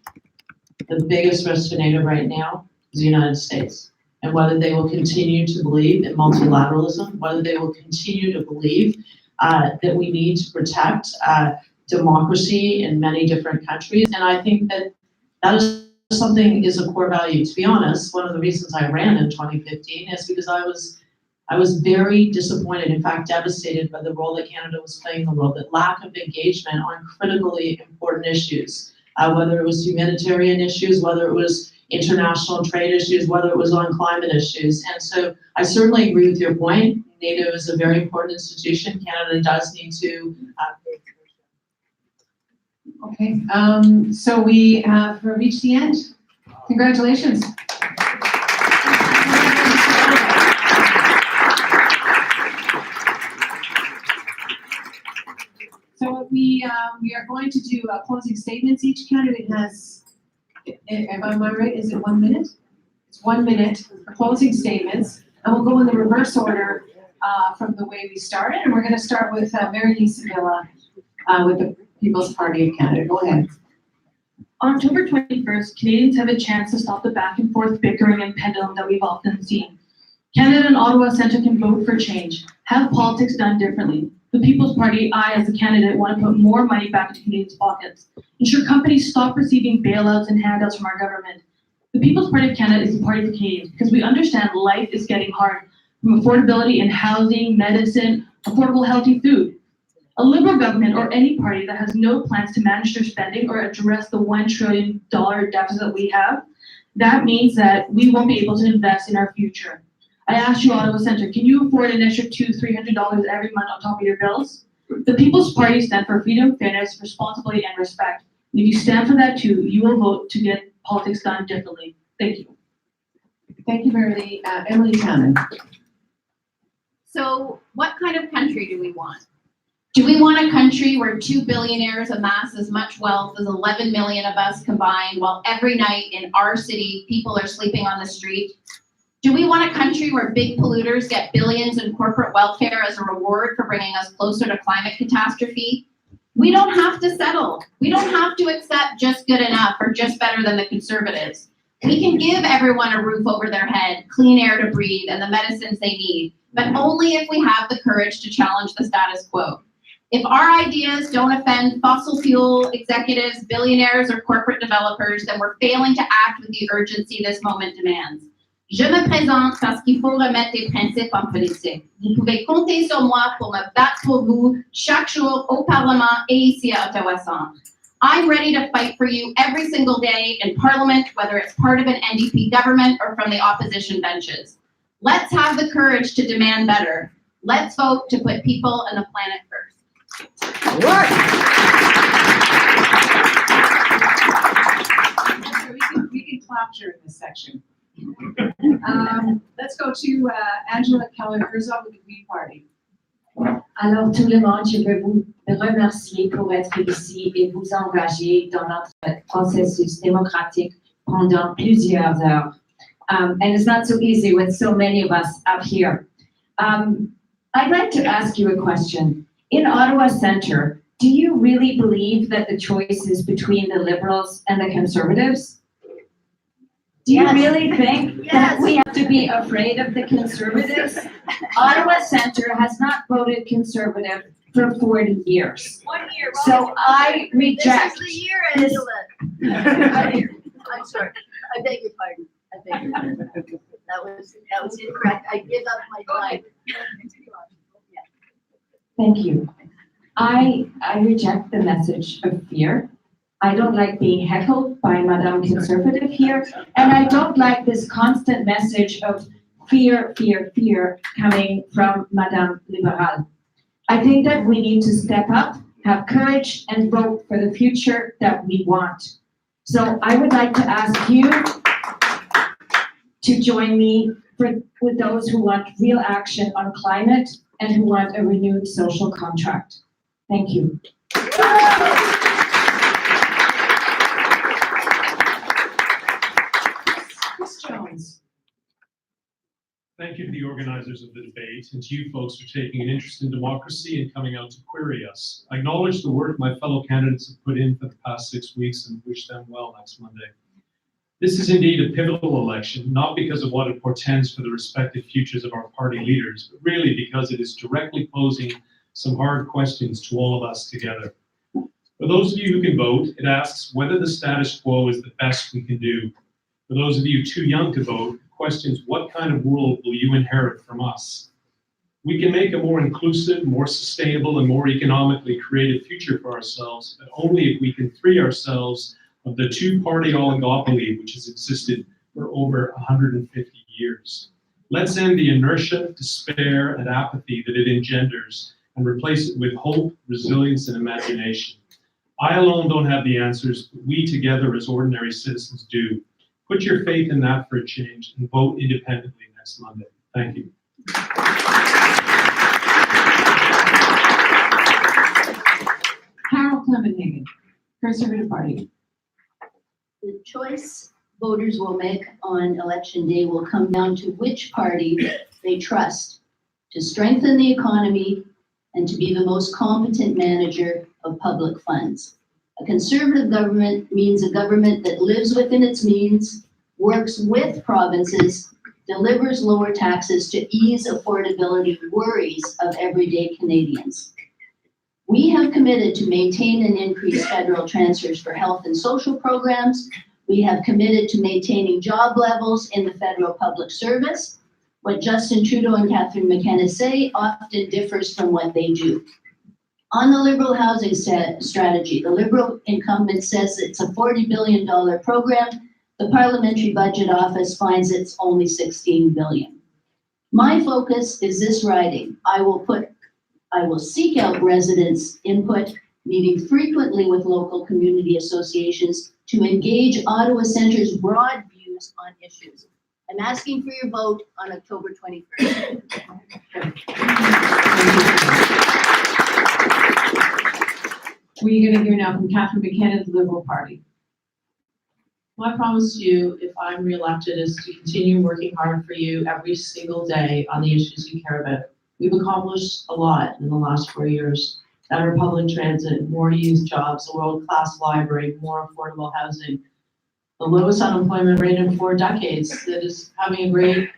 is the United States. And whether they will continue to believe in multilateralism, whether they will continue to believe that we need to protect democracy in many different countries. And I think that is a core value. To be honest, one of the reasons I ran in 2015 is because I was very disappointed, in fact, devastated by the role that Canada was playing in the world, that lack of engagement on critically important issues, whether it was humanitarian issues, whether it was international trade issues, whether it was on climate issues. And so I certainly agree with your point. NATO is a very important institution. Canada does need to Okay, so we have reached the end. Congratulations. So we are going to do closing statements. Each candidate has, am I right, is it 1 minute? It's 1 minute for closing statements, and we'll go in the reverse order from the way we started, and we're going to start with Mary Sevilla with the People's Party of Canada. Go ahead. On October 21st, Canadians have a chance to stop the back and forth bickering and pendulum that we've often seen. Canada and Ottawa Centre can vote for change, have politics done differently. The People's Party, I as a candidate want to put more money back into Canadians' pockets, ensure companies stop receiving bailouts and handouts from our government. The People's Party of Canada is the party for Canadians because we understand life is getting hard, from affordability in housing, medicine, affordable healthy food. A Liberal government or any party that has no plans to manage their spending or address the $1 trillion deficit we have, that means that we won't be able to invest in our future. I asked you, Ottawa Centre, can you afford an extra $200-300 every month on top of your bills? The People's Party stands for freedom, fairness, responsibility, and respect. And if you stand for that too, you will vote to get politics done differently. Thank you. Thank you, Verity. Emily Cannon. So what kind of country do we want? Do we want a country where 2 billionaires amass as much wealth as 11 million of us combined, while every night in our city, people are sleeping on the street? Do we want a country where big polluters get billions in corporate welfare as a reward for bringing us closer to climate catastrophe? We don't have to settle. We don't have to accept just good enough or just better than the Conservatives. We can give everyone a roof over their head, clean air to breathe, and the medicines they need, but only if we have the courage to challenge the status quo. If our ideas don't offend fossil fuel executives, billionaires, or corporate developers, then we're failing to act with the urgency this moment demands. Je me présente parce qu'il faut remettre les principes en politique. Vous pouvez compter sur moi pour me battre pour vous chaque jour au Parlement et ici à Ottawa Centre. I'm ready to fight for you every single day in Parliament, whether it's part of an NDP government or from the opposition benches. Let's have the courage to demand better. Let's vote to put people and the planet first. We can clap during this section. Let's go to Angela Keller-Herzog with the Green Party. Alors, tout le monde, je veux vous remercier pour être ici et vous engager dans notre processus démocratique pendant plusieurs heures. And it's not so easy with so many of us up here. I'd like to ask you a question. In Ottawa Centre, do you really believe that the choice is between the Liberals and the Conservatives? Do you really think that we have to be afraid of the Conservatives? Ottawa Centre has not voted Conservative for 40 years. 1 year. So I reject. This is the year, Angela. I'm sorry. I beg your pardon. I beg your pardon. That was incorrect. I give up my time. Thank you. I reject the message of fear. I don't like being heckled by Madame Conservative here, and I don't like this constant message of fear, fear, fear coming from Madame Liberal. I think that we need to step up, have courage, and vote for the future that we want. So I would like to ask you to join me with those who want real action on climate and who want a renewed social contract. Thank you. Chris Jones. Thank you to the organizers of the debate and to you folks for taking an interest in democracy and coming out to query us. I acknowledge the work my fellow candidates have put in for the past 6 weeks and wish them well next Monday. This is indeed a pivotal election, not because of what it portends for the respective futures of our party leaders, but really because it is directly posing some hard questions to all of us together. For those of you who can vote, it asks whether the status quo is the best we can do. For those of you too young to vote, it questions what kind of world will you inherit from us. We can make a more inclusive, more sustainable, and more economically creative future for ourselves, but only if we can free ourselves of the two-party oligopoly which has existed for over 150 years. Let's end the inertia, despair, and apathy that it engenders and replace it with hope, resilience, and imagination. I alone don't have the answers, but we together as ordinary citizens do. Put your faith in that for a change and vote independently next Monday. Thank you. Harold Clemenhagen, Conservative Party. The choice voters will make on election day will come down to which party they trust to strengthen the economy and to be the most competent manager of public funds. A conservative government means a government that lives within its means, works with provinces, delivers lower taxes to ease affordability worries of everyday Canadians. We have committed to maintain and increase federal transfers for health and social programs. We have committed to maintaining job levels in the federal public service. What Justin Trudeau and Catherine McKenna say often differs from what they do. On the Liberal housing strategy, the Liberal incumbent says it's a $40 billion program. The Parliamentary Budget Office finds it's only $16 billion. My focus is this riding. I will seek out residents' input, meeting frequently with local community associations to engage Ottawa Centre's broad views on issues. I'm asking for your vote on October 21st. We're gonna hear now from Catherine McKenna, the Liberal Party. My promise to you, if I'm re-elected, is to continue working hard for you every single day on the issues you care about. We've accomplished a lot in the last 4 years. Better public transit, more youth jobs, a world-class library, more affordable housing, the lowest unemployment rate in 4 decades that is having a great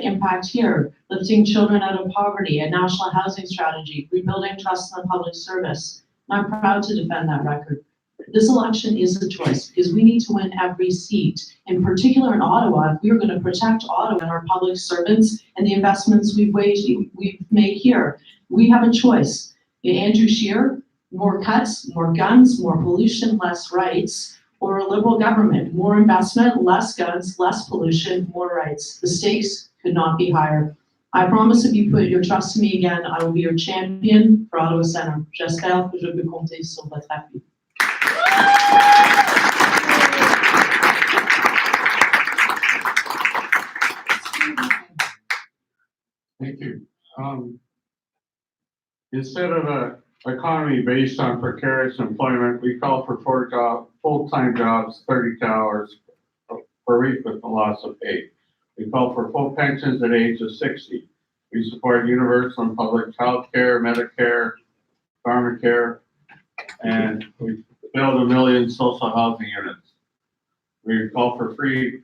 impact here, lifting children out of poverty, a national housing strategy, rebuilding trust in the public service. And I'm proud to defend that record. This election is a choice because we need to win every seat. In particular in Ottawa, if we are going to protect Ottawa and our public servants and the investments we've made here, we have a choice. Andrew Scheer, more cuts, more guns, more pollution, less rights, or a Liberal government, more investment, less guns, less pollution, more rights. The stakes could not be higher. I promise if you put your trust in me again, I will be your champion for Ottawa Centre. J'espère que je peux compter sur votre appui. Thank you. Instead of an economy based on precarious employment, we call for full-time jobs, 32 hours per week with the loss of pay. We call for full pensions at age of 60. We support universal and public health care, Medicare, pharmacare, and we build 1 million social housing units. We call for free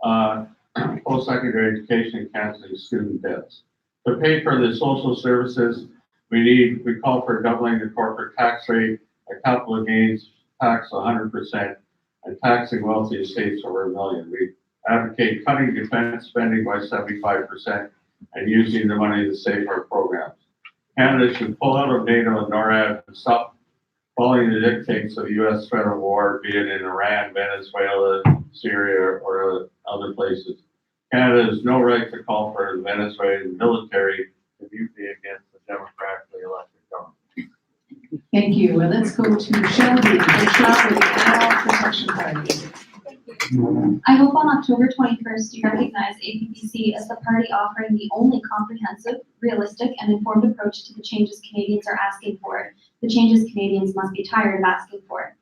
post-secondary education, canceling student debts. To pay for the social services we call for doubling the corporate tax rate, a capital gains tax 100%, and taxing wealthy estates over $1 million. We advocate cutting defense spending by 75% and using the money to save our programs. Canada should pull out of NATO and NORAD and stop following the dictates of the U.S. federal war, be it in Iran, Venezuela, Syria, or other places. Canada has no right to call for the Venezuelan military to be against the democratically elected government. Thank you. Well, let's go to Shelby, the Animal Protection Party. I hope on October 21st you recognize APPC as the party offering the only comprehensive, realistic, and informed approach to the changes Canadians are asking for, the changes Canadians must be tired of asking for.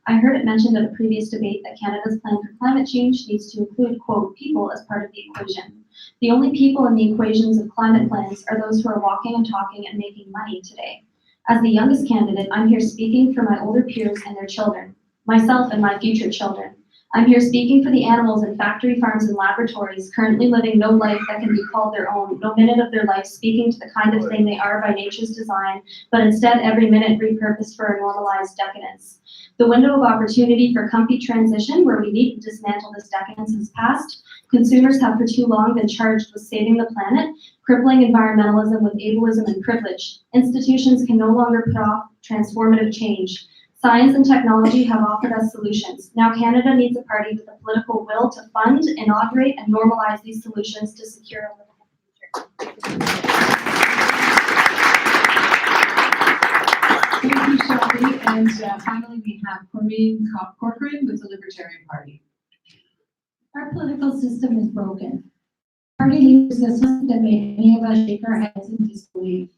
I heard it mentioned at a previous debate that Canada's plan for climate change needs to include, quote, people as part of the equation. The only people in the equations of climate plans are those who are walking and talking and making money today. As the youngest candidate, I'm here speaking for my older peers and their children, myself and my future children. I'm here speaking for the animals in factory farms and laboratories currently living no life that can be called their own, no minute of their life speaking to the kind of thing they are by nature's design, but instead every minute repurposed for a normalized decadence. The window of opportunity for comfy transition where we need to dismantle this decadence has passed. Consumers have for too long been charged with saving the planet, crippling environmentalism with ableism and privilege. Institutions can no longer put off transformative change. Science and technology have offered us solutions. Now Canada needs a party with the political will to fund, inaugurate, and normalize these solutions to secure a livable future. Thank you, Shelby. And finally, we have Corinne Corcoran with the Libertarian Party. Our political system is broken. Party leaders listen that made many of us shake our heads in disbelief.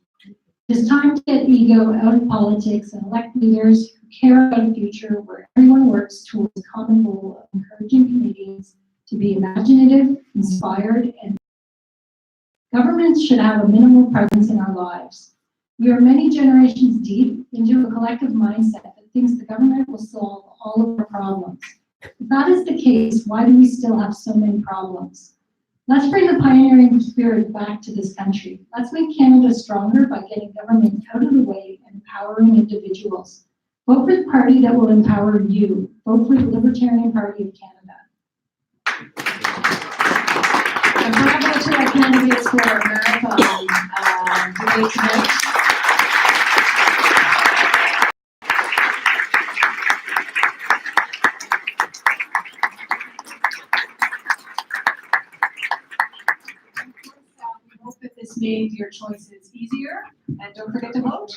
It's time to get ego out of politics and elect leaders who care about a future where everyone works towards a common goal of encouraging Canadians to be imaginative, inspired, and governments should have a minimal presence in our lives. We are many generations deep into a collective mindset that thinks the government will solve all of our problems. If that is the case, why do we still have so many problems? Let's bring the pioneering spirit back to this country. Let's make Canada stronger by getting government out of the way and empowering individuals. Vote for the party that will empower you. Vote for the Libertarian Party of Canada. And bravo to our candidates for our marathon debate tonight. We hope that this made your choices easier, and don't forget to vote.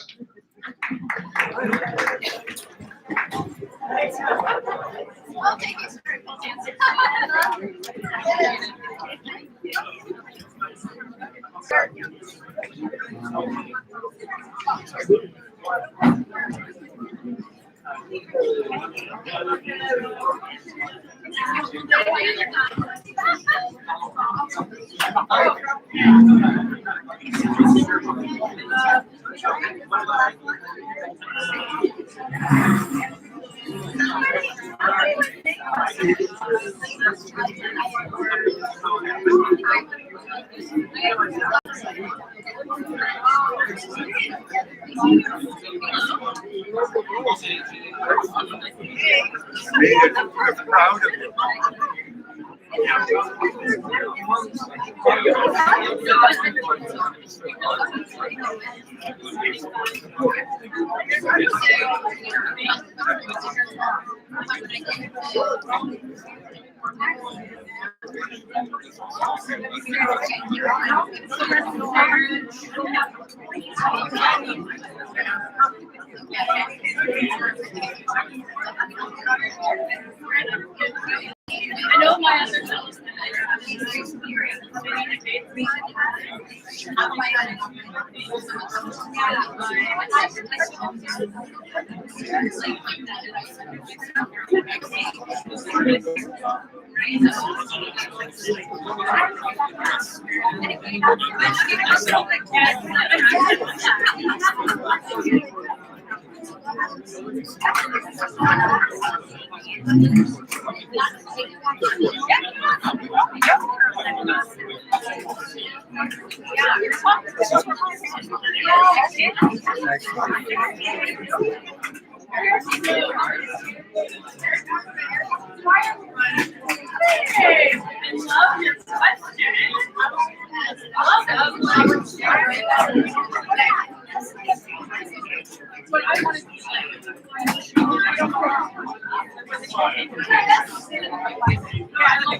I know my other fellows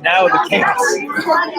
Now the chaos.